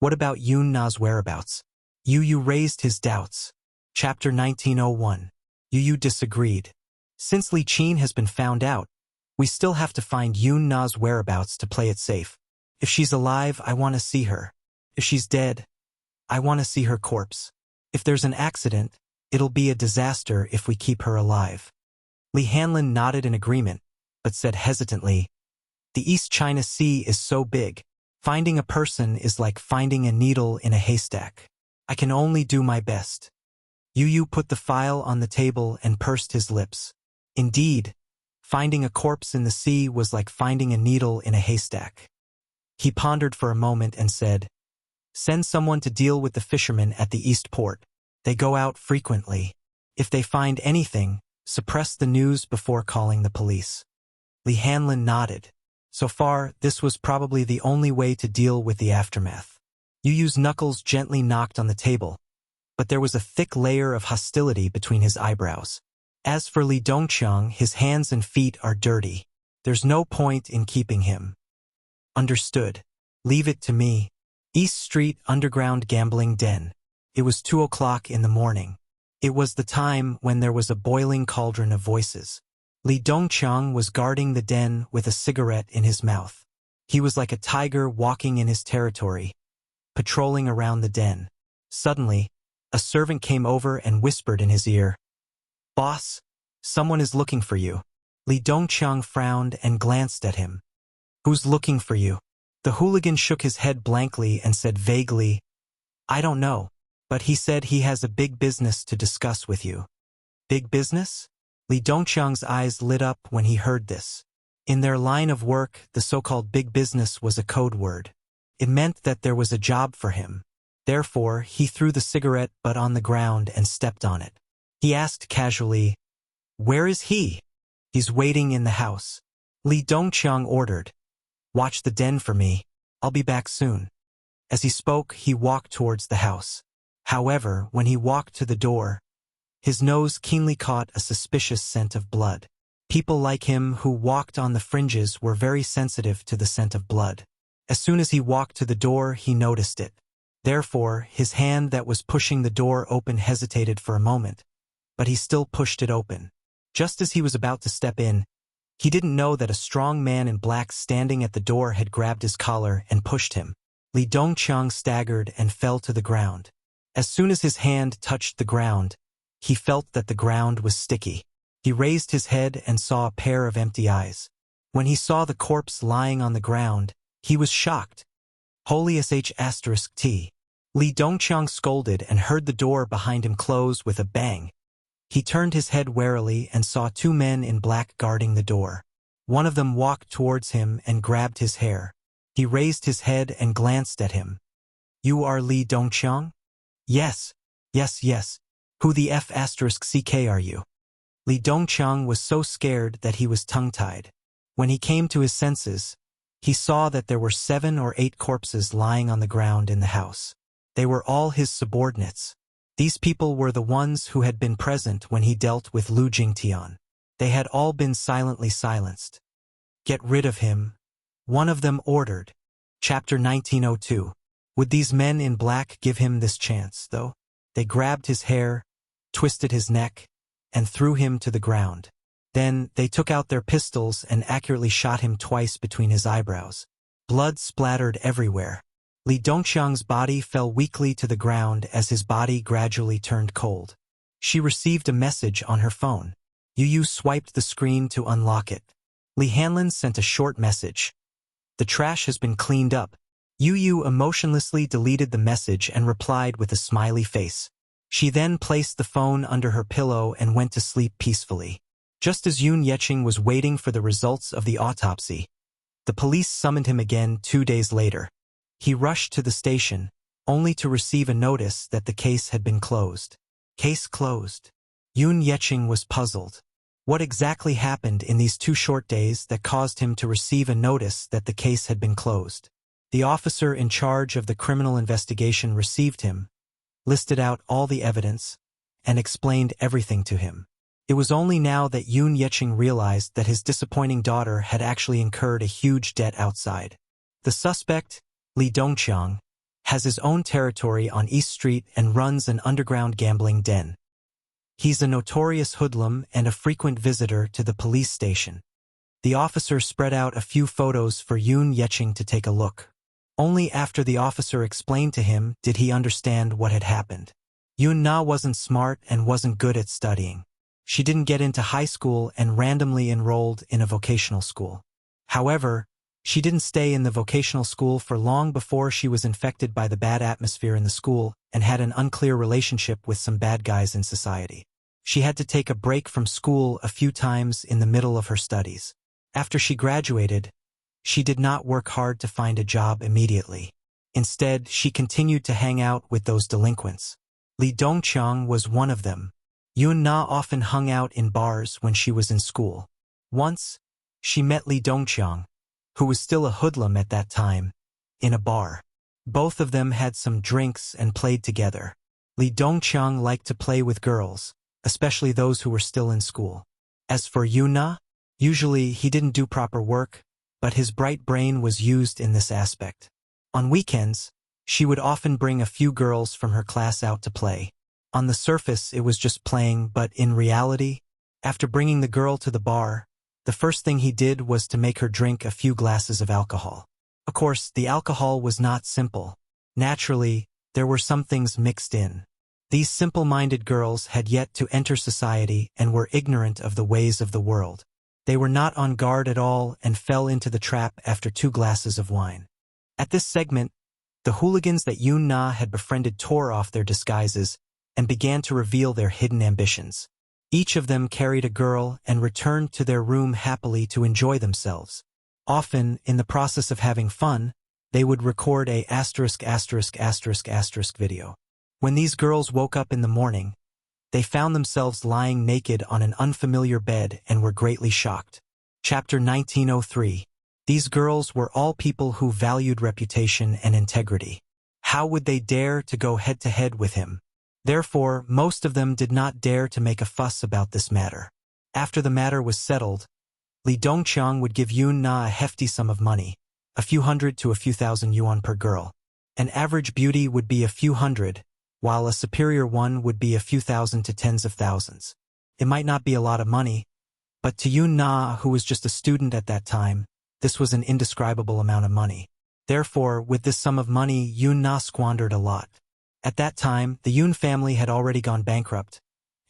what about Yun Na's whereabouts? Yu Yu raised his doubts. Chapter 1901. Yu Yu disagreed. Since Li Qin has been found out, we still have to find Yun Na's whereabouts to play it safe. If she's alive, I want to see her. If she's dead, I want to see her corpse. If there's an accident, it'll be a disaster if we keep her alive. Li Hanlin nodded in agreement, but said hesitantly, the East China Sea is so big. Finding a person is like finding a needle in a haystack. I can only do my best. Yu Yu put the file on the table and pursed his lips. Indeed, finding a corpse in the sea was like finding a needle in a haystack. He pondered for a moment and said, send someone to deal with the fishermen at the East Port. They go out frequently. If they find anything, suppress the news before calling the police. Li Hanlin nodded. So far, this was probably the only way to deal with the aftermath. Yu Yu's knuckles gently knocked on the table, but there was a thick layer of hostility between his eyebrows. As for Li Dongqiang, his hands and feet are dirty. There's no point in keeping him. Understood. Leave it to me. East Street Underground Gambling Den. It was 2 o'clock in the morning. It was the time when there was a boiling cauldron of voices. Li Dongqiang was guarding the den with a cigarette in his mouth. He was like a tiger walking in his territory, patrolling around the den. Suddenly, a servant came over and whispered in his ear, Boss, someone is looking for you. Li Dongqiang frowned and glanced at him. Who's looking for you? The hooligan shook his head blankly and said vaguely, I don't know, but he said he has a big business to discuss with you. Big business? Li Dongqiang's eyes lit up when he heard this. In their line of work, the so-called big business was a code word. It meant that there was a job for him. Therefore, he threw the cigarette butt on the ground and stepped on it. He asked casually, Where is he? He's waiting in the house. Li Dongqiang ordered, Watch the den for me. I'll be back soon. As he spoke, he walked towards the house. However, when he walked to the door, his nose keenly caught a suspicious scent of blood. People like him who walked on the fringes were very sensitive to the scent of blood. As soon as he walked to the door, he noticed it. Therefore, his hand that was pushing the door open hesitated for a moment, but he still pushed it open. Just as he was about to step in, he didn't know that a strong man in black standing at the door had grabbed his collar and pushed him. Li Dongqiang staggered and fell to the ground. As soon as his hand touched the ground, he felt that the ground was sticky. He raised his head and saw a pair of empty eyes. When he saw the corpse lying on the ground, he was shocked. Holy sh**t. Li Dongqiang scolded and heard the door behind him close with a bang. He turned his head warily and saw 2 men in black guarding the door. One of them walked towards him and grabbed his hair. He raised his head and glanced at him. You are Li Dongqiang? Yes. Yes. Who the f***ck are you? Li Dongqiang was so scared that he was tongue-tied. When he came to his senses, he saw that there were 7 or 8 corpses lying on the ground in the house. They were all his subordinates. These people were the ones who had been present when he dealt with Lu Jingtian. They had all been silently silenced. Get rid of him, one of them ordered. Chapter 1902. Would these men in black give him this chance, though? They grabbed his hair, twisted his neck, and threw him to the ground. Then they took out their pistols and accurately shot him twice between his eyebrows. Blood splattered everywhere. Li Dongqiang's body fell weakly to the ground as his body gradually turned cold. She received a message on her phone. Yu swiped the screen to unlock it. Li Hanlin sent a short message. The trash has been cleaned up. Yu emotionlessly deleted the message and replied with a smiley face. She then placed the phone under her pillow and went to sleep peacefully. Just as Yun Yeqing was waiting for the results of the autopsy, the police summoned him again 2 days later. He rushed to the station, only to receive a notice that the case had been closed. Case closed. Yun Yeqing was puzzled. What exactly happened in these 2 short days that caused him to receive a notice that the case had been closed? The officer in charge of the criminal investigation received him, listed out all the evidence, and explained everything to him. It was only now that Yun Yeqing realized that his disappointing daughter had actually incurred a huge debt outside. The suspect, Li Dongqiang, has his own territory on East Street and runs an underground gambling den. He's a notorious hoodlum and a frequent visitor to the police station. The officer spread out a few photos for Yun Yeqing to take a look. Only after the officer explained to him did he understand what had happened. Yun Na wasn't smart and wasn't good at studying. She didn't get into high school and randomly enrolled in a vocational school. However, she didn't stay in the vocational school for long before she was infected by the bad atmosphere in the school and had an unclear relationship with some bad guys in society. She had to take a break from school a few times in the middle of her studies. After she graduated, she did not work hard to find a job immediately. Instead, she continued to hang out with those delinquents. Li Dongqiang was one of them. Yun Na often hung out in bars when she was in school. Once, she met Li Dongqiang, who was still a hoodlum at that time, in a bar. Both of them had some drinks and played together. Li Dongqiang liked to play with girls, especially those who were still in school. As for Yun Na, usually he didn't do proper work, but his bright brain was used in this aspect. On weekends, she would often bring a few girls from her class out to play. On the surface, it was just playing, but in reality, after bringing the girl to the bar, the first thing he did was to make her drink a few glasses of alcohol. Of course, the alcohol was not simple. Naturally, there were some things mixed in. These simple-minded girls had yet to enter society and were ignorant of the ways of the world. They were not on guard at all and fell into the trap after 2 glasses of wine. At this segment, the hooligans that Yun Na had befriended tore off their disguises and began to reveal their hidden ambitions. Each of them carried a girl and returned to their room happily to enjoy themselves. Often, in the process of having fun, they would record a ***** video. When these girls woke up in the morning, they found themselves lying naked on an unfamiliar bed and were greatly shocked. Chapter 1903. These girls were all people who valued reputation and integrity. How would they dare to go head-to-head with him? Therefore, most of them did not dare to make a fuss about this matter. After the matter was settled, Li Dongqiang would give Yun Na a hefty sum of money, a few hundred to a few thousand yuan per girl. An average beauty would be a few hundred, while a superior one would be a few thousand to tens of thousands. It might not be a lot of money, but to Yun Na, who was just a student at that time, this was an indescribable amount of money. Therefore, with this sum of money, Yun Na squandered a lot. At that time, the Yun family had already gone bankrupt,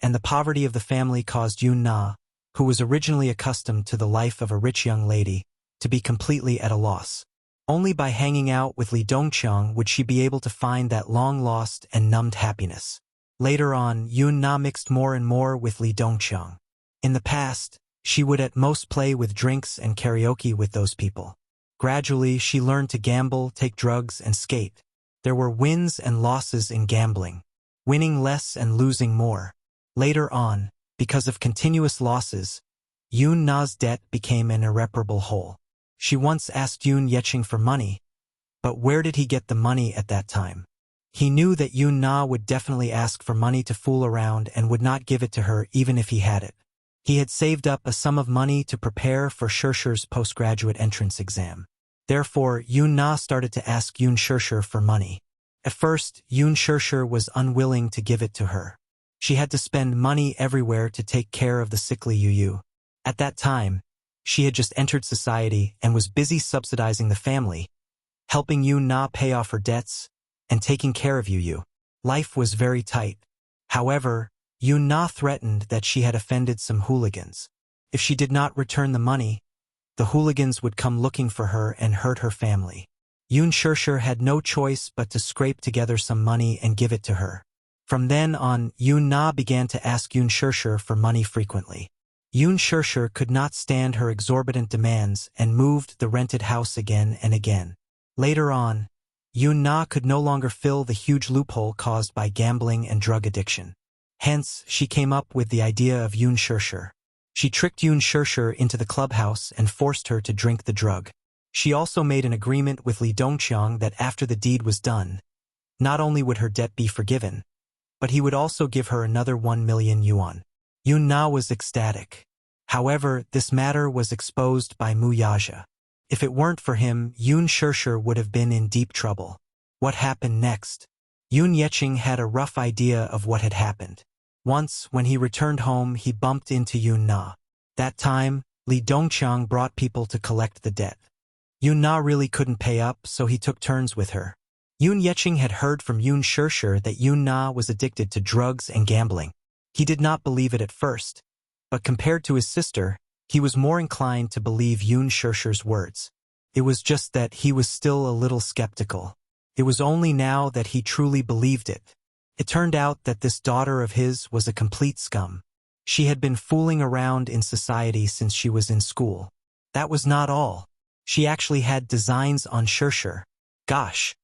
and the poverty of the family caused Yun Na, who was originally accustomed to the life of a rich young lady, to be completely at a loss. Only by hanging out with Li Dongqiang would she be able to find that long-lost and numbed happiness. Later on, Yun Na mixed more and more with Li Dongqiang. In the past, she would at most play with drinks and karaoke with those people. Gradually, she learned to gamble, take drugs, and skate. There were wins and losses in gambling, winning less and losing more. Later on, because of continuous losses, Yun Na's debt became an irreparable hole. She once asked Yun Yeqing for money, but where did he get the money at that time? He knew that Yun Na would definitely ask for money to fool around and would not give it to her even if he had it. He had saved up a sum of money to prepare for Shirshir's postgraduate entrance exam. Therefore, Yun Na started to ask Yun Shirshir for money. At first, Yun Shirshir was unwilling to give it to her. She had to spend money everywhere to take care of the sickly Yu. At that time, She had just entered society and was busy subsidizing the family, helping Yoon Na pay off her debts, and taking care of Yu. Life was very tight. However, Yoon Na threatened that she had offended some hooligans. If she did not return the money, the hooligans would come looking for her and hurt her family. Yoon Shurshur had no choice but to scrape together some money and give it to her. From then on, Yoon Na began to ask Yoon Shurshur for money frequently. Yoon Shurshur could not stand her exorbitant demands and moved the rented house again and again. Later on, Yoon Na could no longer fill the huge loophole caused by gambling and drug addiction. Hence, she came up with the idea of Yoon Shurshur. She tricked Yoon Shurshur into the clubhouse and forced her to drink the drug. She also made an agreement with Lee Dongqiang that after the deed was done, not only would her debt be forgiven, but he would also give her another 1 million yuan. Yoon Na was ecstatic. However, this matter was exposed by Mu Yaja. If it weren't for him, Yoon Shurshur would have been in deep trouble. What happened next? Yoon Yeching had a rough idea of what had happened. Once, when he returned home, he bumped into Yoon Na. That time, Lee Dongqiang brought people to collect the debt. Yoon Na really couldn't pay up, so he took turns with her. Yoon Yeching had heard from Yoon Shurshur that Yoon Na was addicted to drugs and gambling. He did not believe it at first, but compared to his sister, he was more inclined to believe Yoon Shurshur's words. It was just that he was still a little skeptical. It was only now that he truly believed it. It turned out that this daughter of his was a complete scum. She had been fooling around in society since she was in school. That was not all. She actually had designs on Shurshur. Gosh,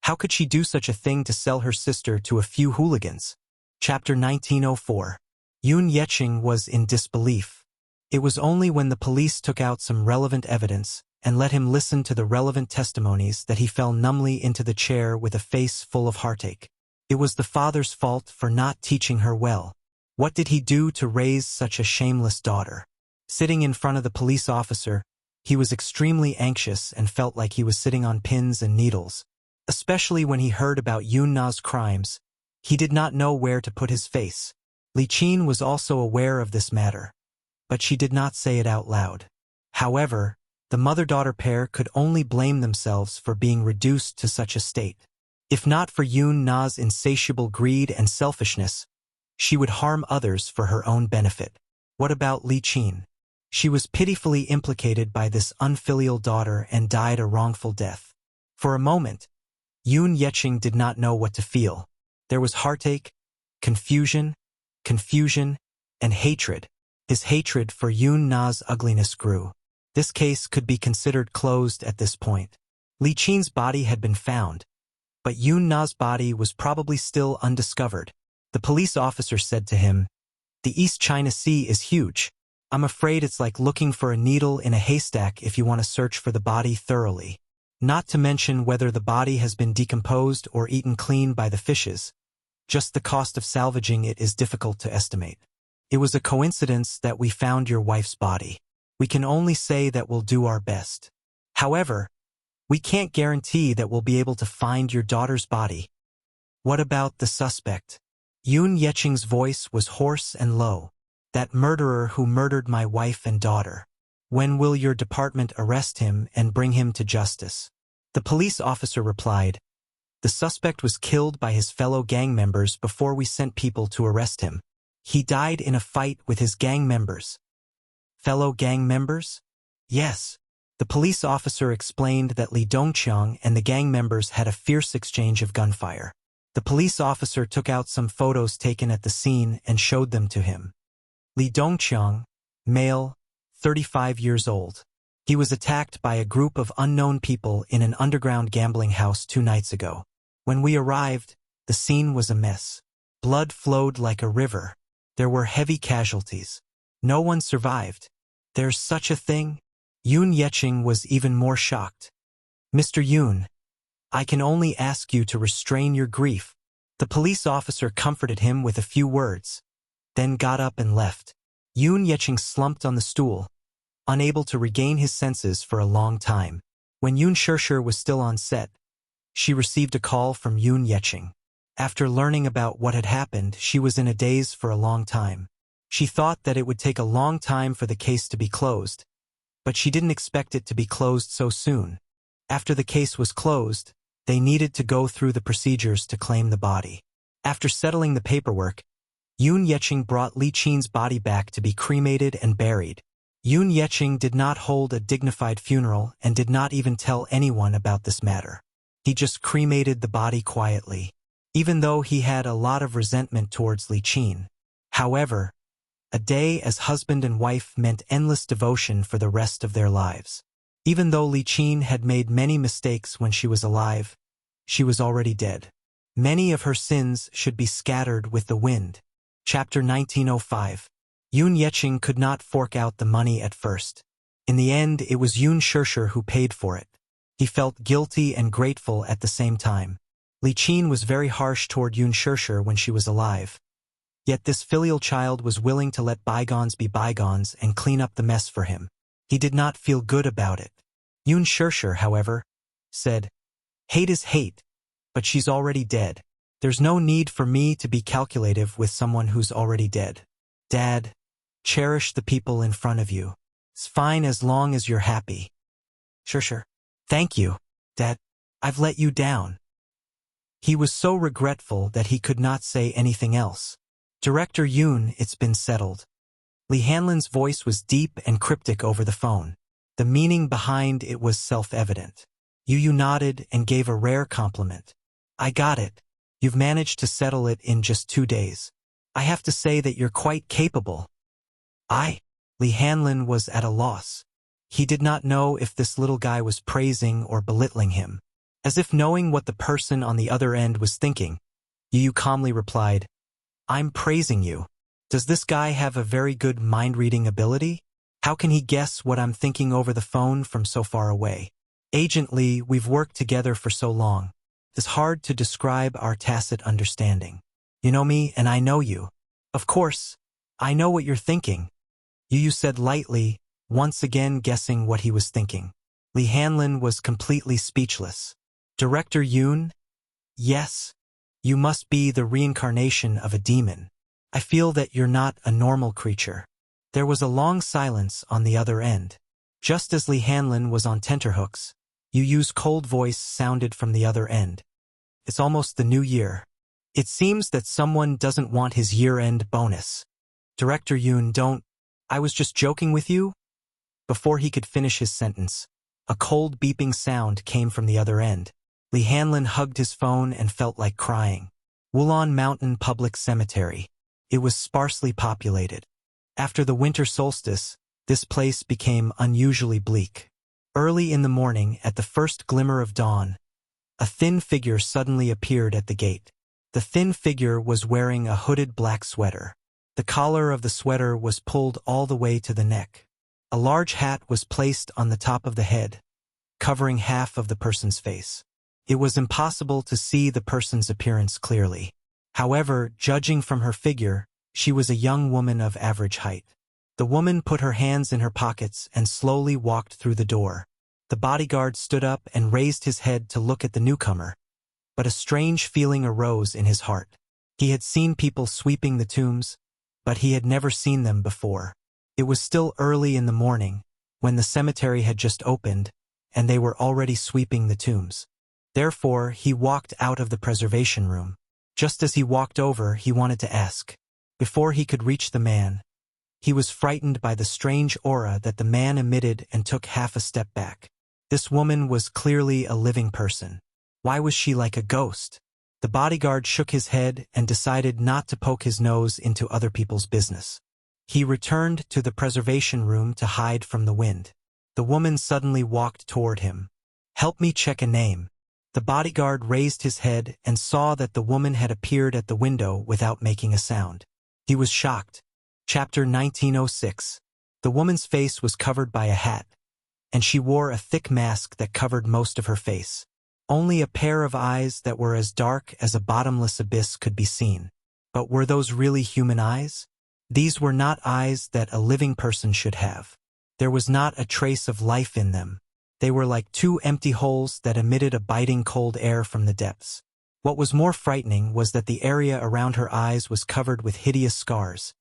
how could she do such a thing to sell her sister to a few hooligans? Chapter 1904. Yoon Yeching was in disbelief. It was only when the police took out some relevant evidence and let him listen to the relevant testimonies that he fell numbly into the chair with a face full of heartache. It was the father's fault for not teaching her well. What did he do to raise such a shameless daughter? Sitting in front of the police officer, he was extremely anxious and felt like he was sitting on pins and needles. Especially when he heard about Yoon Na's crimes, he did not know where to put his face. Li Qin was also aware of this matter, but she did not say it out loud. However, the mother-daughter pair could only blame themselves for being reduced to such a state. If not for Yoon Na's insatiable greed and selfishness, she would harm others for her own benefit. What about Li Qin? She was pitifully implicated by this unfilial daughter and died a wrongful death. For a moment, Yoon Yeching did not know what to feel. There was heartache, confusion, and hatred. His hatred for Yoon Na's ugliness grew. This case could be considered closed at this point. Li Qin's body had been found, but Yoon Na's body was probably still undiscovered. The police officer said to him, "The East China Sea is huge. I'm afraid it's like looking for a needle in a haystack if you want to search for the body thoroughly. Not to mention whether the body has been decomposed or eaten clean by the fishes. Just the cost of salvaging it is difficult to estimate. It was a coincidence that we found your wife's body. We can only say that we'll do our best. However, we can't guarantee that we'll be able to find your daughter's body." "What about the suspect?" Yoon Yeching's voice was hoarse and low. "That murderer who murdered my wife and daughter. When will your department arrest him and bring him to justice?" The police officer replied, "The suspect was killed by his fellow gang members before we sent people to arrest him. He died in a fight with his gang members." "Fellow gang members?" "Yes." The police officer explained that Lee Dongqiang and the gang members had a fierce exchange of gunfire. The police officer took out some photos taken at the scene and showed them to him. Lee Dongqiang, male, 35 years old. He was attacked by a group of unknown people in an underground gambling house 2 nights ago. When we arrived, the scene was a mess. Blood flowed like a river. There were heavy casualties. No one survived. There's such a thing? Yoon Yeching was even more shocked. "Mr. Yoon, I can only ask you to restrain your grief." The police officer comforted him with a few words, then got up and left. Yoon Yeching slumped on the stool, unable to regain his senses for a long time. When Yoon Shurshur was still on set, she received a call from Yoon Yeching. After learning about what had happened, she was in a daze for a long time. She thought that it would take a long time for the case to be closed, but she didn't expect it to be closed so soon. After the case was closed, they needed to go through the procedures to claim the body. After settling the paperwork, Yoon Yeching brought Li Qin's body back to be cremated and buried. Yoon Yeching did not hold a dignified funeral and did not even tell anyone about this matter. He just cremated the body quietly, even though he had a lot of resentment towards Li Qin. However, a day as husband and wife meant endless devotion for the rest of their lives. Even though Li Qin had made many mistakes when she was alive, she was already dead. Many of her sins should be scattered with the wind. Chapter 1905. Yoon Yeching could not fork out the money at first. In the end, it was Yoon Shurshur who paid for it. He felt guilty and grateful at the same time. Li Qin was very harsh toward Yoon Shurshur when she was alive. Yet this filial child was willing to let bygones be bygones and clean up the mess for him. He did not feel good about it. Yoon Shurshur, however, said, "Hate is hate, but she's already dead. There's no need for me to be calculative with someone who's already dead. Dad, cherish the people in front of you. It's fine as long as you're happy." Shurshur, "Thank you, Dad. I've let you down." He was so regretful that he could not say anything else. "Director Yoon, it's been settled." Lee Hanlon's voice was deep and cryptic over the phone. The meaning behind it was self-evident. Yu nodded and gave a rare compliment. "I got it. You've managed to settle it in just 2 days. I have to say that you're quite capable." Lee Hanlon was at a loss. He did not know if this little guy was praising or belittling him. As if knowing what the person on the other end was thinking, Yu calmly replied, "I'm praising you. Does this guy have a very good mind-reading ability? How can he guess what I'm thinking over the phone from so far away? Agent Lee, we've worked together for so long. It's hard to describe our tacit understanding. You know me and I know you. Of course, I know what you're thinking." Yu said lightly, once again guessing what he was thinking. Lee Hanlon was completely speechless. "Director Yoon? Yes. You must be the reincarnation of a demon. I feel that you're not a normal creature." There was a long silence on the other end. Just as Lee Hanlon was on tenterhooks, Yu's cold voice sounded from the other end. "It's almost the new year. It seems that someone doesn't want his year-end bonus. Director Yoon, don't. I was just joking with you." Before he could finish his sentence, a cold beeping sound came from the other end. Lee Hanlon hugged his phone and felt like crying. Wulon Mountain Public Cemetery. It was sparsely populated. After the winter solstice, this place became unusually bleak. Early in the morning, at the first glimmer of dawn, a thin figure suddenly appeared at the gate. The thin figure was wearing a hooded black sweater. The collar of the sweater was pulled all the way to the neck. A large hat was placed on the top of the head, covering half of the person's face. It was impossible to see the person's appearance clearly. However, judging from her figure, she was a young woman of average height. The woman put her hands in her pockets and slowly walked through the door. The bodyguard stood up and raised his head to look at the newcomer, but a strange feeling arose in his heart. He had seen people sweeping the tombs, but he had never seen them before. It was still early in the morning, when the cemetery had just opened, and they were already sweeping the tombs. Therefore, he walked out of the preservation room. Just as he walked over, he wanted to ask. Before he could reach the man, he was frightened by the strange aura that the man emitted and took half a step back. This woman was clearly a living person. Why was she like a ghost? The bodyguard shook his head and decided not to poke his nose into other people's business. He returned to the preservation room to hide from the wind. The woman suddenly walked toward him. "Help me check a name." The bodyguard raised his head and saw that the woman had appeared at the window without making a sound. He was shocked. Chapter 1906. The woman's face was covered by a hat, and she wore a thick mask that covered most of her face. Only a pair of eyes that were as dark as a bottomless abyss could be seen. But were those really human eyes? These were not eyes that a living person should have. There was not a trace of life in them. They were like two empty holes that emitted a biting cold air from the depths. What was more frightening was that the area around her eyes was covered with hideous scars,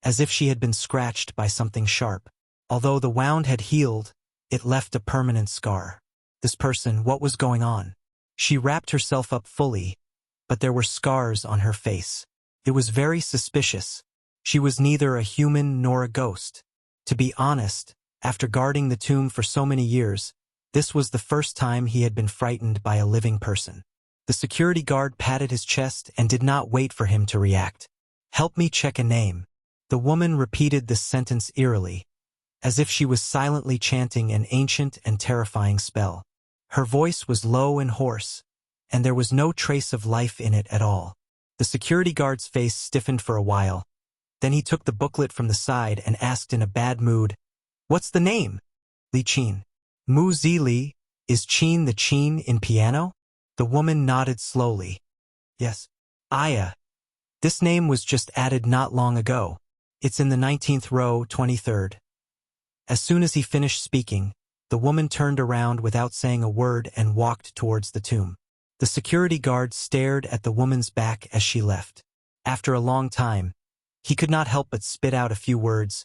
as if she had been scratched by something sharp. Although the wound had healed, It left a permanent scar. This person, what was going on? She wrapped herself up fully, but there were scars on her face. It was very suspicious. She was neither a human nor a ghost. To be honest, after guarding the tomb for so many years, this was the first time he had been frightened by a living person. The security guard patted his chest and did not wait for him to react. "Help me check a name." The woman repeated this sentence eerily, as if she was silently chanting an ancient and terrifying spell. Her voice was low and hoarse, and there was no trace of life in it at all. The security guard's face stiffened for a while. Then he took the booklet from the side and asked in a bad mood, "What's the name?" "Li Qin." "Mu Zi Li, is Qin the Qin in piano?" The woman nodded slowly. "Yes." "Aya. This name was just added not long ago. It's in the 19th row, 23rd. As soon as he finished speaking, the woman turned around without saying a word and walked towards the tomb. The security guard stared at the woman's back as she left. After a long time, he could not help but spit out a few words.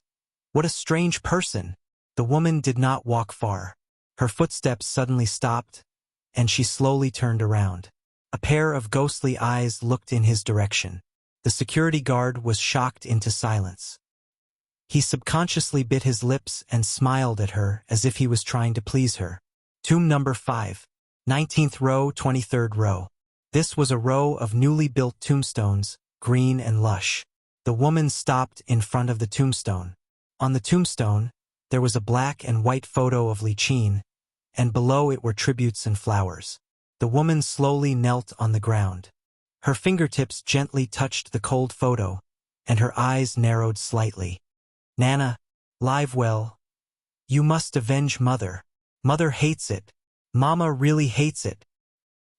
"What a strange person!" The woman did not walk far. Her footsteps suddenly stopped, and she slowly turned around. A pair of ghostly eyes looked in his direction. The security guard was shocked into silence. He subconsciously bit his lips and smiled at her as if he was trying to please her. Tomb number 5. 19th row, 23rd row. This was a row of newly built tombstones, green and lush. The woman stopped in front of the tombstone. On the tombstone, there was a black and white photo of Li Qin, and below it were tributes and flowers. The woman slowly knelt on the ground. Her fingertips gently touched the cold photo, and her eyes narrowed slightly. "Nana, live well. You must avenge Mother. Mother hates it. Mama really hates it.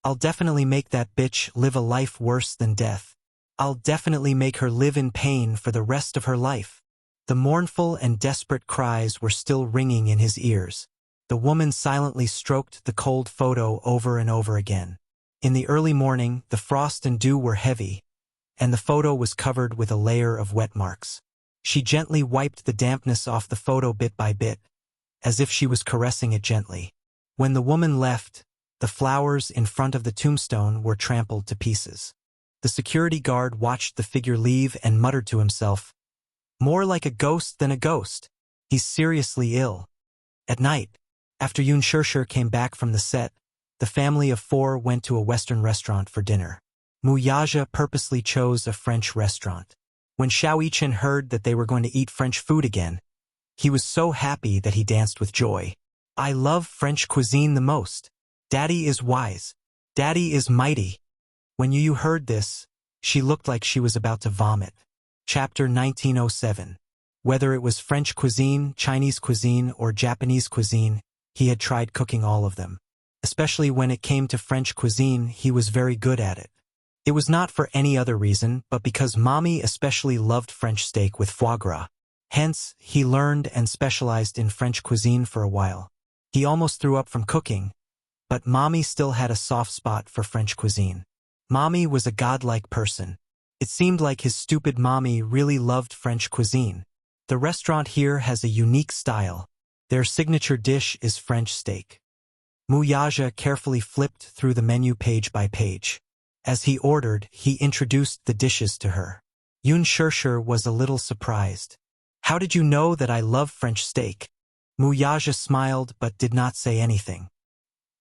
I'll definitely make that bitch live a life worse than death. I'll definitely make her live in pain for the rest of her life." The mournful and desperate cries were still ringing in his ears. The woman silently stroked the cold photo over and over again. In the early morning, the frost and dew were heavy, and the photo was covered with a layer of wet marks. She gently wiped the dampness off the photo bit by bit, as if she was caressing it gently. When the woman left, the flowers in front of the tombstone were trampled to pieces. The security guard watched the figure leave and muttered to himself, "More like a ghost than a ghost. He's seriously ill." At night, after Yun Shirshir came back from the set, the family of 4 went to a Western restaurant for dinner. Mu Yaja purposely chose a French restaurant. When Xiao Yichen heard that they were going to eat French food again, he was so happy that he danced with joy. "I love French cuisine the most. Daddy is wise. Daddy is mighty." When Yu heard this, she looked like she was about to vomit. Chapter 1907. Whether it was French cuisine, Chinese cuisine, or Japanese cuisine, he had tried cooking all of them. Especially when it came to French cuisine, he was very good at it. It was not for any other reason, but because Mommy especially loved French steak with foie gras. Hence, he learned and specialized in French cuisine for a while. He almost threw up from cooking, but Mommy still had a soft spot for French cuisine. Mommy was a godlike person. It seemed like his stupid mommy really loved French cuisine. The restaurant here has a unique style. Their signature dish is French steak. Mu Yaja carefully flipped through the menu page by page. As he ordered, he introduced the dishes to her. Yun Shirshir was a little surprised. "How did you know that I love French steak?" Mu Yaja smiled but did not say anything.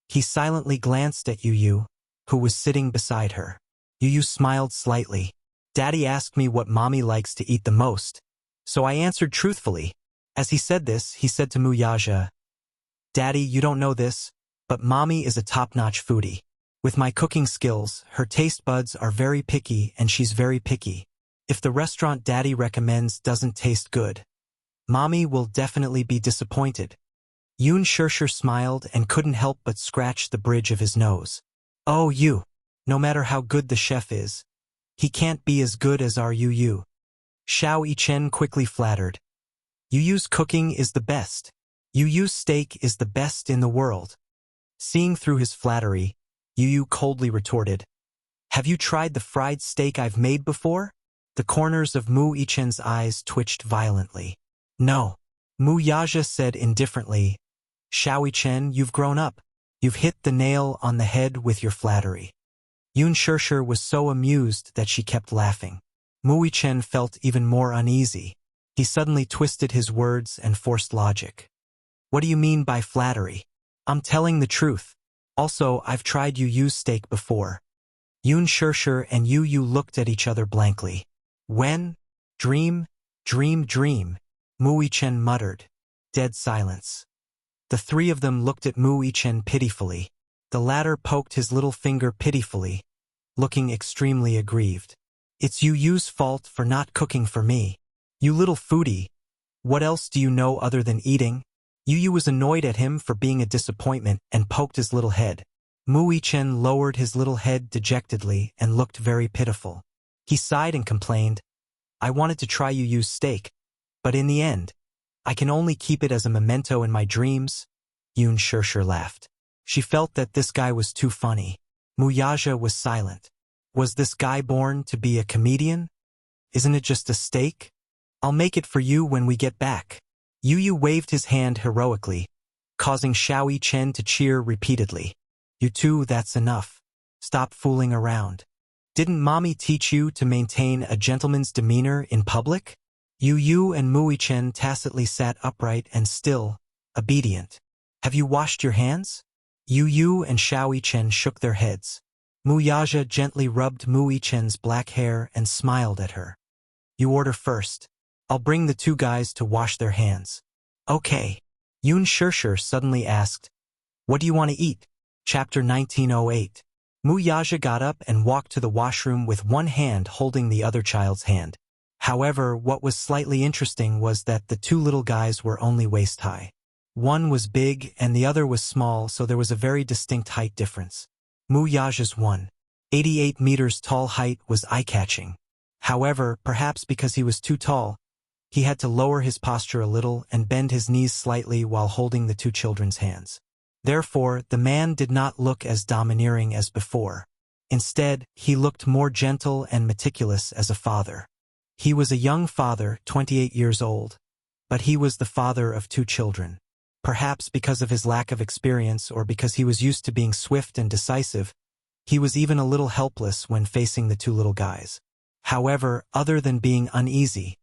He silently glanced at Yu, who was sitting beside her. Yu smiled slightly. "Daddy asked me what Mommy likes to eat the most, so I answered truthfully." As he said this, he said to Mu Yaja, "Daddy, you don't know this, but Mommy is a top-notch foodie. With my cooking skills, her taste buds are very picky and she's very picky. If the restaurant Daddy recommends doesn't taste good, Mommy will definitely be disappointed." Yun Shirshir smiled and couldn't help but scratch the bridge of his nose. "Oh, you. No matter how good the chef is, he can't be as good as our Yu. Xiao Yichen quickly flattered. "Yu's cooking is the best. Yu's steak is the best in the world." Seeing through his flattery, Yu coldly retorted, "Have you tried the fried steak I've made before?" The corners of Mu Yichen's eyes twitched violently. "No." Mu Yaja said indifferently, Shaoi Chen, you've grown up. You've hit the nail on the head with your flattery. Yun Shirshir was so amused that she kept laughing. Mui Chen felt even more uneasy. He suddenly twisted his words and forced logic. What do you mean by flattery? I'm telling the truth. Also, I've tried Yu's steak before. Yun Shirshir and Yu looked at each other blankly. When? Dream? Dream. Mui Chen muttered. Dead silence. The three of them looked at Mui Chen pitifully. The latter poked his little finger pitifully, looking extremely aggrieved. It's Yu's fault for not cooking for me. You little foodie. What else do you know other than eating? Yu was annoyed at him for being a disappointment and poked his little head. Mui Chen lowered his little head dejectedly and looked very pitiful. He sighed and complained, I wanted to try Yu's steak, but in the end, I can only keep it as a memento in my dreams. Yun Shirshir laughed. She felt that this guy was too funny. Muyaja was silent. Was this guy born to be a comedian? Isn't it just a steak? I'll make it for you when we get back. Yu waved his hand heroically, causing Shaoi Chen to cheer repeatedly. You two, that's enough. Stop fooling around. Didn't mommy teach you to maintain a gentleman's demeanor in public? Yu and Mui Chen tacitly sat upright and still, obedient. Have you washed your hands? Yu and Shaoi Chen shook their heads. Muyaja gently rubbed Mui Chen's black hair and smiled at her. You order first. I'll bring the two guys to wash their hands. Okay. Yun Shirshir suddenly asked, What do you want to eat? Chapter 1908. Muyaja got up and walked to the washroom with one hand holding the other child's hand. However, what was slightly interesting was that the two little guys were only waist-high. One was big and the other was small, so there was a very distinct height difference. Muyaja's 1.88 meters tall height was eye-catching. However, perhaps because he was too tall, he had to lower his posture a little and bend his knees slightly while holding the two children's hands. Therefore, the man did not look as domineering as before. Instead, he looked more gentle and meticulous as a father. He was a young father, 28 years old, but he was the father of two children. Perhaps because of his lack of experience or because he was used to being swift and decisive, he was even a little helpless when facing the two little guys. However, other than being uneasy,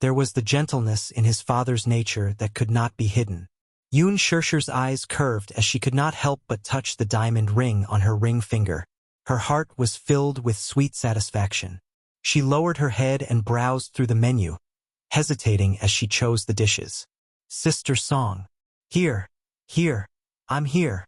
there was the gentleness in his father's nature that could not be hidden. Yun Shirshir's eyes curved as she could not help but touch the diamond ring on her ring finger. Her heart was filled with sweet satisfaction. She lowered her head and browsed through the menu, hesitating as she chose the dishes. Sister Song. Here, I'm here.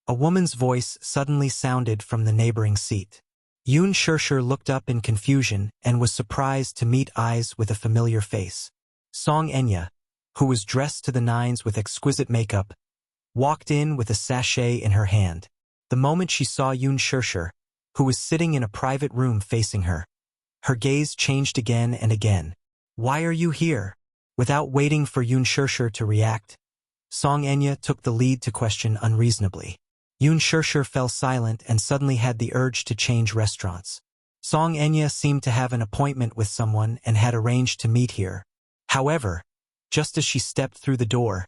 A woman's voice suddenly sounded from the neighboring seat. Yun Shirshir looked up in confusion and was surprised to meet eyes with a familiar face. Song Enya, who was dressed to the nines with exquisite makeup, walked in with a sachet in her hand. The moment she saw Yun Shirshir, who was sitting in a private room facing her, her gaze changed again and again. Why are you here? Without waiting for Yun Shirshir to react, Song Enya took the lead to question unreasonably. Yun Shirshir fell silent and suddenly had the urge to change restaurants. Song Enya seemed to have an appointment with someone and had arranged to meet here. However, just as she stepped through the door,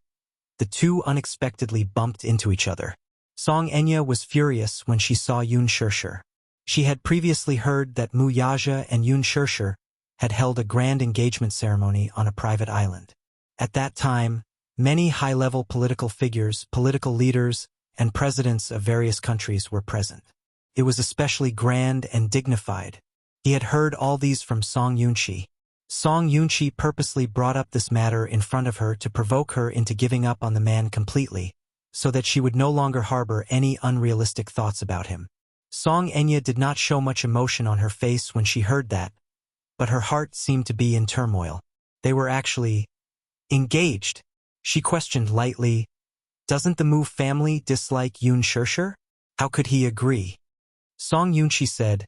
the two unexpectedly bumped into each other. Song Enya was furious when she saw Yun Shirshir. She had previously heard that Muyaja and Yun Shirshir had held a grand engagement ceremony on a private island. At that time, many high-level political figures, political leaders, and presidents of various countries were present. It was especially grand and dignified. He had heard all these from Song Yunchi. Song Yunchi purposely brought up this matter in front of her to provoke her into giving up on the man completely, so that she would no longer harbor any unrealistic thoughts about him. Song Enya did not show much emotion on her face when she heard that, but her heart seemed to be in turmoil. They were actually engaged. She questioned lightly, Doesn't the Mu family dislike Yun Shirshir? How could he agree? Song Yunchi said,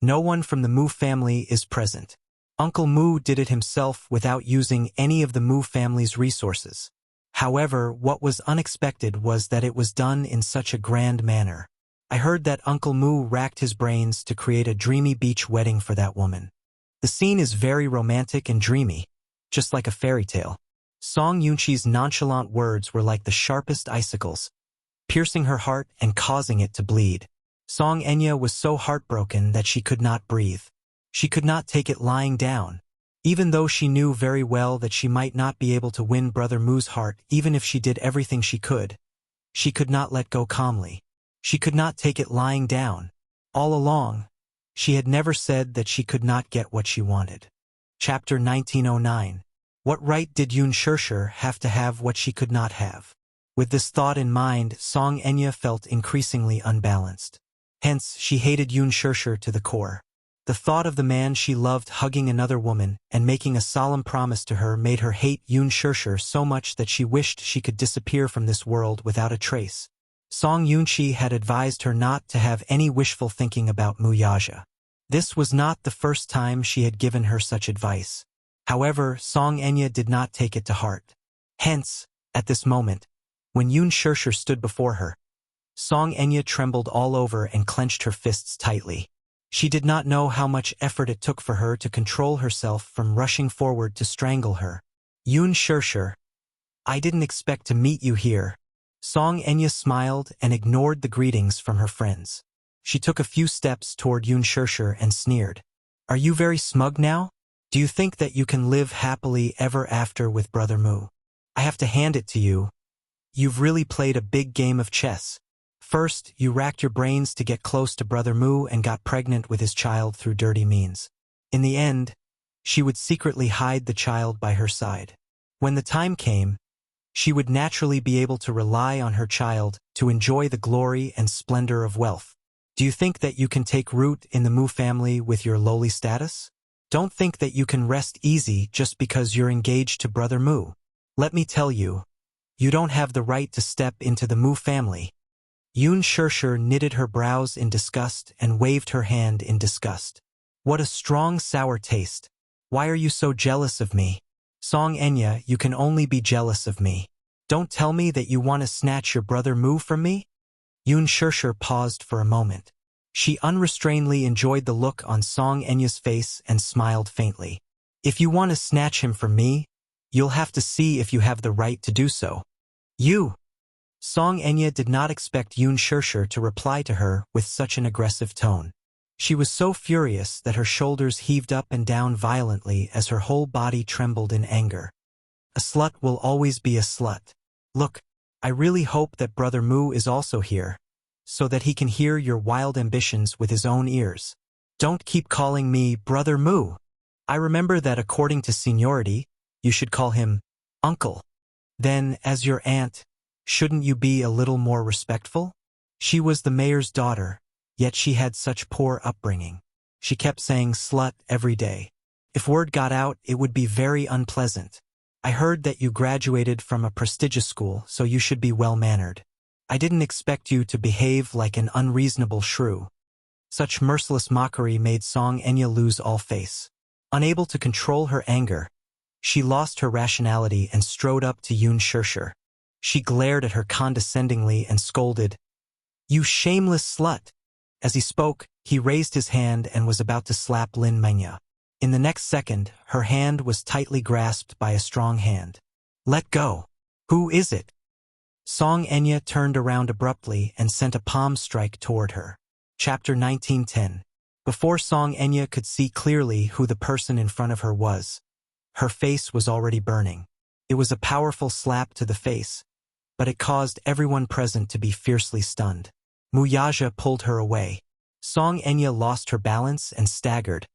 No one from the Mu family is present. Uncle Mu did it himself without using any of the Mu family's resources. However, what was unexpected was that it was done in such a grand manner. I heard that Uncle Mu racked his brains to create a dreamy beach wedding for that woman. The scene is very romantic and dreamy, just like a fairy tale. Song Yunqi's nonchalant words were like the sharpest icicles, piercing her heart and causing it to bleed. Song Enya was so heartbroken that she could not breathe. She could not take it lying down. Even though she knew very well that she might not be able to win Brother Mu's heart even if she did everything she could not let go calmly. She could not take it lying down. All along, she had never said that she could not get what she wanted. Chapter 1909. What right did Yun Shirshir have to have what she could not have? With this thought in mind, Song Enya felt increasingly unbalanced. Hence, she hated Yun Shirshir to the core. The thought of the man she loved hugging another woman and making a solemn promise to her made her hate Yun Shirshir so much that she wished she could disappear from this world without a trace. Song Yunqi had advised her not to have any wishful thinking about Wuxia. This was not the first time she had given her such advice. However, Song Enya did not take it to heart. Hence, at this moment, when Yun Shirshir stood before her, Song Enya trembled all over and clenched her fists tightly. She did not know how much effort it took for her to control herself from rushing forward to strangle her. Yun Shirshir, I didn't expect to meet you here. Song Enya smiled and ignored the greetings from her friends. She took a few steps toward Yun Shirshir and sneered. Are you very smug now? Do you think that you can live happily ever after with Brother Mu? I have to hand it to you. You've really played a big game of chess. First, you racked your brains to get close to Brother Mu and got pregnant with his child through dirty means. In the end, she would secretly hide the child by her side. When the time came, she would naturally be able to rely on her child to enjoy the glory and splendor of wealth. Do you think that you can take root in the Mu family with your lowly status? Don't think that you can rest easy just because you're engaged to Brother Mu. Let me tell you, you don't have the right to step into the Mu family. Yun Shirshir knitted her brows in disgust and waved her hand in disgust. What a strong sour taste. Why are you so jealous of me? Song Enya, you can only be jealous of me. Don't tell me that you want to snatch your Brother Mu from me? Yun Shirshir paused for a moment. She unrestrainedly enjoyed the look on Song Enya's face and smiled faintly. If you want to snatch him from me, you'll have to see if you have the right to do so. You! Song Enya did not expect Yun Shirshir to reply to her with such an aggressive tone. She was so furious that her shoulders heaved up and down violently as her whole body trembled in anger. A slut will always be a slut. Look, I really hope that Brother Mu is also here, so that he can hear your wild ambitions with his own ears. Don't keep calling me Brother Mu. I remember that according to seniority, you should call him Uncle. Then, as your aunt, shouldn't you be a little more respectful? She was the mayor's daughter, yet she had such poor upbringing. She kept saying slut every day. If word got out, it would be very unpleasant. I heard that you graduated from a prestigious school, so you should be well-mannered. I didn't expect you to behave like an unreasonable shrew. Such merciless mockery made Song Enya lose all face. Unable to control her anger, she lost her rationality and strode up to Yun Shirshir. She glared at her condescendingly and scolded, "You shameless slut!" As he spoke, he raised his hand and was about to slap Lin Menya. In the next second, her hand was tightly grasped by a strong hand. "Let go! Who is it?" Song Enya turned around abruptly and sent a palm strike toward her. Chapter 1910. Before Song Enya could see clearly who the person in front of her was, her face was already burning. It was a powerful slap to the face, but it caused everyone present to be fiercely stunned. Wuxia pulled her away. Song Enya lost her balance and staggered,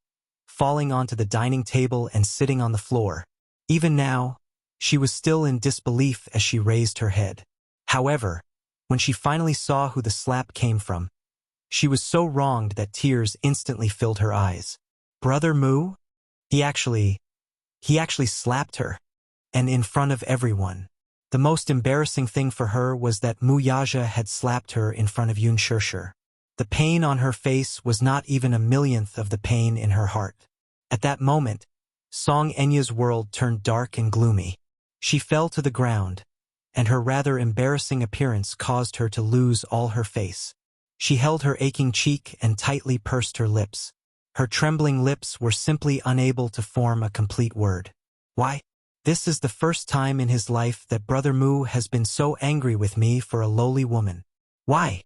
falling onto the dining table and sitting on the floor. Even now, she was still in disbelief as she raised her head. However, when she finally saw who the slap came from, she was so wronged that tears instantly filled her eyes. Brother Mu? He actually slapped her, and in front of everyone. The most embarrassing thing for her was that Wuxia had slapped her in front of Yun Shirshir. The pain on her face was not even a millionth of the pain in her heart. At that moment, Song Enya's world turned dark and gloomy. She fell to the ground, and her rather embarrassing appearance caused her to lose all her face. She held her aching cheek and tightly pursed her lips. Her trembling lips were simply unable to form a complete word. Why? This is the first time in his life that Brother Mu has been so angry with me for a lowly woman. Why?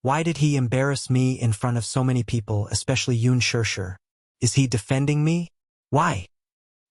Why did he embarrass me in front of so many people, especially Yun Shirshir? Is he defending me? Why?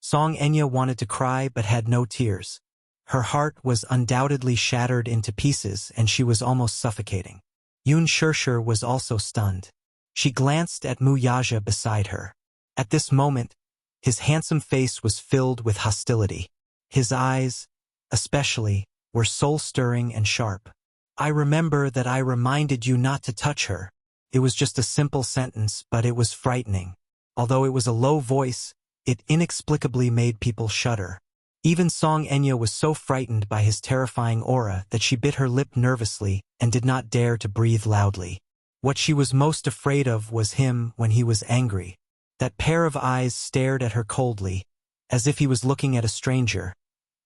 Song Enya wanted to cry but had no tears. Her heart was undoubtedly shattered into pieces and she was almost suffocating. Yun Shirshir was also stunned. She glanced at Mu Yaja beside her. At this moment, his handsome face was filled with hostility. His eyes, especially, were soul-stirring and sharp. I remember that I reminded you not to touch her. It was just a simple sentence, but it was frightening. Although it was a low voice, it inexplicably made people shudder. Even Song Enya was so frightened by his terrifying aura that she bit her lip nervously and did not dare to breathe loudly. What she was most afraid of was him when he was angry. That pair of eyes stared at her coldly, as if he was looking at a stranger,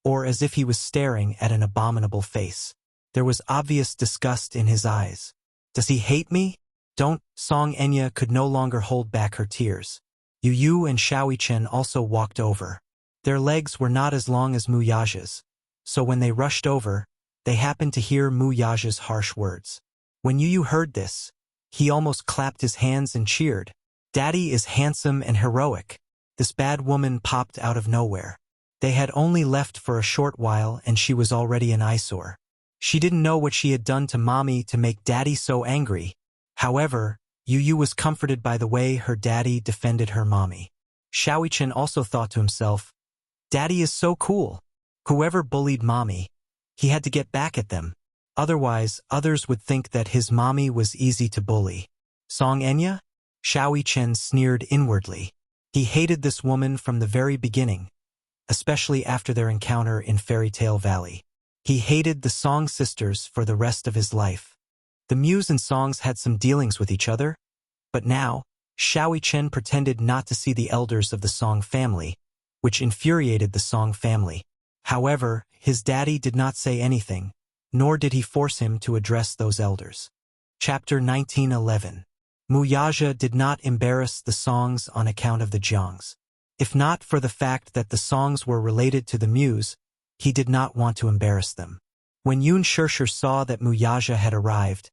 or as if he was staring at an abominable face. There was obvious disgust in his eyes. Does he hate me? Don't. Song Enya could no longer hold back her tears. Yu Yu and Xiaoyi Chen also walked over. Their legs were not as long as Mu Yaja's, so when they rushed over, they happened to hear Mu Yaja's harsh words. When Yu Yu heard this, he almost clapped his hands and cheered. Daddy is handsome and heroic. This bad woman popped out of nowhere. They had only left for a short while and she was already an eyesore. She didn't know what she had done to Mommy to make Daddy so angry. However, Yu Yu was comforted by the way her daddy defended her mommy. Xiaoyi Chen also thought to himself, Daddy is so cool. Whoever bullied Mommy, he had to get back at them. Otherwise, others would think that his mommy was easy to bully. Song Enya? Xiaoyi Chen sneered inwardly. He hated this woman from the very beginning, especially after their encounter in Fairy Tale Valley. He hated the Song sisters for the rest of his life. The Muse and Songs had some dealings with each other, but now, Xiaoyi Chen pretended not to see the elders of the Song family, which infuriated the Song family. However, his daddy did not say anything, nor did he force him to address those elders. Chapter 1911. Mu Yaja did not embarrass the Songs on account of the Jiangs. If not for the fact that the Songs were related to the Muse, he did not want to embarrass them. When Yun Shirshir saw that Mu Yaja had arrived,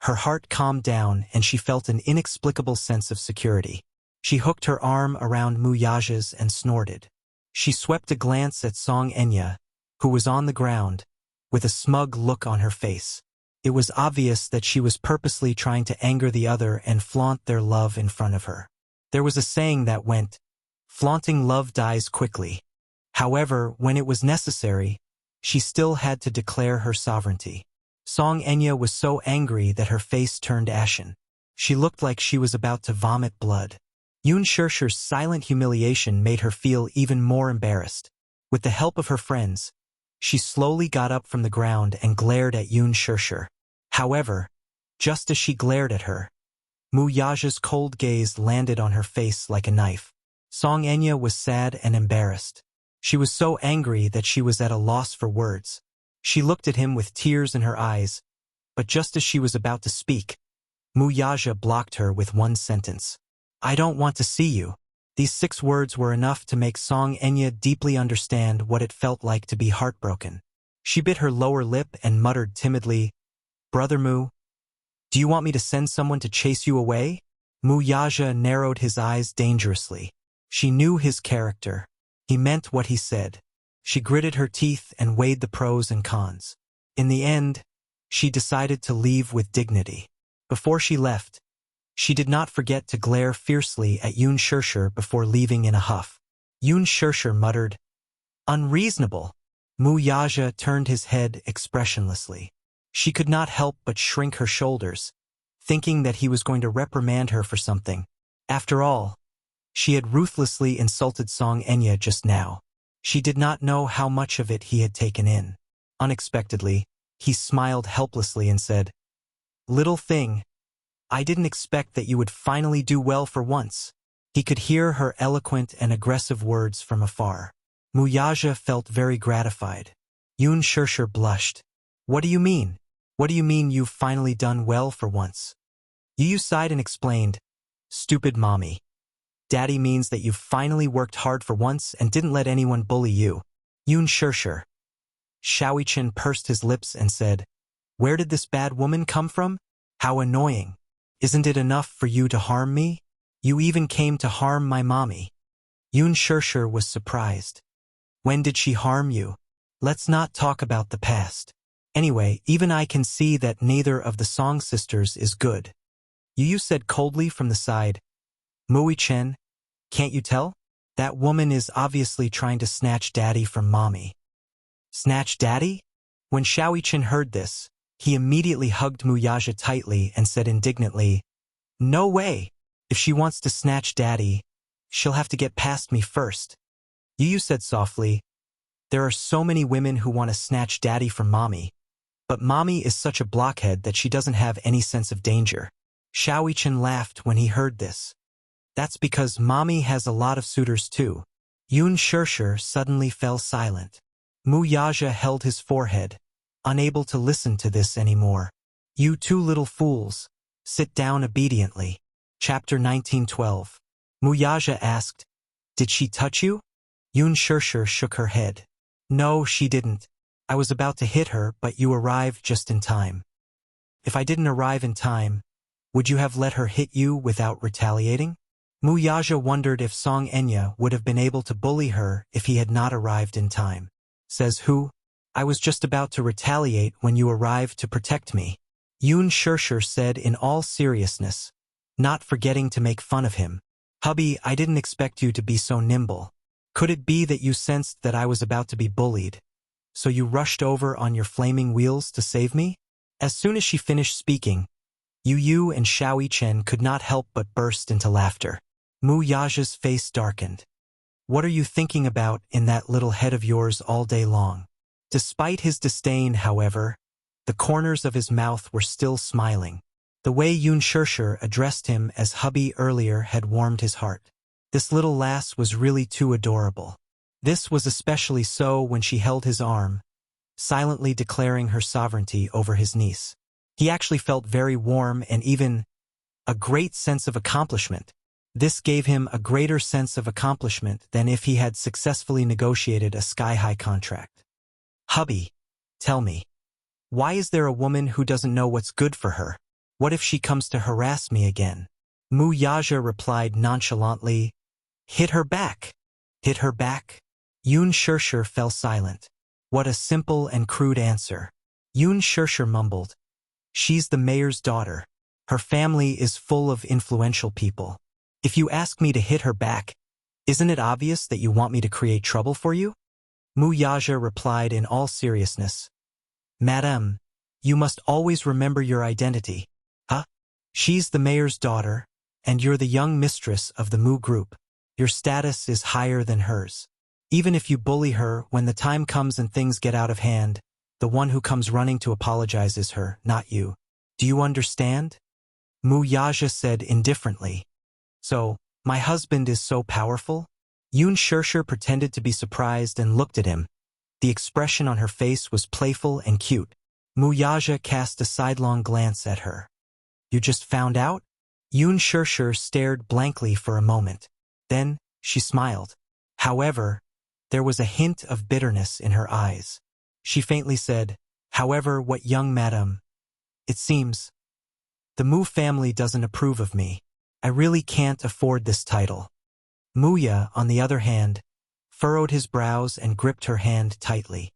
her heart calmed down and she felt an inexplicable sense of security. She hooked her arm around Mu Yaja's and snorted. She swept a glance at Song Enya, who was on the ground, with a smug look on her face. It was obvious that she was purposely trying to anger the other and flaunt their love in front of her. There was a saying that went, "Flaunting love dies quickly." However, when it was necessary, she still had to declare her sovereignty. Song Enya was so angry that her face turned ashen. She looked like she was about to vomit blood. Yun Shirshir's silent humiliation made her feel even more embarrassed. With the help of her friends, she slowly got up from the ground and glared at Yun Shirshir. However, just as she glared at her, Mu Yaja's cold gaze landed on her face like a knife. Song Enya was sad and embarrassed. She was so angry that she was at a loss for words. She looked at him with tears in her eyes, but just as she was about to speak, Mu Yaja blocked her with one sentence. "I don't want to see you." These 6 words were enough to make Song Enya deeply understand what it felt like to be heartbroken. She bit her lower lip and muttered timidly, "Brother Mu, do you want me to send someone to chase you away?" Mu Yaja narrowed his eyes dangerously. She knew his character. He meant what he said. She gritted her teeth and weighed the pros and cons. In the end, she decided to leave with dignity. Before she left, she did not forget to glare fiercely at Yun Shirshir before leaving in a huff. Yun Shirshir muttered, "Unreasonable." Mu Yaja turned his head expressionlessly. She could not help but shrink her shoulders, thinking that he was going to reprimand her for something. After all, she had ruthlessly insulted Song Enya just now. She did not know how much of it he had taken in. Unexpectedly, he smiled helplessly and said, "Little thing, I didn't expect that you would finally do well for once." He could hear her eloquent and aggressive words from afar. Mu Yaja felt very gratified. Yun Shirshir blushed. "What do you mean? What do you mean you've finally done well for once?" Yu Yu sighed and explained, "Stupid mommy. Daddy means that you've finally worked hard for once and didn't let anyone bully you. Yun Shirshir. Shaoichen pursed his lips and said, "Where did this bad woman come from? How annoying. Isn't it enough for you to harm me? You even came to harm my mommy." Yun Shirshir was surprised. "When did she harm you? Let's not talk about the past. Anyway, even I can see that neither of the Song sisters is good." Yu said coldly from the side, "Mui Chen, can't you tell? That woman is obviously trying to snatch daddy from mommy." Snatch daddy? When Shaoichen heard this, he immediately hugged Muyaja tightly and said indignantly, "No way! If she wants to snatch daddy, she'll have to get past me first." Yu said softly, "There are so many women who want to snatch daddy from mommy, but mommy is such a blockhead that she doesn't have any sense of danger." Shaoichen laughed when he heard this. "That's because mommy has a lot of suitors too." Yun Shirshir suddenly fell silent. Muyaja held his forehead, unable to listen to this anymore. "You two little fools, sit down obediently." Chapter 1912. Muyaja asked, "Did she touch you?" Yun Shirshir shook her head. "No, she didn't. I was about to hit her, but you arrived just in time." "If I didn't arrive in time, would you have let her hit you without retaliating?" Muyaja wondered if Song Enya would have been able to bully her if he had not arrived in time. "Says who? I was just about to retaliate when you arrived to protect me," Yun Shirshir said in all seriousness, not forgetting to make fun of him. "Hubby, I didn't expect you to be so nimble. Could it be that you sensed that I was about to be bullied, so you rushed over on your flaming wheels to save me?" As soon as she finished speaking, Yu and Shaoichen could not help but burst into laughter. Muyaja's face darkened. "What are you thinking about in that little head of yours all day long?" Despite his disdain, however, the corners of his mouth were still smiling. The way Yun Shirshir addressed him as hubby earlier had warmed his heart. This little lass was really too adorable. This was especially so when she held his arm, silently declaring her sovereignty over his niece. He actually felt very warm and even a great sense of accomplishment. This gave him a greater sense of accomplishment than if he had successfully negotiated a sky-high contract. "Hubby, tell me, why is there a woman who doesn't know what's good for her? What if she comes to harass me again?" Muyaja replied nonchalantly, "Hit her back." "Hit her back?" Yun Shirshir fell silent. What a simple and crude answer. Yun Shirshir mumbled, "She's the mayor's daughter. Her family is full of influential people. If you ask me to hit her back, isn't it obvious that you want me to create trouble for you?" Muyaja replied in all seriousness, "Madame, you must always remember your identity. Huh? She's the mayor's daughter, and you're the young mistress of the Mu group. Your status is higher than hers. Even if you bully her, when the time comes and things get out of hand, the one who comes running to apologize is her, not you. Do you understand?" Muyaja said indifferently, "So, my husband is so powerful?" Yun Shirshir pretended to be surprised and looked at him. The expression on her face was playful and cute. Muyaja cast a sidelong glance at her. "You just found out?" Yun Shirshir stared blankly for a moment. Then, she smiled. However, there was a hint of bitterness in her eyes. She faintly said, "However, what young madam? It seems the Mu family doesn't approve of me. I really can't afford this title." Muya, on the other hand, furrowed his brows and gripped her hand tightly.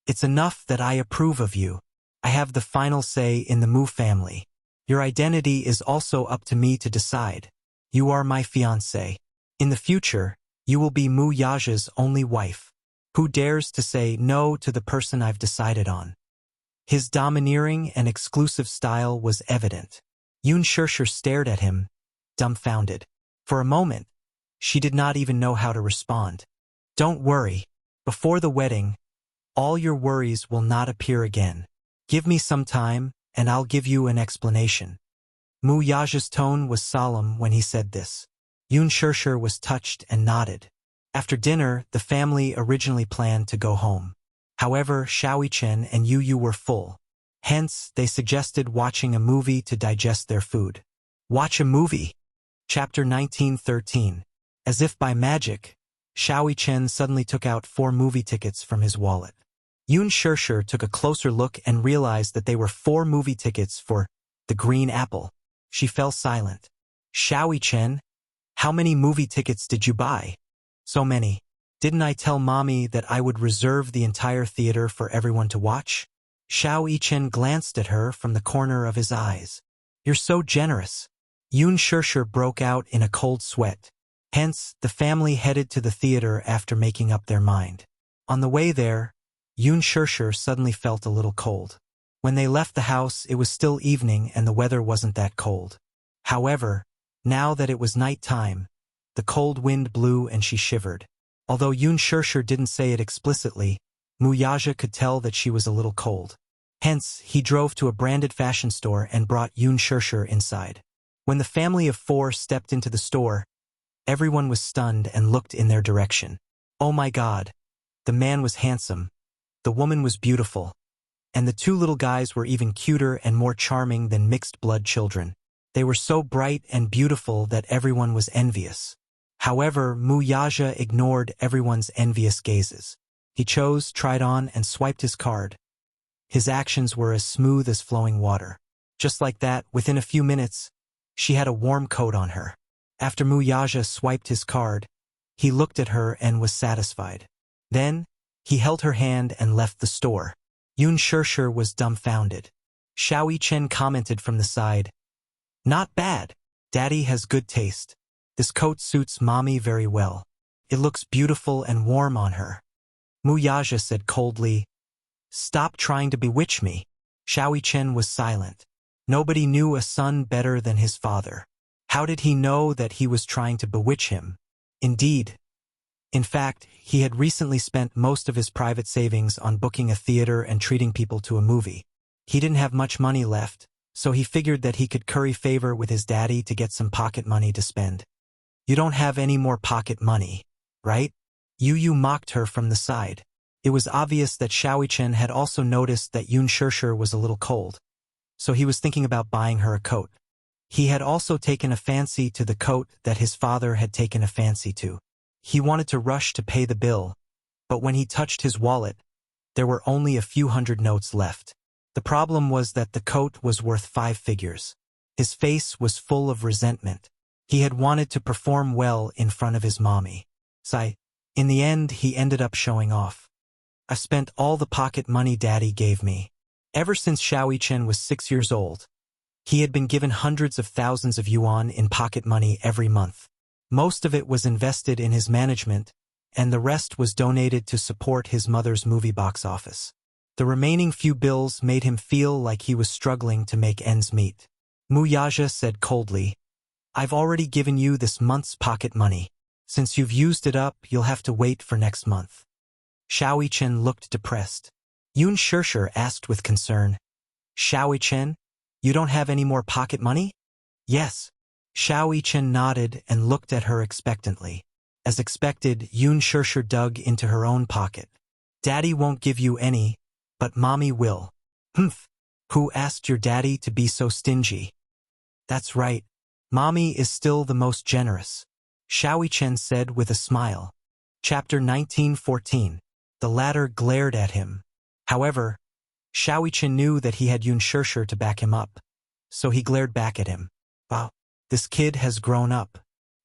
"It's enough that I approve of you. I have the final say in the Mu family. Your identity is also up to me to decide. You are my fiancée. In the future, you will be Muyaja's only wife. Who dares to say no to the person I've decided on?" His domineering and exclusive style was evident. Yun Shirshir stared at him, dumbfounded. For a moment, she did not even know how to respond. "Don't worry. Before the wedding, all your worries will not appear again. Give me some time, and I'll give you an explanation." Muyaja's tone was solemn when he said this. Yun Shirshir was touched and nodded. After dinner, the family originally planned to go home. However, Shaoichen and Yu were full. Hence, they suggested watching a movie to digest their food. Watch a movie. Chapter 1913. As if by magic, Xiao Chen suddenly took out 4 movie tickets from his wallet. Yun Shirshir took a closer look and realized that they were 4 movie tickets for The Green Apple. She fell silent. Xiao Chen, how many movie tickets did you buy? So many. Didn't I tell Mommy that I would reserve the entire theater for everyone to watch? Xiao Chen glanced at her from the corner of his eyes. You're so generous. Yun Shirshir broke out in a cold sweat. Hence, the family headed to the theater after making up their mind. On the way there, Yun Shirshir suddenly felt a little cold. When they left the house, it was still evening and the weather wasn't that cold. However, now that it was night time, the cold wind blew and she shivered. Although Yun Shirshir didn't say it explicitly, Wuxia could tell that she was a little cold. Hence, he drove to a branded fashion store and brought Yun Shirshir inside. When the family of 4 stepped into the store, everyone was stunned and looked in their direction. Oh my God! The man was handsome, the woman was beautiful, and the 2 little guys were even cuter and more charming than mixed-blood children. They were so bright and beautiful that everyone was envious. However, Wuxia ignored everyone's envious gazes. He chose, tried on, and swiped his card. His actions were as smooth as flowing water. Just like that, within a few minutes, she had a warm coat on her. After Wuxia swiped his card, he looked at her and was satisfied. Then, he held her hand and left the store. Yun Shirshir was dumbfounded. Xiao Chen commented from the side, "Not bad. Daddy has good taste. This coat suits Mommy very well. It looks beautiful and warm on her." Wuxia said coldly, "Stop trying to bewitch me." Xiao Chen was silent. Nobody knew a son better than his father. How did he know that he was trying to bewitch him? Indeed. In fact, he had recently spent most of his private savings on booking a theater and treating people to a movie. He didn't have much money left, so he figured that he could curry favor with his daddy to get some pocket money to spend. "You don't have any more pocket money, right?" Yu mocked her from the side. It was obvious that Xiao Chen had also noticed that Yun Shirshir was a little cold, so he was thinking about buying her a coat. He had also taken a fancy to the coat that his father had taken a fancy to. He wanted to rush to pay the bill, but when he touched his wallet, there were only a few hundred notes left. The problem was that the coat was worth 5 figures. His face was full of resentment. He had wanted to perform well in front of his mommy. In the end, he ended up showing off. "I spent all the pocket money Daddy gave me." Ever since Xiao Chen was 6 years old, he had been given hundreds of thousands of yuan in pocket money every month. Most of it was invested in his management, and the rest was donated to support his mother's movie box office. The remaining few bills made him feel like he was struggling to make ends meet. Wuxia said coldly, "I've already given you this month's pocket money. Since you've used it up, you'll have to wait for next month." Xiao Chen looked depressed. Yun Shirshir asked with concern, "Xiao Chen, you don't have any more pocket money?" "Yes." Xiao Chen nodded and looked at her expectantly. As expected, Yun Shirshir dug into her own pocket. "Daddy won't give you any, but Mommy will." "Humph. Who asked your daddy to be so stingy?" "That's right. Mommy is still the most generous," Xiao Chen said with a smile. Chapter 1914. The latter glared at him. However, Xiao Chen knew that he had Yun Shirshir to back him up, so he glared back at him. Wow, this kid has grown up.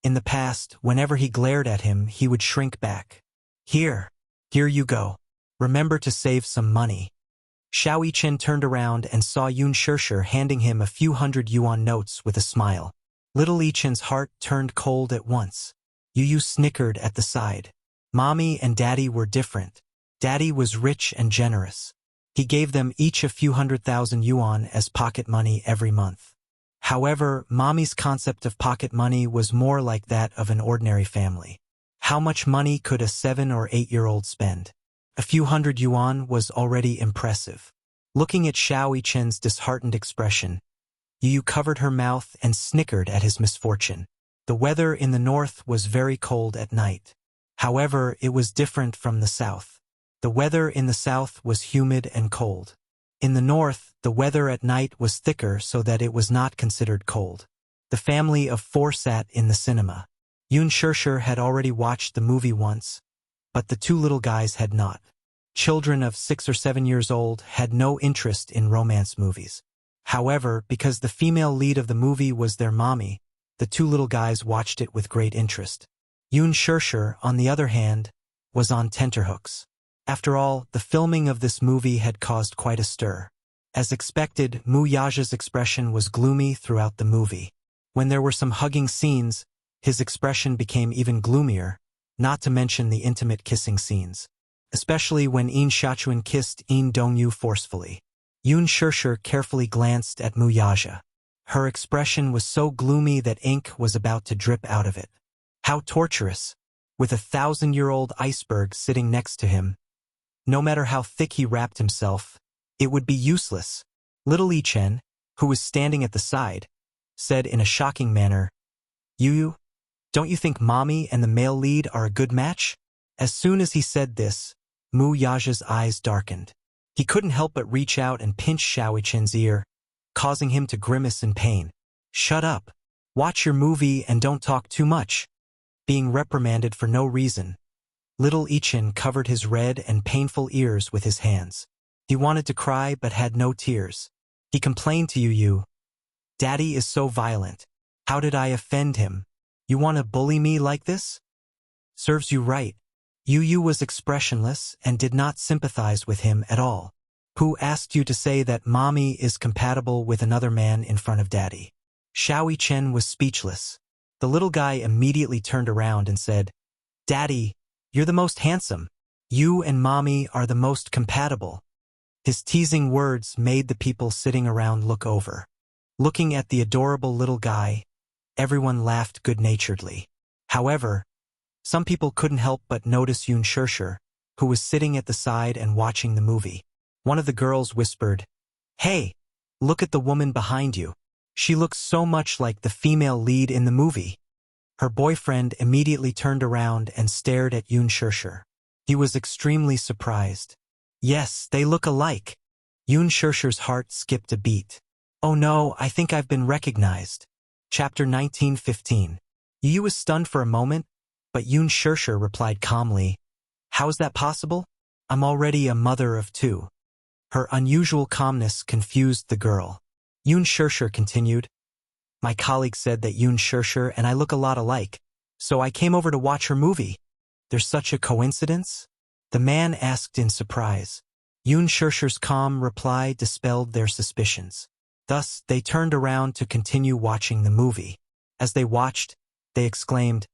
In the past, whenever he glared at him, he would shrink back. Here you go. Remember to save some money." Xiao Chen turned around and saw Yun Shirshir handing him a few hundred yuan notes with a smile. Little Chen's heart turned cold at once. Yu snickered at the side. Mommy and Daddy were different. Daddy was rich and generous. He gave them each a few 100,000 yuan as pocket money every month. However, Mommy's concept of pocket money was more like that of an ordinary family. How much money could a 7 or 8-year-old spend? A few hundred yuan was already impressive. Looking at Xiao Chen's disheartened expression, Yu covered her mouth and snickered at his misfortune. The weather in the north was very cold at night. However, it was different from the south. The weather in the south was humid and cold. In the north, the weather at night was thicker so that it was not considered cold. The family of 4 sat in the cinema. Yoon Shurshur had already watched the movie once, but the two little guys had not. Children of 6 or 7 years old had no interest in romance movies. However, because the female lead of the movie was their mommy, the two little guys watched it with great interest. Yoon Shurshur, on the other hand, was on tenterhooks. After all, the filming of this movie had caused quite a stir. As expected, Mu Yaja's expression was gloomy throughout the movie. When there were some hugging scenes, his expression became even gloomier, not to mention the intimate kissing scenes. Especially when Een Shachuan kissed Een Dongyu forcefully. Yoon Shurshur carefully glanced at Mu Yaja. Her expression was so gloomy that ink was about to drip out of it. How torturous, with a 1,000-year-old iceberg sitting next to him. No matter how thick he wrapped himself, it would be useless. Little Yi-chen, who was standing at the side, said in a shocking manner, "Yu, don't you think mommy and the male lead are a good match?" As soon as he said this, Mu Yaja's eyes darkened. He couldn't help but reach out and pinch Xiao Yi-chen's ear, causing him to grimace in pain. "Shut up. Watch your movie and don't talk too much." Being reprimanded for no reason, little Yi-chen covered his red and painful ears with his hands. He wanted to cry but had no tears. He complained to Yu, "Daddy is so violent. How did I offend him? You want to bully me like this? Serves you right." Yu was expressionless and did not sympathize with him at all. "Who asked you to say that mommy is compatible with another man in front of daddy?" Xiao Yi-chen was speechless. The little guy immediately turned around and said, "Daddy, you're the most handsome. You and mommy are the most compatible." His teasing words made the people sitting around look over. Looking at the adorable little guy, everyone laughed good-naturedly. However, some people couldn't help but notice Yoon Shurshur, who was sitting at the side and watching the movie. One of the girls whispered, "Hey, look at the woman behind you. She looks so much like the female lead in the movie." Her boyfriend immediately turned around and stared at Yoon Shurshur. He was extremely surprised. "Yes, they look alike." Yoon Shurshur's heart skipped a beat. "Oh no, I think I've been recognized." Chapter 19:15. Yu was stunned for a moment, but Yoon Shurshur replied calmly, "How is that possible? I'm already a mother of 2. Her unusual calmness confused the girl. Yoon Shurshur continued, "My colleague said that Yoon Shurshur and I look a lot alike, so I came over to watch her movie. There's such a coincidence?" The man asked in surprise. Yoon Shurshur's calm reply dispelled their suspicions. Thus, they turned around to continue watching the movie. As they watched, they exclaimed,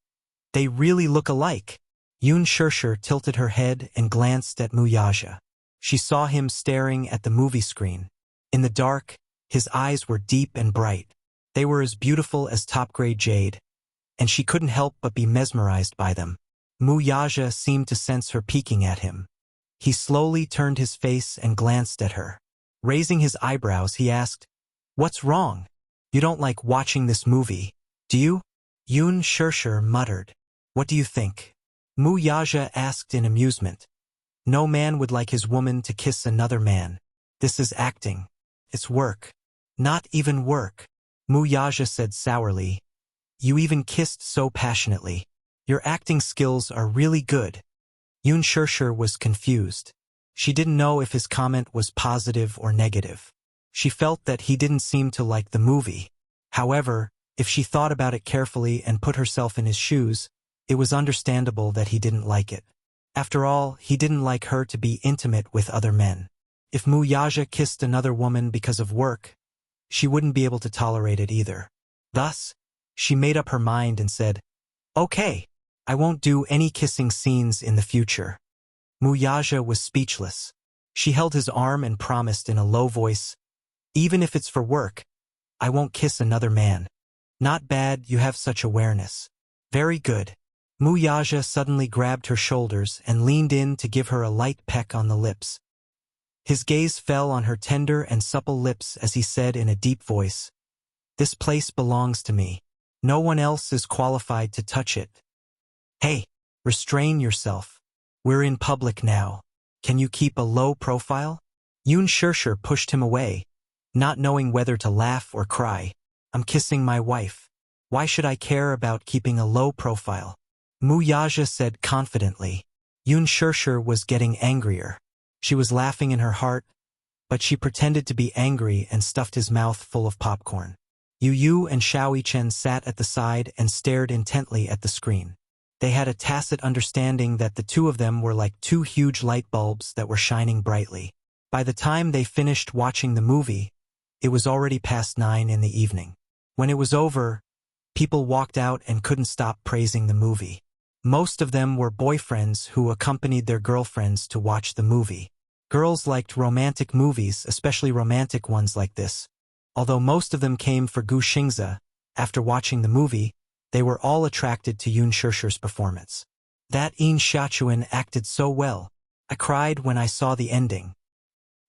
"They really look alike." Yoon Shurshur tilted her head and glanced at Mu Yaja. She saw him staring at the movie screen. In the dark, his eyes were deep and bright. They were as beautiful as top-grade jade, and she couldn't help but be mesmerized by them. Mu Yaja seemed to sense her peeking at him. He slowly turned his face and glanced at her. Raising his eyebrows, he asked, "What's wrong? You don't like watching this movie, do you?" Yoon Shurshur muttered, "What do you think?" Mu Yaja asked in amusement. "No man would like his woman to kiss another man. This is acting. It's work." "Not even work," Mu Yaja said sourly. "You even kissed so passionately. Your acting skills are really good." Yoon Shurshur was confused. She didn't know if his comment was positive or negative. She felt that he didn't seem to like the movie. However, if she thought about it carefully and put herself in his shoes, it was understandable that he didn't like it. After all, he didn't like her to be intimate with other men. If Mu Yaja kissed another woman because of work, she wouldn't be able to tolerate it either. Thus, she made up her mind and said, "Okay, I won't do any kissing scenes in the future." Mu Yaja was speechless. She held his arm and promised in a low voice, "Even if it's for work, I won't kiss another man." "Not bad, you have such awareness. Very good." Mu Yaja suddenly grabbed her shoulders and leaned in to give her a light peck on the lips. His gaze fell on her tender and supple lips as he said in a deep voice, "This place belongs to me. No one else is qualified to touch it." "Hey, restrain yourself. We're in public now. Can you keep a low profile?" Yoon Shurshur pushed him away, not knowing whether to laugh or cry. "I'm kissing my wife. Why should I care about keeping a low profile? Mu Yaja said confidently. Yun Shirshir was getting angrier. She was laughing in her heart, but she pretended to be angry and stuffed his mouth full of popcorn. Yu Yu and Xiao Chen sat at the side and stared intently at the screen. They had a tacit understanding that the two of them were like two huge light bulbs that were shining brightly. By the time they finished watching the movie, it was already past 9 in the evening. When it was over, people walked out and couldn't stop praising the movie. Most of them were boyfriends who accompanied their girlfriends to watch the movie. Girls liked romantic movies, especially romantic ones like this. Although most of them came for Gu Xingzi, after watching the movie, they were all attracted to Yun Shirshir's performance. That Yin Xiachuan acted so well. I cried when I saw the ending.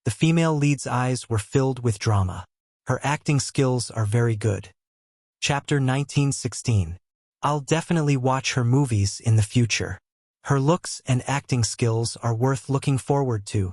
The female lead's eyes were filled with drama. Her acting skills are very good. Chapter 1916. I'll definitely watch her movies in the future. Her looks and acting skills are worth looking forward to.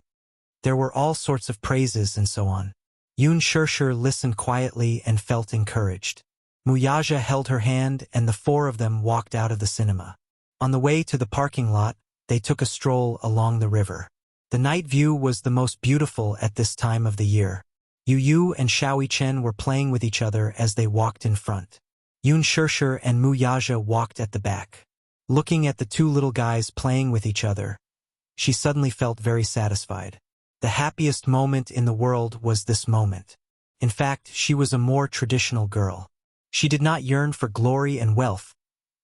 There were all sorts of praises and so on. Yun Shirshir listened quietly and felt encouraged. Mu Yaja held her hand and the four of them walked out of the cinema. On the way to the parking lot, they took a stroll along the river. The night view was the most beautiful at this time of the year. Yu Yu and Xiao Chen were playing with each other as they walked in front. Yun Shirshir and Mu Yaja walked at the back. Looking at the two little guys playing with each other, she suddenly felt very satisfied. The happiest moment in the world was this moment. In fact, she was a more traditional girl. She did not yearn for glory and wealth,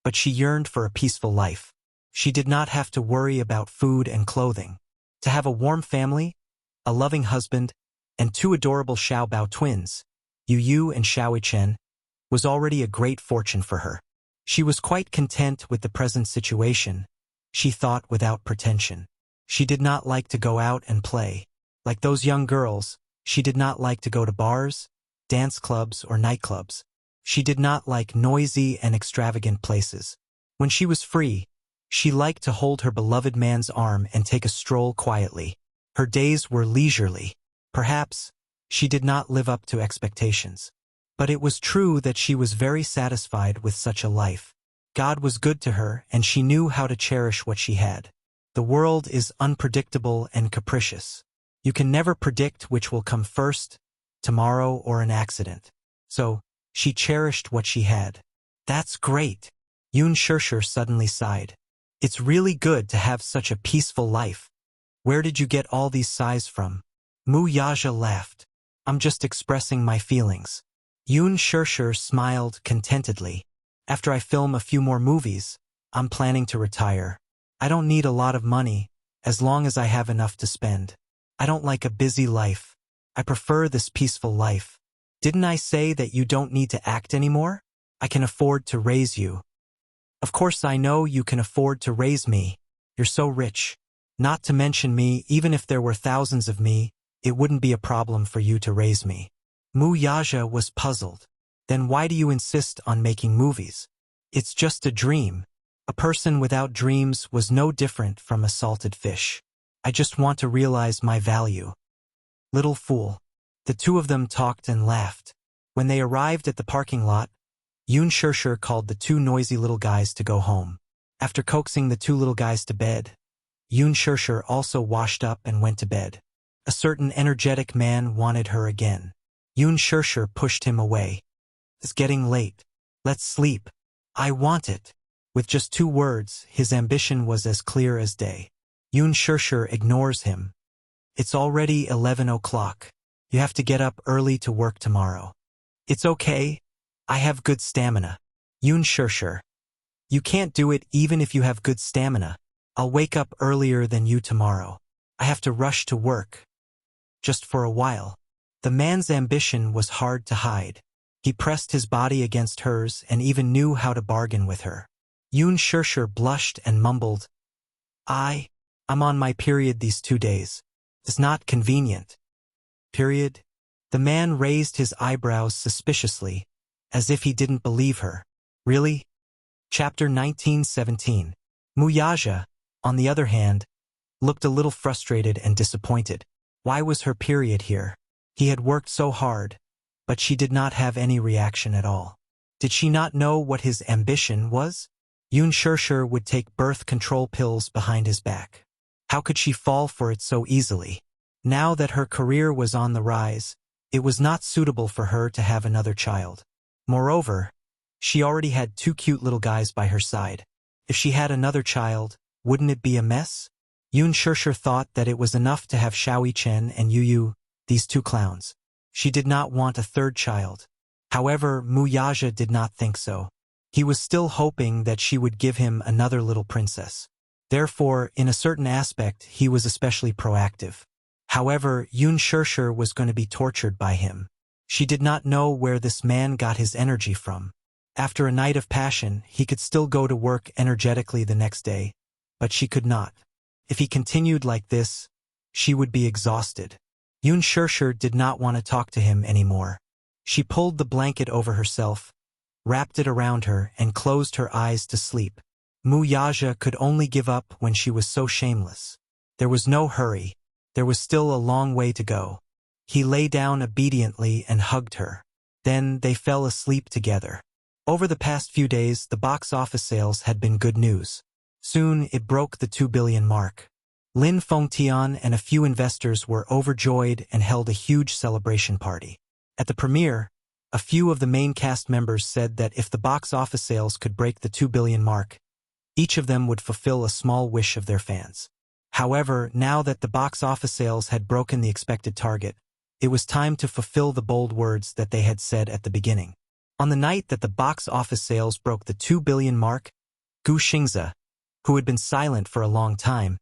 but she yearned for a peaceful life. She did not have to worry about food and clothing. To have a warm family, a loving husband, and two adorable Xiaobao twins, Yu Yu and Xiao Chen, was already a great fortune for her. She was quite content with the present situation, she thought without pretension. She did not like to go out and play. Like those young girls, she did not like to go to bars, dance clubs, or nightclubs. She did not like noisy and extravagant places. When she was free, she liked to hold her beloved man's arm and take a stroll quietly. Her days were leisurely. Perhaps, she did not live up to expectations. But it was true that she was very satisfied with such a life. God was good to her and she knew how to cherish what she had. The world is unpredictable and capricious. You can never predict which will come first, tomorrow or an accident. So, she cherished what she had. That's great. Yun Shirshir suddenly sighed. It's really good to have such a peaceful life. Where did you get all these sighs from? Mu Yaja laughed. I'm just expressing my feelings. Yun Shirshir smiled contentedly. After I film a few more movies, I'm planning to retire. I don't need a lot of money, as long as I have enough to spend. I don't like a busy life. I prefer this peaceful life. Didn't I say that you don't need to act anymore? I can afford to raise you. Of course I know you can afford to raise me. You're so rich. Not to mention me, even if there were thousands of me, it wouldn't be a problem for you to raise me. Mu Yaja was puzzled. Then why do you insist on making movies? It's just a dream. A person without dreams was no different from a salted fish. I just want to realize my value. Little fool. The two of them talked and laughed. When they arrived at the parking lot, Yun Shirshir called the two noisy little guys to go home. After coaxing the two little guys to bed, Yun Shirshir also washed up and went to bed. A certain energetic man wanted her again. Yun Shirshir pushed him away. It's getting late. Let's sleep. I want it. With just 2 words, his ambition was as clear as day. Yun Shirshir ignores him. It's already 11 o'clock. You have to get up early to work tomorrow. It's okay. I have good stamina. Yun Shirshir. You can't do it even if you have good stamina. I'll wake up earlier than you tomorrow. I have to rush to work. Just for a while. The man's ambition was hard to hide. He pressed his body against hers and even knew how to bargain with her. Yun Shirshir blushed and mumbled, I'm on my period these 2 days. It's not convenient. Period? The man raised his eyebrows suspiciously, as if he didn't believe her. Really? Chapter 1917. Mu Yaja, on the other hand, looked a little frustrated and disappointed. Why was her period here? He had worked so hard, but she did not have any reaction at all. Did she not know what his ambition was? Yoon Shirshir would take birth control pills behind his back. How could she fall for it so easily? Now that her career was on the rise, it was not suitable for her to have another child. Moreover, she already had 2 cute little guys by her side. If she had another child, wouldn't it be a mess? Yoon Shirshir thought that it was enough to have Xiaoi Chen and Yu, these 2 clowns. She did not want a 3rd child. However, Mu Yaja did not think so. He was still hoping that she would give him another little princess. Therefore, in a certain aspect, he was especially proactive. However, Yoon Shirshir was going to be tortured by him. She did not know where this man got his energy from. After a night of passion, he could still go to work energetically the next day, but she could not. If he continued like this, she would be exhausted. Yoon Shirshir did not want to talk to him anymore. She pulled the blanket over herself, wrapped it around her, and closed her eyes to sleep. Mu Yaja could only give up when she was so shameless. There was no hurry. There was still a long way to go. He lay down obediently and hugged her. Then they fell asleep together. Over the past few days, the box office sales had been good news. Soon, it broke the 2 billion mark. Lin Fengtian and a few investors were overjoyed and held a huge celebration party. At the premiere, a few of the main cast members said that if the box office sales could break the 2 billion mark, each of them would fulfill a small wish of their fans. However, now that the box office sales had broken the expected target, it was time to fulfill the bold words that they had said at the beginning. On the night that the box office sales broke the 2 billion mark, Gu Xingze, who had been silent for a long time,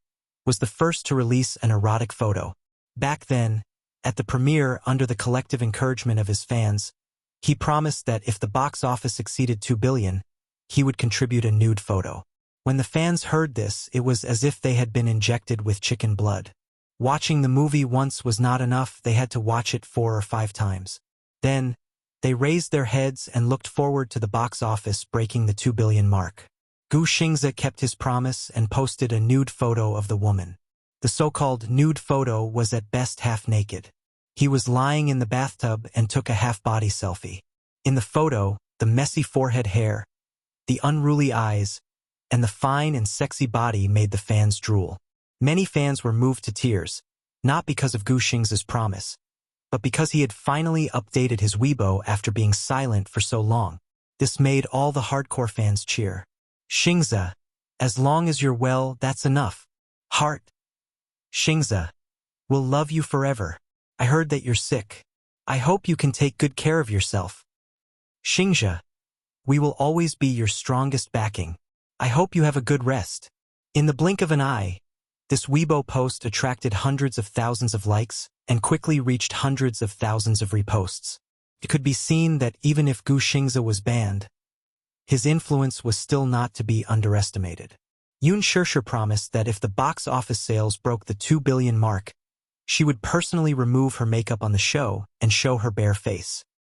was the first to release an erotic photo. Back then, at the premiere, under the collective encouragement of his fans, he promised that if the box office exceeded 2 billion, he would contribute a nude photo. When the fans heard this, it was as if they had been injected with chicken blood. Watching the movie once was not enough, they had to watch it 4 or 5 times. Then, they raised their heads and looked forward to the box office breaking the 2 billion mark. Gu Xingze kept his promise and posted a nude photo of the woman. The so-called nude photo was at best half-naked. He was lying in the bathtub and took a half-body selfie. In the photo, the messy forehead hair, the unruly eyes, and the fine and sexy body made the fans drool. Many fans were moved to tears, not because of Gu Xingze's promise, but because he had finally updated his Weibo after being silent for so long. This made all the hardcore fans cheer. Xingze, as long as you're well, that's enough. Heart. Xingze, we'll love you forever. I heard that you're sick. I hope you can take good care of yourself. Xingze, we will always be your strongest backing. I hope you have a good rest. In the blink of an eye, this Weibo post attracted hundreds of thousands of likes and quickly reached hundreds of thousands of reposts. It could be seen that even if Gu Xingze was banned, his influence was still not to be underestimated. Yoon Shirshir promised that if the box office sales broke the 2 billion mark, she would personally remove her makeup on the show and show her bare face.